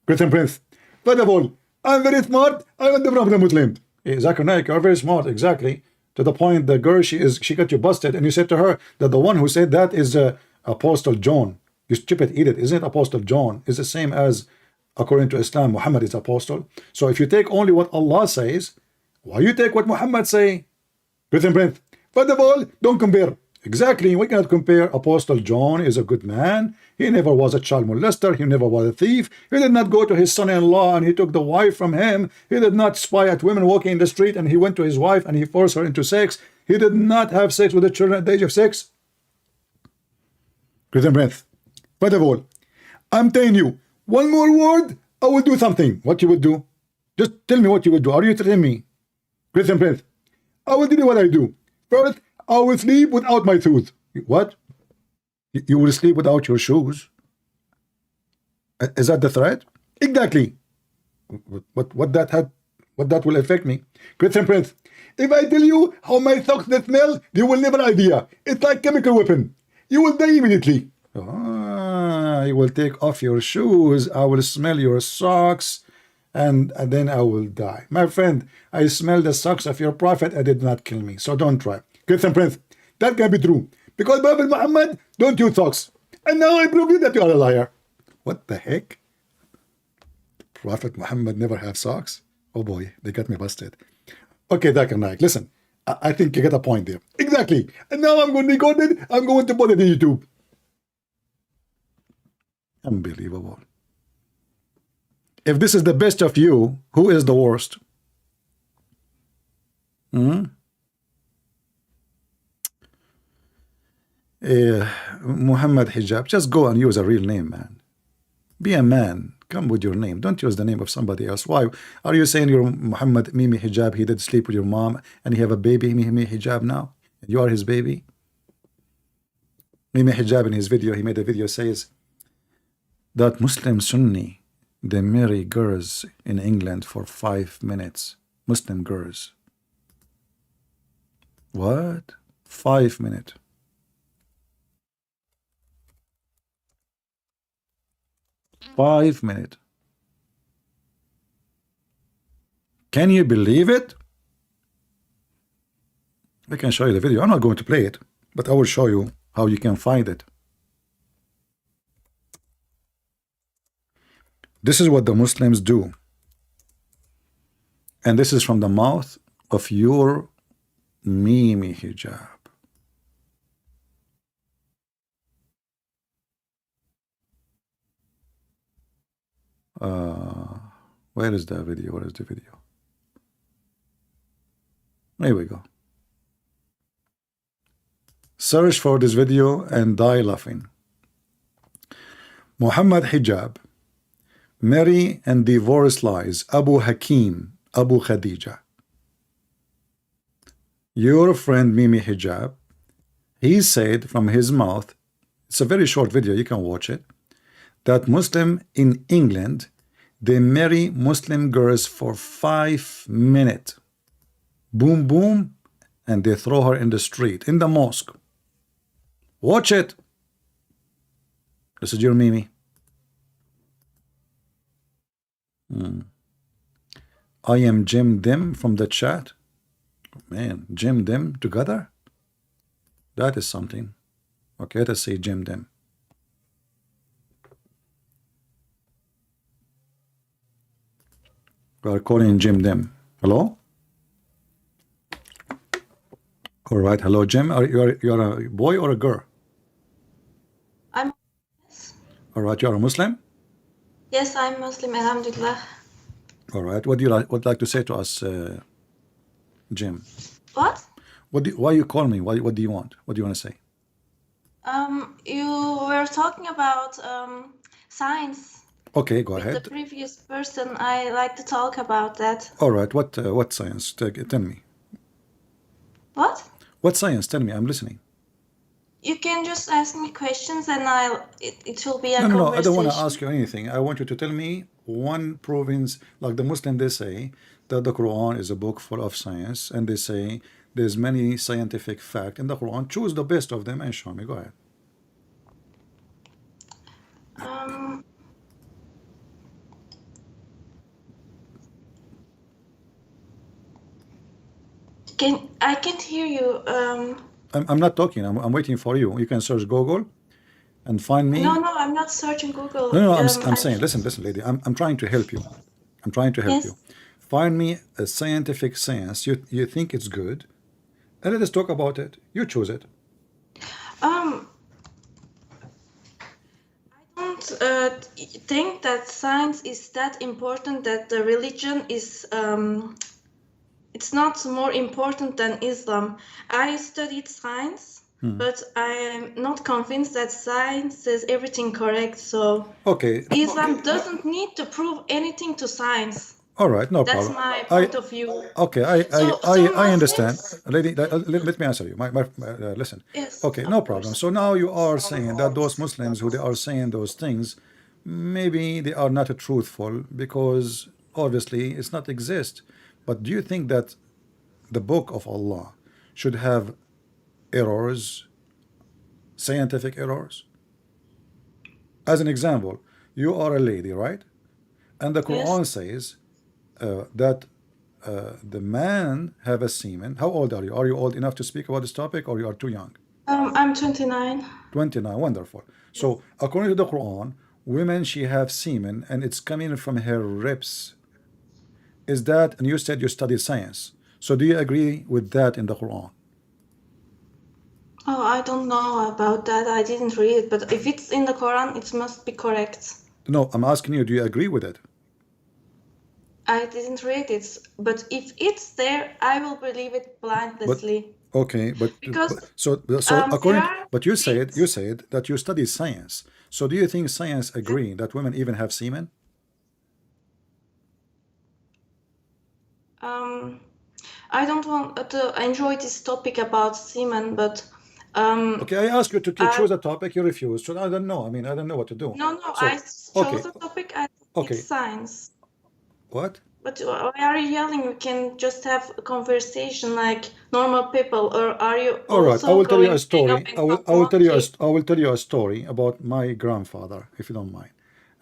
Christian Prince, first of all, I'm very smart, I'm different from the Muslim. Hey, Zakir Naik, you're very smart, exactly. To the point the girl, she got you busted, and you said to her that the one who said that is Apostle John. You stupid idiot, isn't it Apostle John? Is the same as, according to Islam, Muhammad is apostle. So if you take only what Allah says, why you take what Muhammad say? Christian Prince, first of all, don't compare. Exactly, we cannot compare. Apostle John is a good man. He never was a child molester. He never was a thief. He did not go to his son-in-law and he took the wife from him. He did not spy at women walking in the street and he went to his wife and he forced her into sex. He did not have sex with the children at the age of 6. Christian Prince, first of all, I'm telling you, one more word, I will do something. What you would do? Just tell me what you would do. Are you telling me? Christian Prince, I will tell you what I do. First, I will sleep without my shoes. What? You will sleep without your shoes? Is that the threat? Exactly. What that will affect me? Christian Prince, if I tell you how my socks smell, you will never idea. It's like chemical weapon. You will die immediately. Ah, I will take off your shoes, I will smell your socks, and then I will die. My friend, I smell the socks of your prophet, I did not kill me, so don't try. Christian Prince, that can be true, because Prophet Muhammad don't use socks, and now I prove you that you are a liar. What the heck? Prophet Muhammad never have socks? Oh boy, they got me busted. Okay, Zakir Naik, listen, I think you get a point there. Exactly. And now I'm going to record it, I'm going to put it in YouTube. Unbelievable. If this is the best of you, who is the worst? Muhammad Hijab, just go and use a real name, man. Be a man. Come with your name. Don't use the name of somebody else. Why are you saying you're Muhammad Mimi Hijab? He did sleep with your mom and he have a baby, Mimi Hijab now? You are his baby? Mimi Hijab in his video, he made a video, says that Muslim Sunni, they marry girls in England for 5 minutes. Muslim girls. What? 5 minutes. Five minutes. Can you believe it? I can show you the video. I'm not going to play it, but I will show you how you can find it. This is what the Muslims do. And this is from the mouth of your Mimi Hijab. Where is the video? Where is the video? Here we go. Search for this video and die laughing. Muhammad Hijab, marry and divorce lies, Abu Hakim, Abu Khadija. Your friend Mimi Hijab, he said from his mouth, it's a very short video, you can watch it, that Muslim in England, they marry Muslim girls for 5 minutes. Boom, boom, and they throw her in the street, in the mosque. Watch it. This is your Mimi. I am Jim them from the chat. Man, Jim them together? That is something. Okay, let us say Jim them. We are calling Jim them. Hello? All right, hello Jim. You're a boy or a girl? I'm All right, you're a Muslim? yes, I'm Muslim, alhamdulillah. All right. What do you like to say to us, Jim? What? Why you call me? What do you want? What do you want to say? You were talking about science Okay, go with ahead. the previous person. I like to talk about that. All right. What science? Tell me. What? What science? Tell me. I'm listening. You can just ask me questions and it will be a No. I conversation. don't want to ask you anything. I want you to tell me one province, like the Muslim, they say that the Quran is a book full of science, and they say there's many scientific facts in the Quran. Choose the best of them and show me. Go ahead. Um, I can't hear you. I'm not talking. I'm waiting for you. You can search Google and find me. No, I'm not searching Google. No, I'm I saying, listen, lady. I'm trying to help you. I'm trying to help Yes. you. Find me a scientific science you think it's good, and let us talk about it. You choose it. I don't think that science is that important, that the religion is it's not more important than Islam. I studied science, but I'm not convinced that science says everything correct. So Okay. Islam doesn't need to prove anything to science. All right. No That's problem. my point of view. Okay. So I understand. Muslims- Lady, let me answer you. Listen. Yes, Okay. of No course. problem. So now you are saying that those Muslims who they are saying those things, maybe they are not truthful because obviously it's not exist. But do you think that the book of Allah should have errors, scientific errors? As an example, you are a lady, right? And the Yes. Quran says that the man have a semen. How old are you? Are you old enough to speak about this topic, or you are too young? I'm 29. 29. Wonderful. So according to the Quran, women she have semen and it's coming from her ribs. Is that? And you said you studied science. So do you agree with that in the Quran? Oh, I don't know about that. I didn't read it, but if it's in the Quran, it must be correct. No, I'm asking you. Do you agree with it? I didn't read it, but if it's there, I will believe it blindlessly. Okay, but Because so there according, are but you said things. that you study science. So do you think science agree that women even have semen? I don't want to enjoy this topic about semen, but Okay, I ask you to I, choose a topic, you refuse. So I don't know. I mean, I don't know what to do. no, So I okay, chose a topic. I think okay, it's science. what? But why are you yelling? We can just have a conversation like normal people, or are you All right, I also will tell you going a to bring up story. in I will some tell you monkey? I will tell you a story about my grandfather, if you don't mind.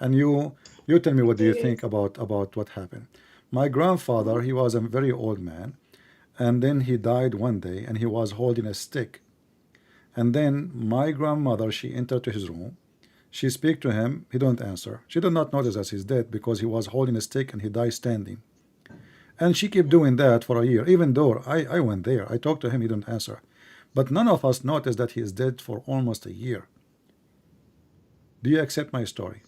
And you tell me what do you Okay. think about what happened. My grandfather, he was a very old man, and then he died one day, and he was holding a stick. And then my grandmother, she entered to his room. She speak to him. He don't answer. She did not notice that he's dead because he was holding a stick and he died standing. And she kept doing that for a year. Even though I went there, I talked to him, he didn't answer. But none of us noticed that he is dead for almost a year. Do you accept my story?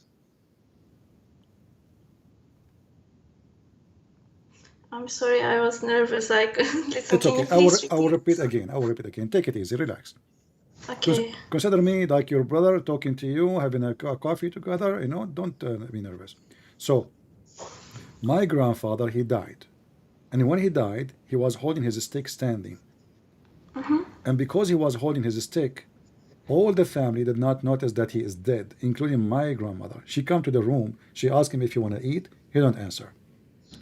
I'm sorry, I was nervous. I couldn't listen. It's Can you okay. please I will repeat? repeat again. I will repeat again. Take it easy. Relax. Okay. Consider me like your brother talking to you, having a coffee together. You know, don't be nervous. So, my grandfather, he died. And when he died, he was holding his stick standing. And because he was holding his stick, all the family did not notice that he is dead, including my grandmother. She come to the room. She asked him if he want to eat. He don't answer.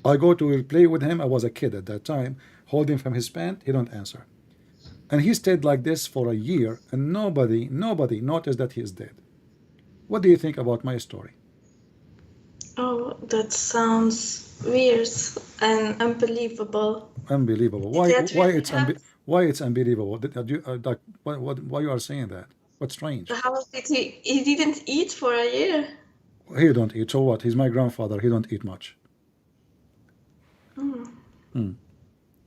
I go to play with him. I was a kid at that time, holding from his pant. He don't answer. And he stayed like this for a year, and nobody noticed that he is dead. What do you think about my story? Oh, that sounds weird and unbelievable. Unbelievable. Did that really happen? Why it's unbelievable? Like why you are saying that? What's strange? How did he? He didn't eat for a year. He don't eat. So what? He's my grandfather. He don't eat much.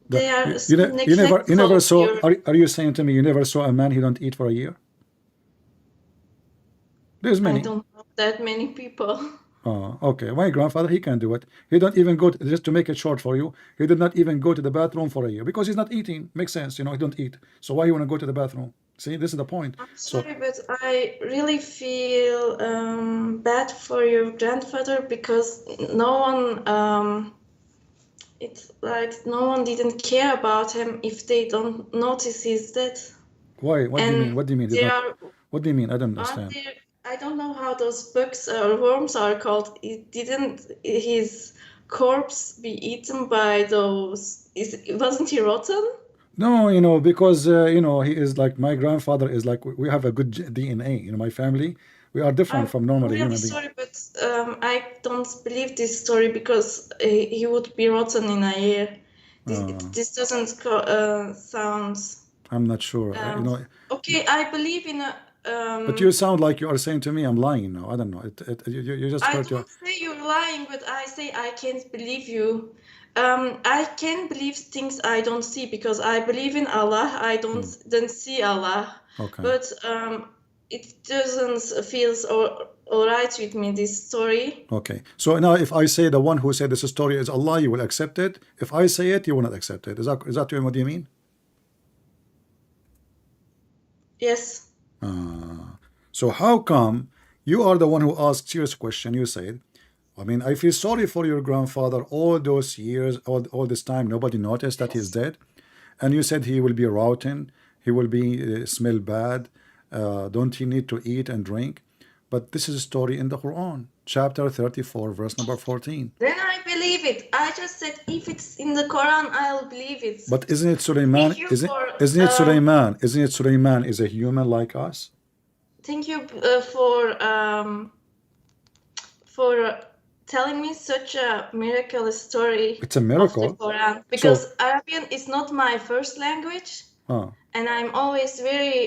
They are You never neglectful. saw. Are you saying to me you never saw a man he don't eat for a year? There's I many. don't know that many people. Oh, okay. My grandfather, he can do it. He don't even go to, just to make it short for you. He did not even go to the bathroom for a year because he's not eating. Makes sense, you know. He don't eat. So why you want to go to the bathroom? See, this is the point. I'm So sorry, but I really feel bad for your grandfather because no one. It's like no one didn't care about him if they don't notice he's dead. why? What do you mean? And What do you mean? Did there not? are What do you mean? I don't aren't understand. there? I don't know how those bugs or worms are called. It didn't his corpse be eaten by those? Wasn't he rotten? No, you know, because you know he is like my grandfather is like we have a good DNA. You know, my family we are different I'm from normal really human beings. sorry, but I don't believe this story because he would be rotten in a year. This doesn't sound. I'm not sure. You know, Okay, I believe in a. but you sound like you are saying to me I'm lying now. I don't know. You just I hurt your. don't say you're lying, but I say I can't believe you. I can believe things I don't see because I believe in Allah. I don't see Allah. Okay. But it doesn't feel all right with me, this story. Okay. So now if I say the one who said this story is Allah, you will accept it. If I say it, you will not accept it. Is that what you mean? Yes. So how come you are the one who asked serious question? You said, I mean, I feel sorry for your grandfather all those years, all this time, nobody noticed that he's dead. And you said he will be rotten, he will be smell bad, don't he need to eat and drink? But this is a story in the Quran, chapter 34, verse number 14. Then I believe it. I just said if it's in the Quran, I'll believe it. But isn't it Sulaiman? Thank you Isn't it for, Sulaiman? Isn't it Sulaiman is a human like us? Thank you for for telling me such a miraculous story It's a of the miracle. Quran, because So, Arabian is not my first language, huh. and I'm always very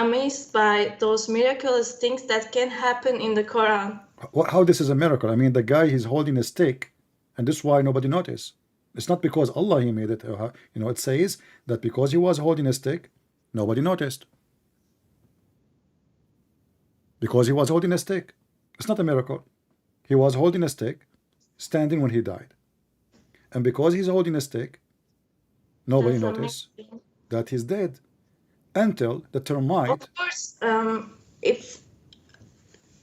amazed by those miraculous things that can happen in the Quran. How this is a miracle? I mean, the guy, he's holding a stick, and this is why nobody noticed. It's not because Allah he made it. You know, it says that because he was holding a stick, nobody noticed. Because he was holding a stick. It's not a miracle. He was holding a stick, standing when he died. And because he's holding a stick, nobody That's noticed amazing. that he's dead. Until the termite. Of course,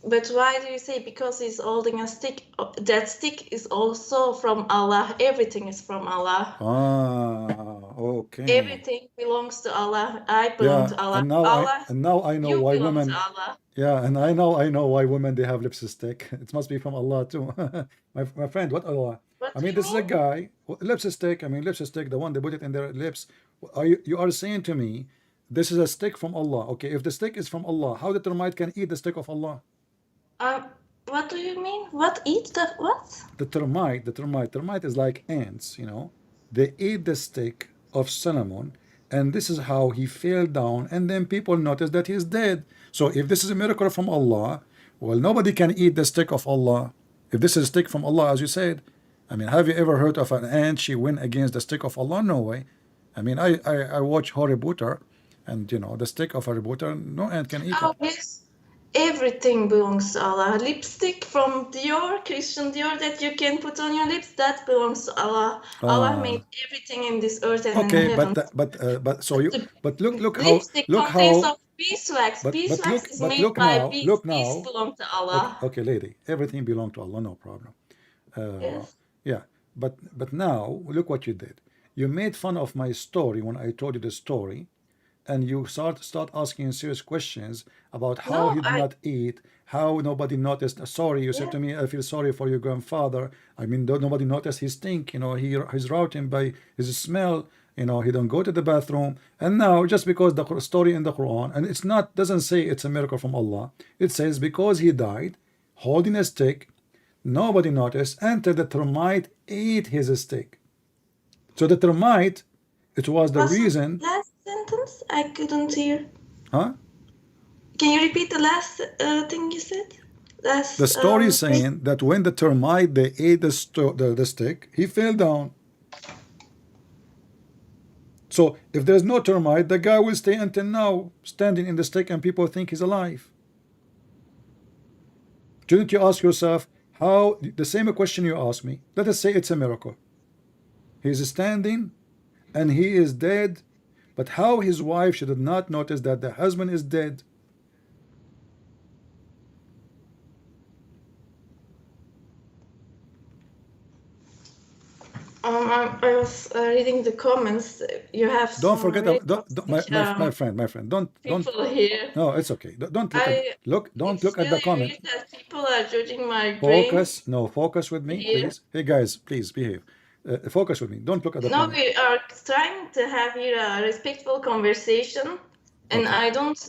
but why do you say because he's holding a stick? That stick is also from Allah. Everything is from Allah. Ah, okay. Everything belongs to Allah. I belong to Allah. And now I know you why belong women. to Allah. Yeah, and I know why women they have lipstick. It must be from Allah too. my friend, what Allah? What I do mean, you this is a mean? guy lipstick. I mean, lipstick, the one they put it in their lips. You are saying to me, this is a stick from Allah? Okay, if the stick is from Allah, how the termite can eat the stick of Allah? What do you mean? What eat the what? The termite is like ants, you know. They ate the stick of Solomon, and this is how he fell down, and then people noticed that he's dead. So if this is a miracle from Allah, well, nobody can eat the stick of Allah. If this is a stick from Allah, as you said, I mean, have you ever heard of an ant? She went against the stick of Allah? No way. I mean, I watch Harry Potter, and you know, the stick of Harry Potter, no ant can eat it. Oh yes, everything belongs to Allah. Lipstick from Dior, Christian Dior that you can put on your lips, that belongs to Allah. Allah made everything in this earth and Okay, in heaven. look Lipstick contains how of beeswax. Beeswax is made look by now, bees. look Bees now. belong to Allah. Okay, lady, everything belongs to Allah, no problem. Yes. Yeah, but now look what you did. You made fun of my story when I told you the story, and you start asking serious questions about how No, he did not eat, how nobody noticed. Sorry, you said to me, I feel sorry for your grandfather. I mean, nobody noticed his stink. You know, he's routing by his smell. You know, he don't go to the bathroom. And now, just because the story in the Quran, and it's not doesn't say it's a miracle from Allah. It says because he died holding a stick, nobody noticed until the termite ate his stick. So the termite, it was the What's reason. the last sentence? I couldn't hear. Huh? Can you repeat the last thing you said? The story is saying that when the termite they ate the stick, he fell down. So if there's no termite, the guy will stay until now standing in the stick, and people think he's alive. Shouldn't you ask yourself how the same question you asked me? Let us say it's a miracle. He's standing and he is dead, but how his wife should not notice that the husband is dead? I was reading the comments. You have Don't some forget really my friend. Don't people here. No, it's okay. Don't look at the comment. Weird that people are judging my brain. Focus with me, Here. please. Hey guys, please behave. Focus with me. Don't look at the No, comment. we are trying to have here a respectful conversation, and I don't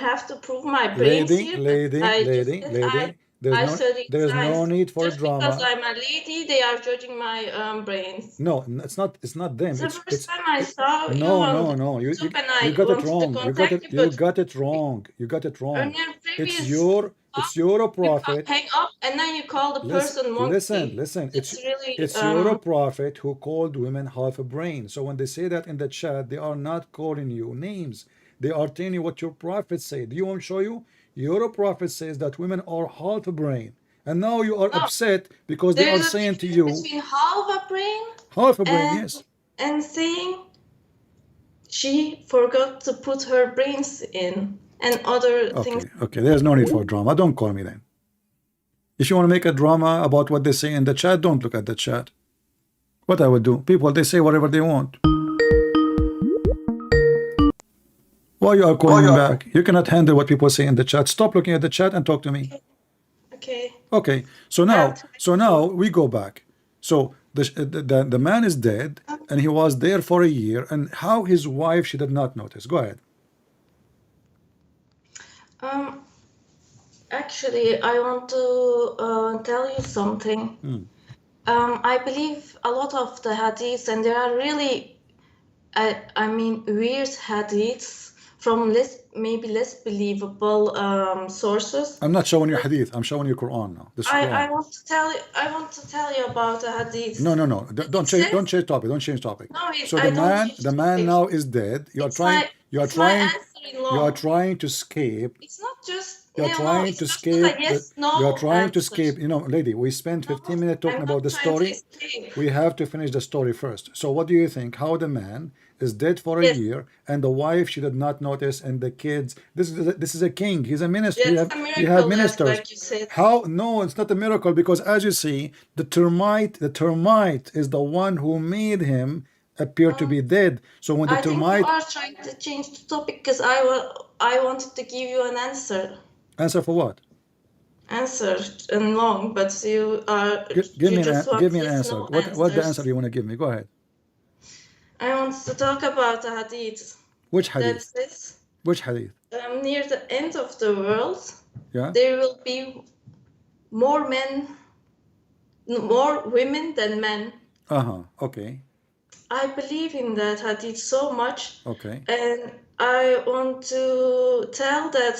have to prove my brains here. Lady. There's no need for just drama. because I'm a lady, they are judging my brains. No, it's not them. It's the first time I saw you No. You got it wrong. You got it wrong. It's your prophet. Hang up and then you call the person monkey. Listen. It's your prophet who called women half a brain. So when they say that in the chat, they are not calling you names. They are telling you what your prophet said. Do you want to show you? Your prophet says that women are half a brain. And now you are upset because they are saying to you between half a brain, yes. And saying she forgot to put her brains in and other things. Okay, there's no need for drama. Don't call me then. If you want to make a drama about what they say in the chat, don't look at the chat. What I would do, people, they say whatever they want. Why you are calling me back? You cannot handle what people say in the chat. Stop looking at the chat and talk to me. Okay. So now we go back. So the man is dead, and he was there for a year, and how his wife she did not notice. Go ahead. Actually, I want to tell you something. I believe a lot of the hadiths, and there are really, I mean, weird hadiths from maybe less believable sources. I'm not showing you hadith. I'm showing you Quran now. This is Quran. I want to tell you about the hadith. No. Don't change topic. Don't change topic. No, So I the don't man, change the man topic. now is dead. You are It's trying. my- You are it's my trying. answer-in-law. You are trying to escape. It's not just You're no, trying it's to just escape. a yes, no You're trying to answer. escape. You know, lady, we spent 15 minutes talking I'm about the not trying to story. escape. We have to finish the story first. So what do you think? How the man is dead for a Yes. year and the wife she did not notice and the kids. This is a king. He's a minister. That's a You have miracle, ministers. like you said. How? No, it's not a miracle because as you see, the termite is the one who made him appear to be dead. So when the I think termite you are trying to change the topic because I wanted to give you an answer. answer for what? Answer and long, but you are Give you me just want give me an yes, answer. no What the answers. answer you want to give me? Go ahead. I want to talk about the hadith. Which That hadith? says Which hadith? near the end of the world, Yeah. there will be more women than men. Okay. I believe in that hadith so much, Okay. and I want to tell that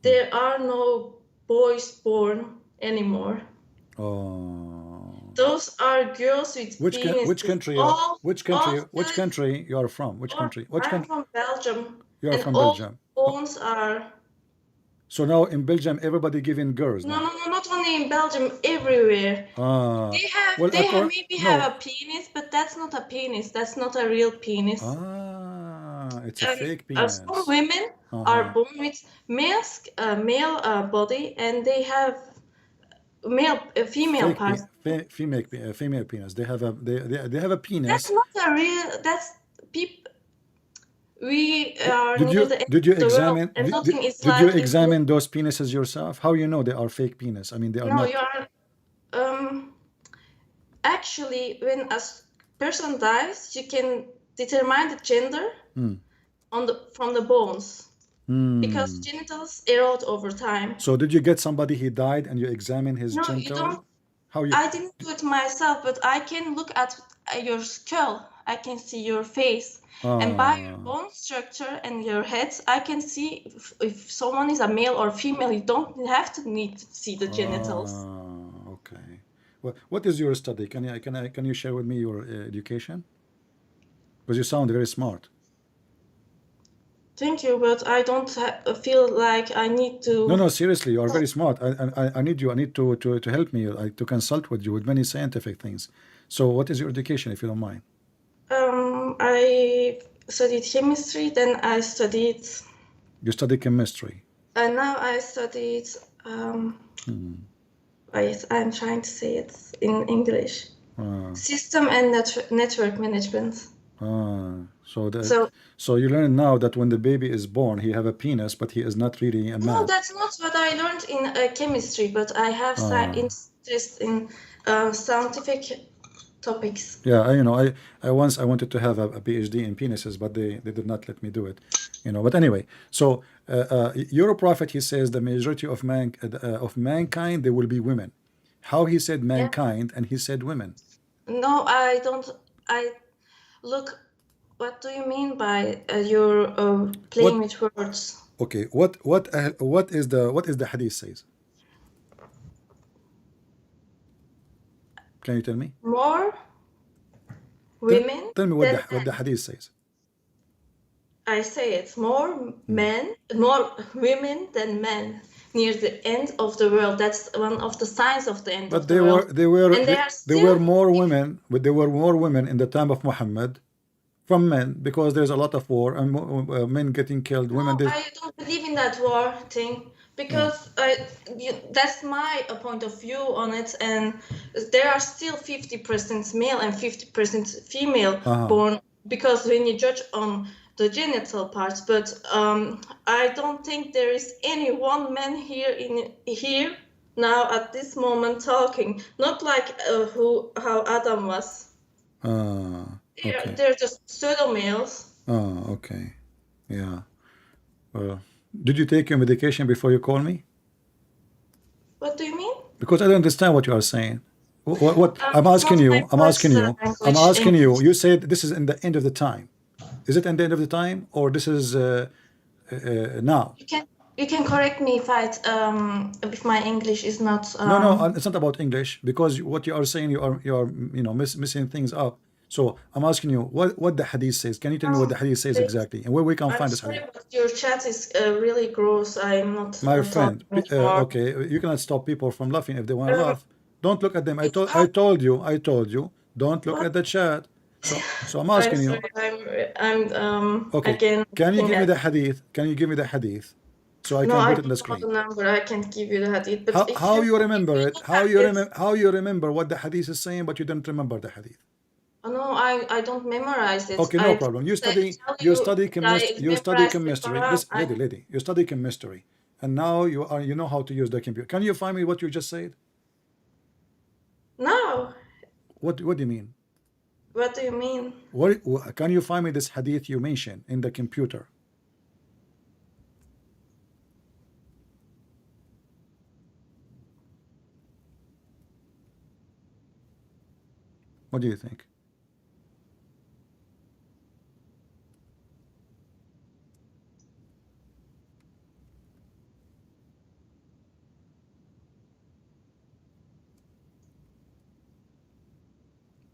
there are no boys born anymore. Oh. Those are girls with Which penises. country? Which country you are from? Which country? Which I'm country? from Belgium. You are and from all Belgium. bones are. So now in Belgium, everybody giving girls No, now. not only in Belgium, everywhere. They have a penis, but that's not a penis. That's not a real penis. It's a fake penis. Some women are born with male body, and they have female parts. Female penis. They have a penis. That's not a real. That's people. We are Did near you the end did you of the examine world, and nothing is did you like examine those penises yourself? How you know they are fake penis? I mean they are No, not. you are. Actually, when a person dies, you can determine the gender from the bones because genitals erode over time. So did you get somebody he died and you examine his No, genital? you don't. How you? I didn't do it myself, but I can look at your skull. I can see your face. And by your bone structure and your head, I can see if someone is a male or female. You don't have to need to see the genitals. Okay. Well, what is your study? Can you share with me your education? Because you sound very smart. Thank you, but I don't feel like I need to. No, seriously, you are very smart. I need you. I need to help me. To consult with you with many scientific things. So, what is your education, if you don't mind? I studied chemistry, then I studied. You studied chemistry. And now I studied. Wait, I'm trying to say it in English. System and network management. So you learn now that when the baby is born, he have a penis, but he is not really a man. No, that's not what I learned in chemistry, but I have interest in scientific topics. Yeah, I once wanted to have a PhD in penises, but they did not let me do it. But anyway, so your prophet, he says the majority of mankind, they will be women. How he said mankind and he said women? No, I don't. Look. What do you mean by your playing with words? Okay, what is the hadith says? Can you tell me? More women. Tell me what the hadith says. I say it's more women than men near the end of the world. That's one of the signs of the end of the world. But there were more women, but there were more women in the time of Muhammad from men, because there's a lot of war and men getting killed. Women. I don't believe in that war thing, because that's my point of view on it, and there are still 50% male and 50% female born, because when you judge on the genital parts, but I don't think there is any one man here now at this moment talking, not like how Adam was. Okay. They're just pseudo males. Okay. Yeah. Well, did you take your medication before you call me? What do you mean? Because I don't understand what you are saying. What I'm It's asking not you, my I'm asking first you, I'm language, asking you. English. You said this is in the end of the time. Is it in the end of the time, or this is now? You can correct me if my English is not No, it's not about English, because what you are saying, you are missing things up. So I'm asking you what the hadith says. Can you tell me what the hadith says wait. exactly, and where we can I'm find this sorry, hadith? but your chat is really gross. I'm not My friend, talking anymore. okay, you cannot stop people from laughing if they want to Um, laugh. Don't look at them. it's I hard. told you, don't look What? at the chat. So I'm I'm asking you, sorry. I'm okay, again can you looking give me at. the hadith? Can you give me the hadith so I No, can I put it on the don't know screen? the number. I can't give you the hadith. But if How you you remember give me it? the hadith, How you remember what the hadith is saying, but you don't remember the hadith? oh, no, I don't memorize it. Okay, no problem. You study Tell you that I you study memorized the chemistry. Quran. Listen, lady, you study chemistry, and now you know how to use the computer. Can you find me what you just said? No. What do you mean? What do you mean? What can you find me this hadith you mentioned in the computer? What do you think?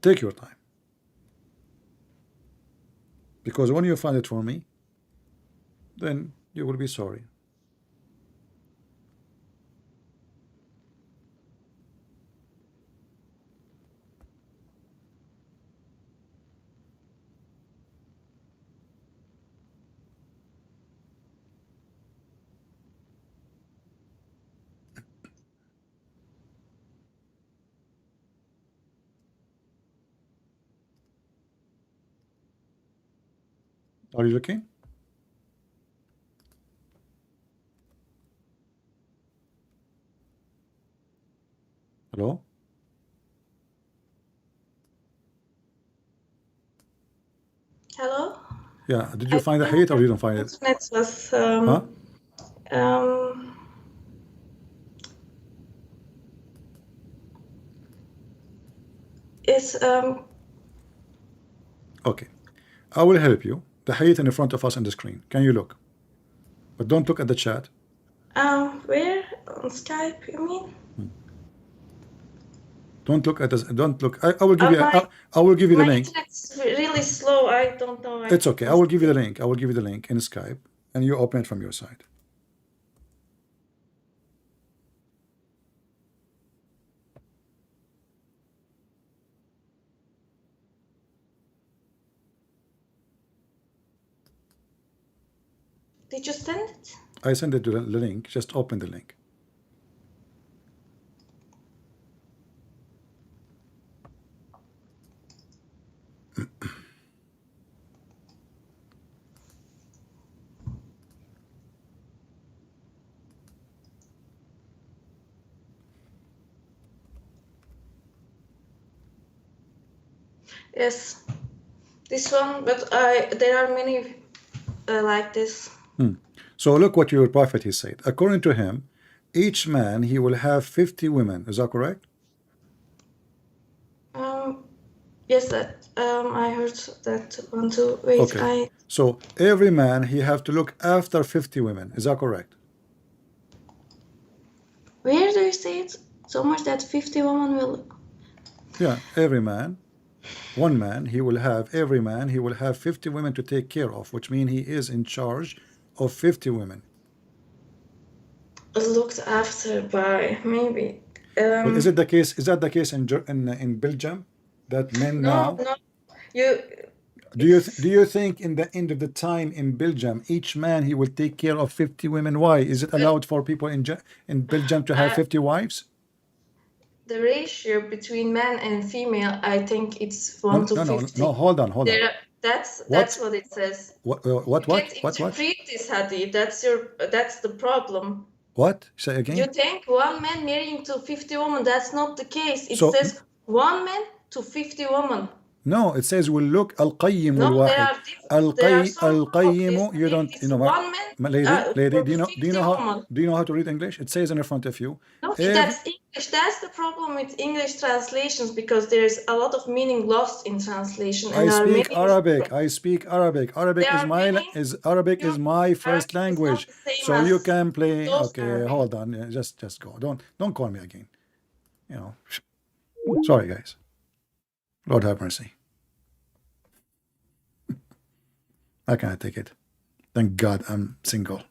Take your time, because when you find it for me, then you will be sorry. Are you looking? Hello? Hello? Yeah. Did you I find the think hadith or the you don't find it? internet was Huh? um is Okay. I will help you. The hadith in front of us on the screen. Can you look? But don't look at the chat. where on Skype you mean? Don't look at this. Don't look. I will give you. My I will give you the my link. internet's really slow. I don't know. It's okay. I will give you the link. I will give you the link in Skype, and you open it from your side. Did you send it? I send it to the link. Just open the link. Yes, this one. But there are many like this. So look what your prophet he said. According to him, each man he will have 50 women. Is that correct? Yes, that I heard that one too. Wait, Okay. So every man he have to look after 50 women. Is that correct? Where do you say it? So much that 50 women will. Yeah, every man, one man, every man he will have 50 women to take care of, which means he is in charge of 50 women. Looked after by maybe. Well, is it the case? Is that the case in Belgium? That men now? No. You. Do you think in the end of the time in Belgium, each man he will take care of 50 women? Why is it allowed for people in Belgium to have 50 wives? The ratio between man and female, I think it's 1 to 50. No. Hold on. That's what it says. What? You can't interpret this hadith. That's the problem. What? Say again. You think one man marrying to 50 women? That's not the case. It says one man to 50 women. No, it says will look al-qayyim No, they al-wahid. are different. There are some Al-qayyim, you don't, it's one man lady, for 50 women. do you know how to read English? It says in front of you. No, that's English. That's the problem with English translations, because there's a lot of meaning lost in translation. And I speak Arabic. I speak Arabic. Arabic is my first language. So you can play. Okay, hold on. Yeah, just go. Don't call me again. You know. Sorry, guys. Lord have mercy. I can't take it. Thank God I'm single.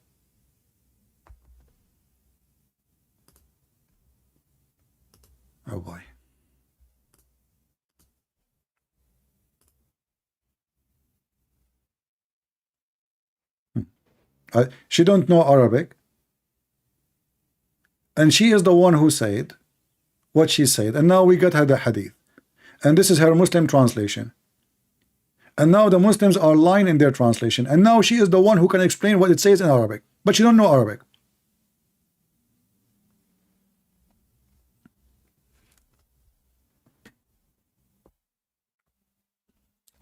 Oh boy. She don't know Arabic, and she is the one who said what she said, and now we got her the hadith, and this is her Muslim translation, and now the Muslims are lying in their translation, and now she is the one who can explain what it says in Arabic, but she don't know Arabic.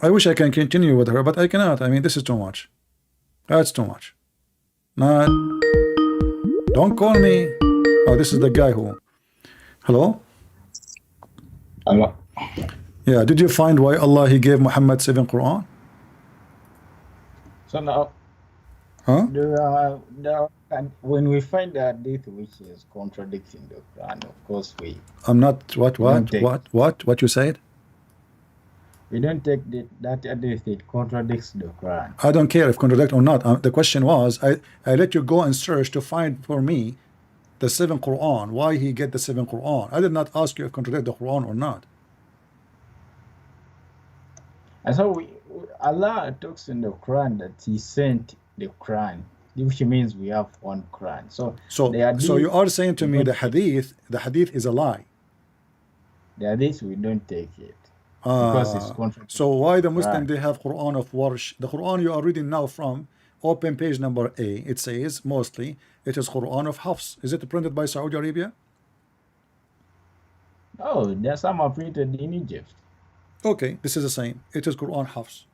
I wish I can continue with her, but I cannot. I mean, this is too much. That's too much. Not. Don't call me. Oh, this is the guy who. Hello? Hello. Yeah, did you find why Allah He gave Muhammad 7 Quran? So now, Huh? when we find a hadith which is contradicting the Quran, of course I'm not. What you said? we don't take that hadith it contradicts the Quran. I don't care if contradict or not. The question was, I let you go and search to find for me the 7 Quran. Why He get the 7 Quran? I did not ask you if contradict the Quran or not. And so Allah talks in the Quran that He sent the Quran, which means we have one Quran. So you are saying to me the hadith is a lie. The hadith we don't take it. Because it's contradicting. So why the Muslim they have Quran of Warsh? The Quran you are reading now from open page number A, it says mostly it is Quran of Hafs. Is it printed by Saudi Arabia? Oh, there's some are printed in Egypt. Okay, this is the same. It is Quran Hafs.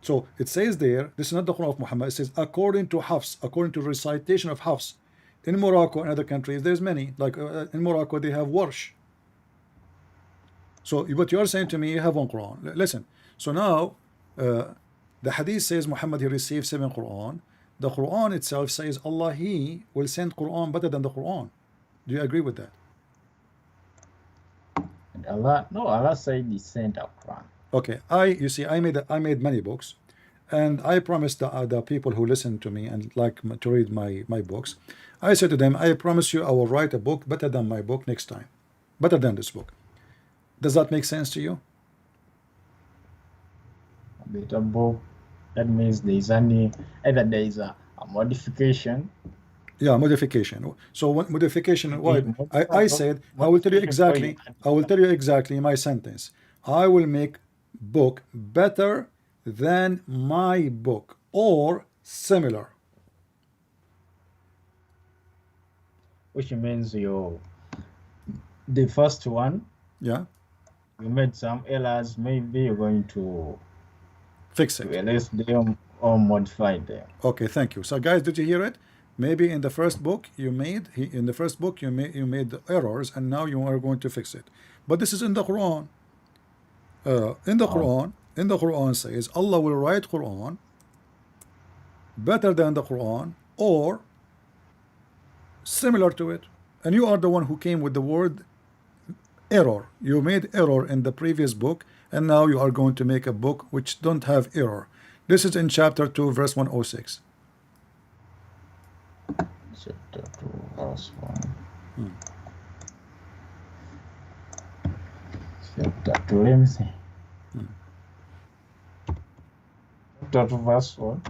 So it says there, this is not the Quran of Muhammad. It says according to Hafs, according to recitation of Hafs. In Morocco and other countries, there's many. Like in Morocco, they have Warsh. So what you are saying to me, you have one Quran. Listen. So now, the hadith says Muhammad he received 7 Quran. The Quran itself says Allah He will send Quran better than the Quran. Do you agree with that? And Allah said He sent a Quran. Okay, you see, I made many books, and I promised the people who listen to me and like to read my books, I said to them, I promise you I will write a book better than my book next time, better than this book. Does that make sense to you? A better book. That means either there is a modification. Yeah, modification. So what modification? What I said, I will tell you exactly my sentence. I will make book better than my book or similar. Which means the first one. Yeah. You made some errors. Maybe you're going to fix it. Erase them or modify them. Okay, thank you. So guys, did you hear it? Maybe in the first book you made you made the errors, and now you are going to fix it. But this is in the Quran. In the Quran says Allah will write Quran better than the Quran or similar to it, and you are the one who came with the word error. You made error in the previous book, and now you are going to make a book which don't have error. This is in chapter 2 verse 106. Chapter 2 verse 1. Chapter 2, let me see. Chapter 2 verse 1.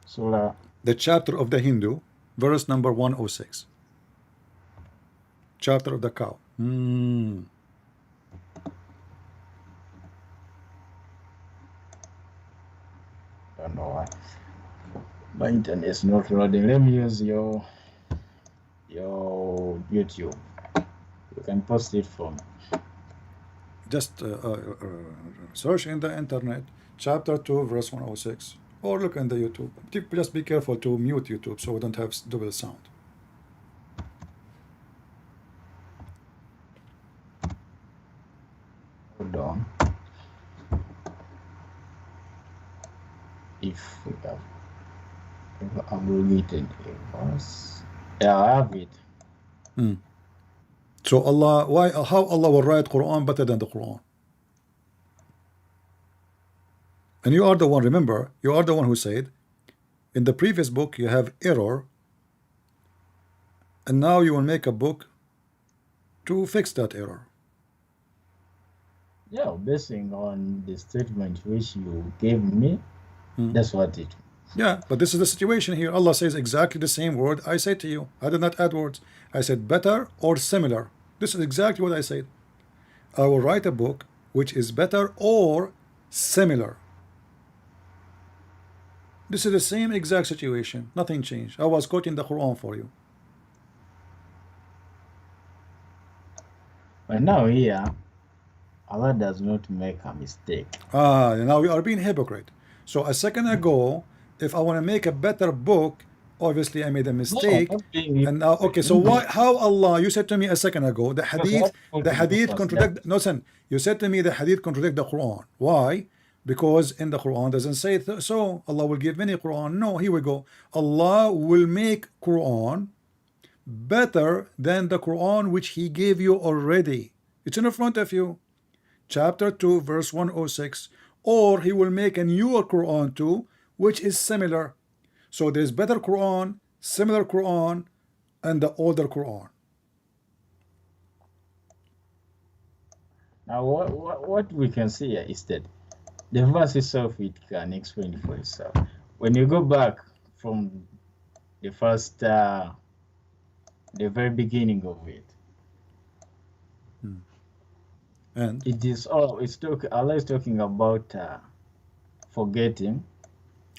Surah. The chapter of the Hindu, verse number 106. Chapter of the cow. Don't know why my internet is not loading. Let me use your YouTube. You can post it for me. Just search in the internet, chapter 2, verse 106, or look in the YouTube. Just be careful to mute YouTube so we don't have double sound. Hold on. If we have abrogated a verse. Yeah, I have it. So Allah, how Allah will write Quran better than the Quran? And you are the one, remember, you are the one who said, in the previous book you have error, and now you will make a book to fix that error. Yeah, basing on the statement which you gave me, that's what it. Yeah, but this is the situation here. Allah says exactly the same word I said to you. I did not add words. I said better or similar. This is exactly what I said. I will write a book which is better or similar. This is the same exact situation. Nothing changed. I was quoting the Quran for you. But now here, Allah does not make a mistake. Now we are being hypocrite. So a second ago, if I want to make a better book, obviously I made a mistake. And now, okay, so why? How Allah? You said to me a second ago, the hadith contradict. No, son, you said to me the hadith contradict the Quran. Why? Because in the Quran doesn't say so. Allah will give many Quran. No, here we go. Allah will make Quran better than the Quran which He gave you already. It's in front of you. Chapter 2, verse 106. Or He will make a newer Quran too, which is similar. So there's better Quran, similar Quran, and the older Quran. Now, what we can see here is that the verse itself, it can explain for itself. When you go back from the first, the very beginning of it, and it is all. Allah is talking about forgetting.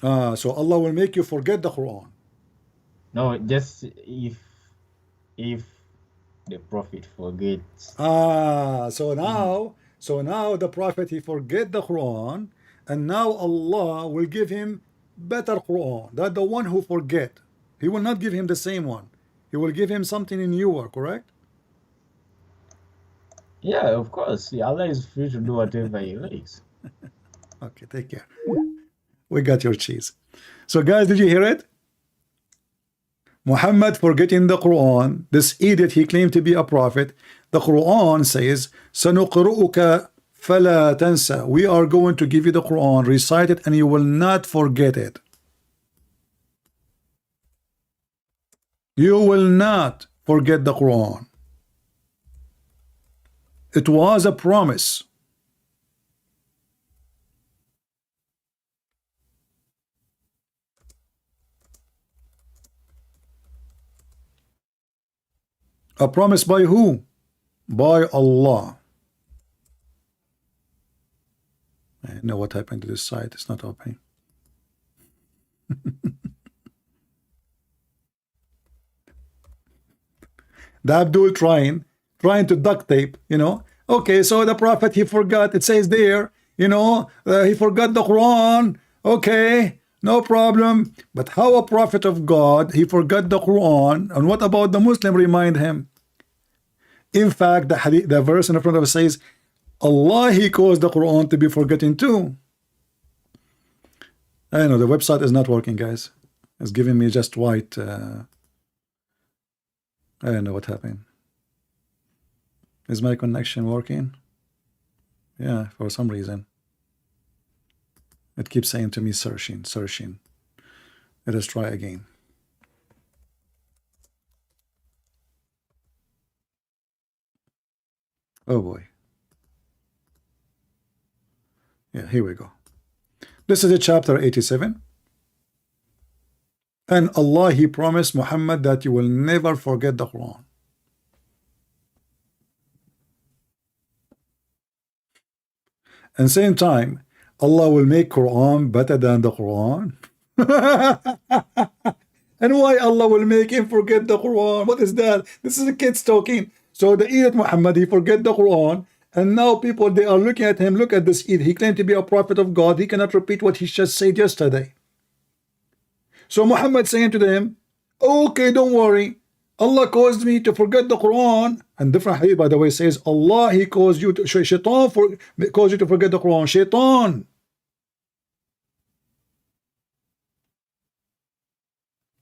So Allah will make you forget the Quran. No, just if the Prophet forgets. So now the Prophet, he forget the Quran, and now Allah will give him better Quran. That the one who forget, He will not give him the same one. He will give him something newer, correct? Yeah, of course. Allah is free to do whatever He likes. Okay, take care. We got your cheese. So guys, did you hear it? Muhammad forgetting the Quran. This idiot, he claimed to be a prophet. The Quran says, سَنُقْرُؤُكَ فَلَا تَنْسَى. We are going to give you the Quran, recite it, and you will not forget it. You will not forget the Quran. It was a promise. A promise by who? By Allah. I know what happened to this site. It's not opening. The Abdul trying to duct tape, you know. Okay, so the prophet, he forgot. It says there, you know, he forgot the Quran. Okay, no problem. But how a prophet of God, he forgot the Quran, and what about the Muslim remind him? In fact, the verse in front of us says, Allah, he caused the Quran to be forgotten too. I know the website is not working, guys. It's giving me just white. I don't know what happened. Is my connection working? Yeah, for some reason. It keeps saying to me, searching. Let us try again. Oh boy. Yeah, here we go. This is a chapter 87. And Allah, he promised Muhammad that you will never forget the Quran. And same time, Allah will make Quran better than the Quran. And why Allah will make him forget the Quran? What is that? This is the kids talking. So the idiot Muhammad, he forget the Quran, And now people, they are looking at him. Look at this Eid. He claimed to be a prophet of God. He cannot repeat what he just said yesterday. So Muhammad saying to them, okay, don't worry. Allah caused me to forget the Quran. And different hadith, by the way, says Allah, he caused you to, shaitan caused you to forget the Quran. Shaitan.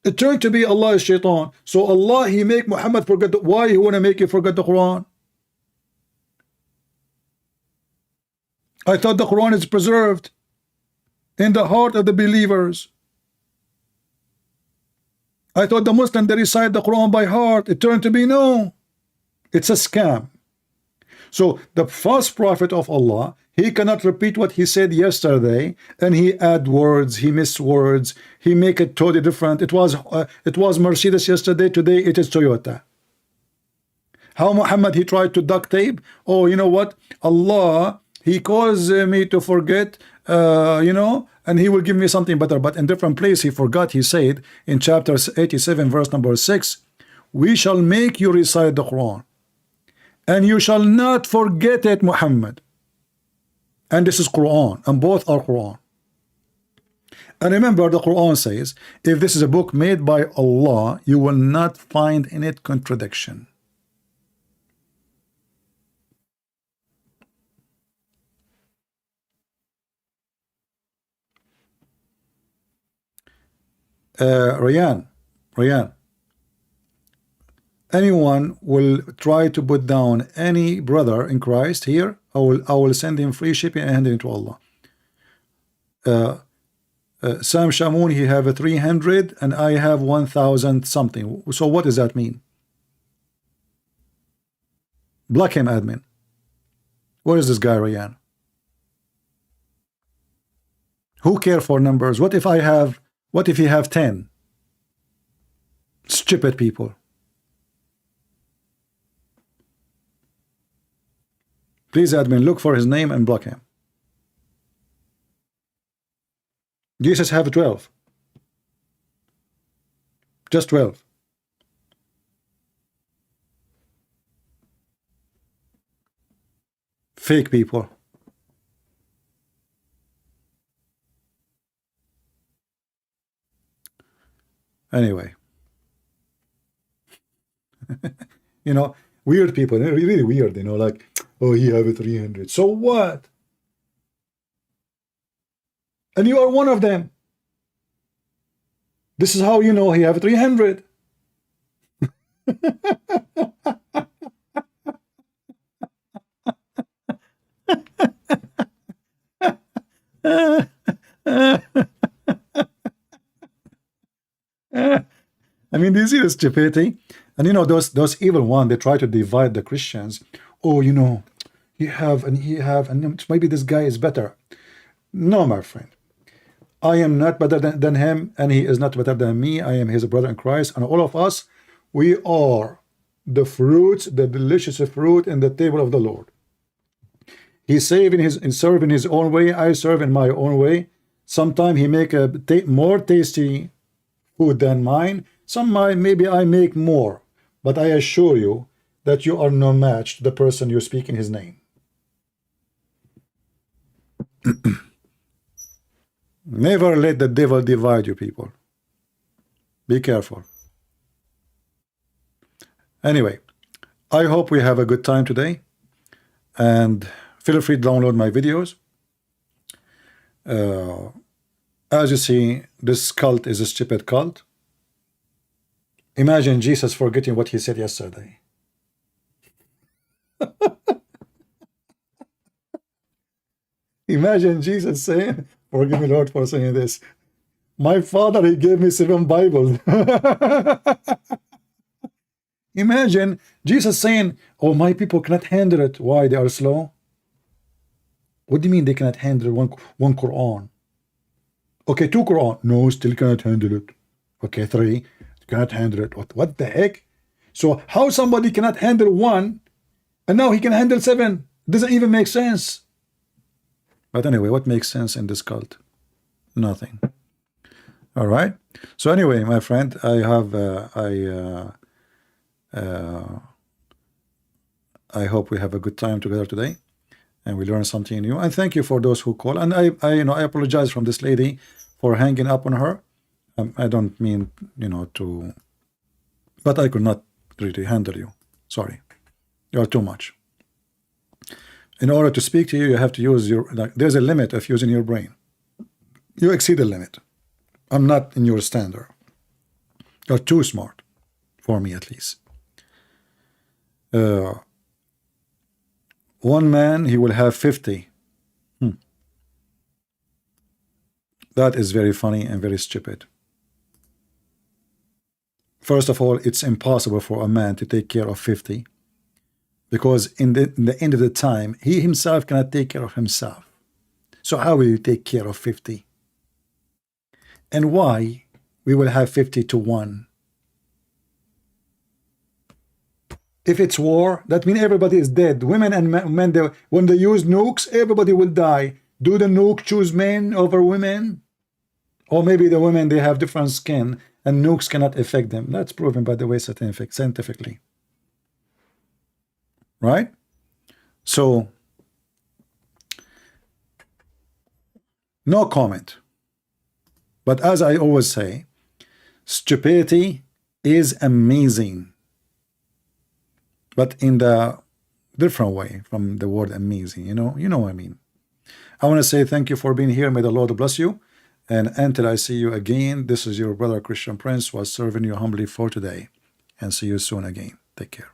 It turned to be Allah is shaitan. So Allah, he make Muhammad forget why he want to make you forget the Quran? I thought the Quran is preserved in the heart of the believers. I thought the Muslim, they recite the Quran by heart. It turned to be no. It's a scam. So the false prophet of Allah, he cannot repeat what he said yesterday, and he add words, he miss words, he make it totally different. It was Mercedes yesterday, today it is Toyota. How Muhammad, he tried to duct tape. Oh, you know what? Allah, he caused me to forget, and he will give me something better. But in different place, he forgot. He said in chapter 87, verse number 6, we shall make you recite the Quran, and you shall not forget it, Muhammad. And this is Quran, and both are Quran. And remember, the Quran says, if this is a book made by Allah, you will not find in it contradiction. Ryan, anyone will try to put down any brother in Christ here, I will send him free shipping and hand it to Allah. Sam Shamoun, he have a 300 and I have 1,000 something. So what does that mean? Block him, admin. What is this guy, Ryan? Who care for numbers? What if you have 10? Stupid people. Please, admin, look for his name and block him. Jesus have 12. Just 12. Fake people. Anyway. Weird people, really weird, like, oh, he have a 300. So what? And you are one of them. This is how you know he have a 300. I mean, do you see the stupidity? And those evil ones, they try to divide the Christians. Oh, he have, and maybe this guy is better. No, my friend. I am not better than him, and he is not better than me. I am his brother in Christ, and all of us, we are the fruits, the delicious fruit in the table of the Lord. He serve in his own way. I serve in my own way. Sometimes he make a more tasty food than mine. Maybe I make more, but I assure you that you are no match to the person you speak in his name. Never let the devil divide you, people. Be careful. Anyway, I hope we have a good time today, and feel free to download my videos. As you see, this cult is a stupid cult. Imagine Jesus forgetting what he said yesterday. Imagine Jesus saying, forgive me, Lord, for saying this. My father, he gave me 7 Bibles. Imagine Jesus saying, oh, my people cannot handle it. Why? They are slow? What do you mean they cannot handle one Quran? Okay, 2 Quran. No, still cannot handle it. Okay, 3. Cannot handle it. What the heck? So how somebody cannot handle 1 and now he can handle 7? Doesn't even make sense. But anyway, what makes sense in this cult? Nothing. All right. So anyway, my friend, I hope we have a good time together today. and we learn something new. And thank you for those who call. And I apologize from this lady for hanging up on her. I don't mean, to, but I could not really handle you. Sorry, you are too much. In order to speak to you, you have to use your, there's a limit of using your brain. You exceed the limit. I'm not in your standard. You're too smart, for me at least. One man, he will have 50. That is very funny and very stupid. First of all, it's impossible for a man to take care of 50, because in the end of the time, he himself cannot take care of himself. So how will you take care of 50? And why we will have 50 to 1? If it's war, that means everybody is dead. Women and men, when they use nukes, everybody will die. Do the nuke choose men over women? Or maybe the women, they have different skin and nukes cannot affect them. That's proven, by the way, scientifically. Right? So, no comment. But as I always say, stupidity is amazing. But in the different way from the word amazing, you know what I mean. I want to say thank you for being here. May the Lord bless you. And until I see you again, this is your brother Christian Prince, was serving you humbly for today. And see you soon again. Take care.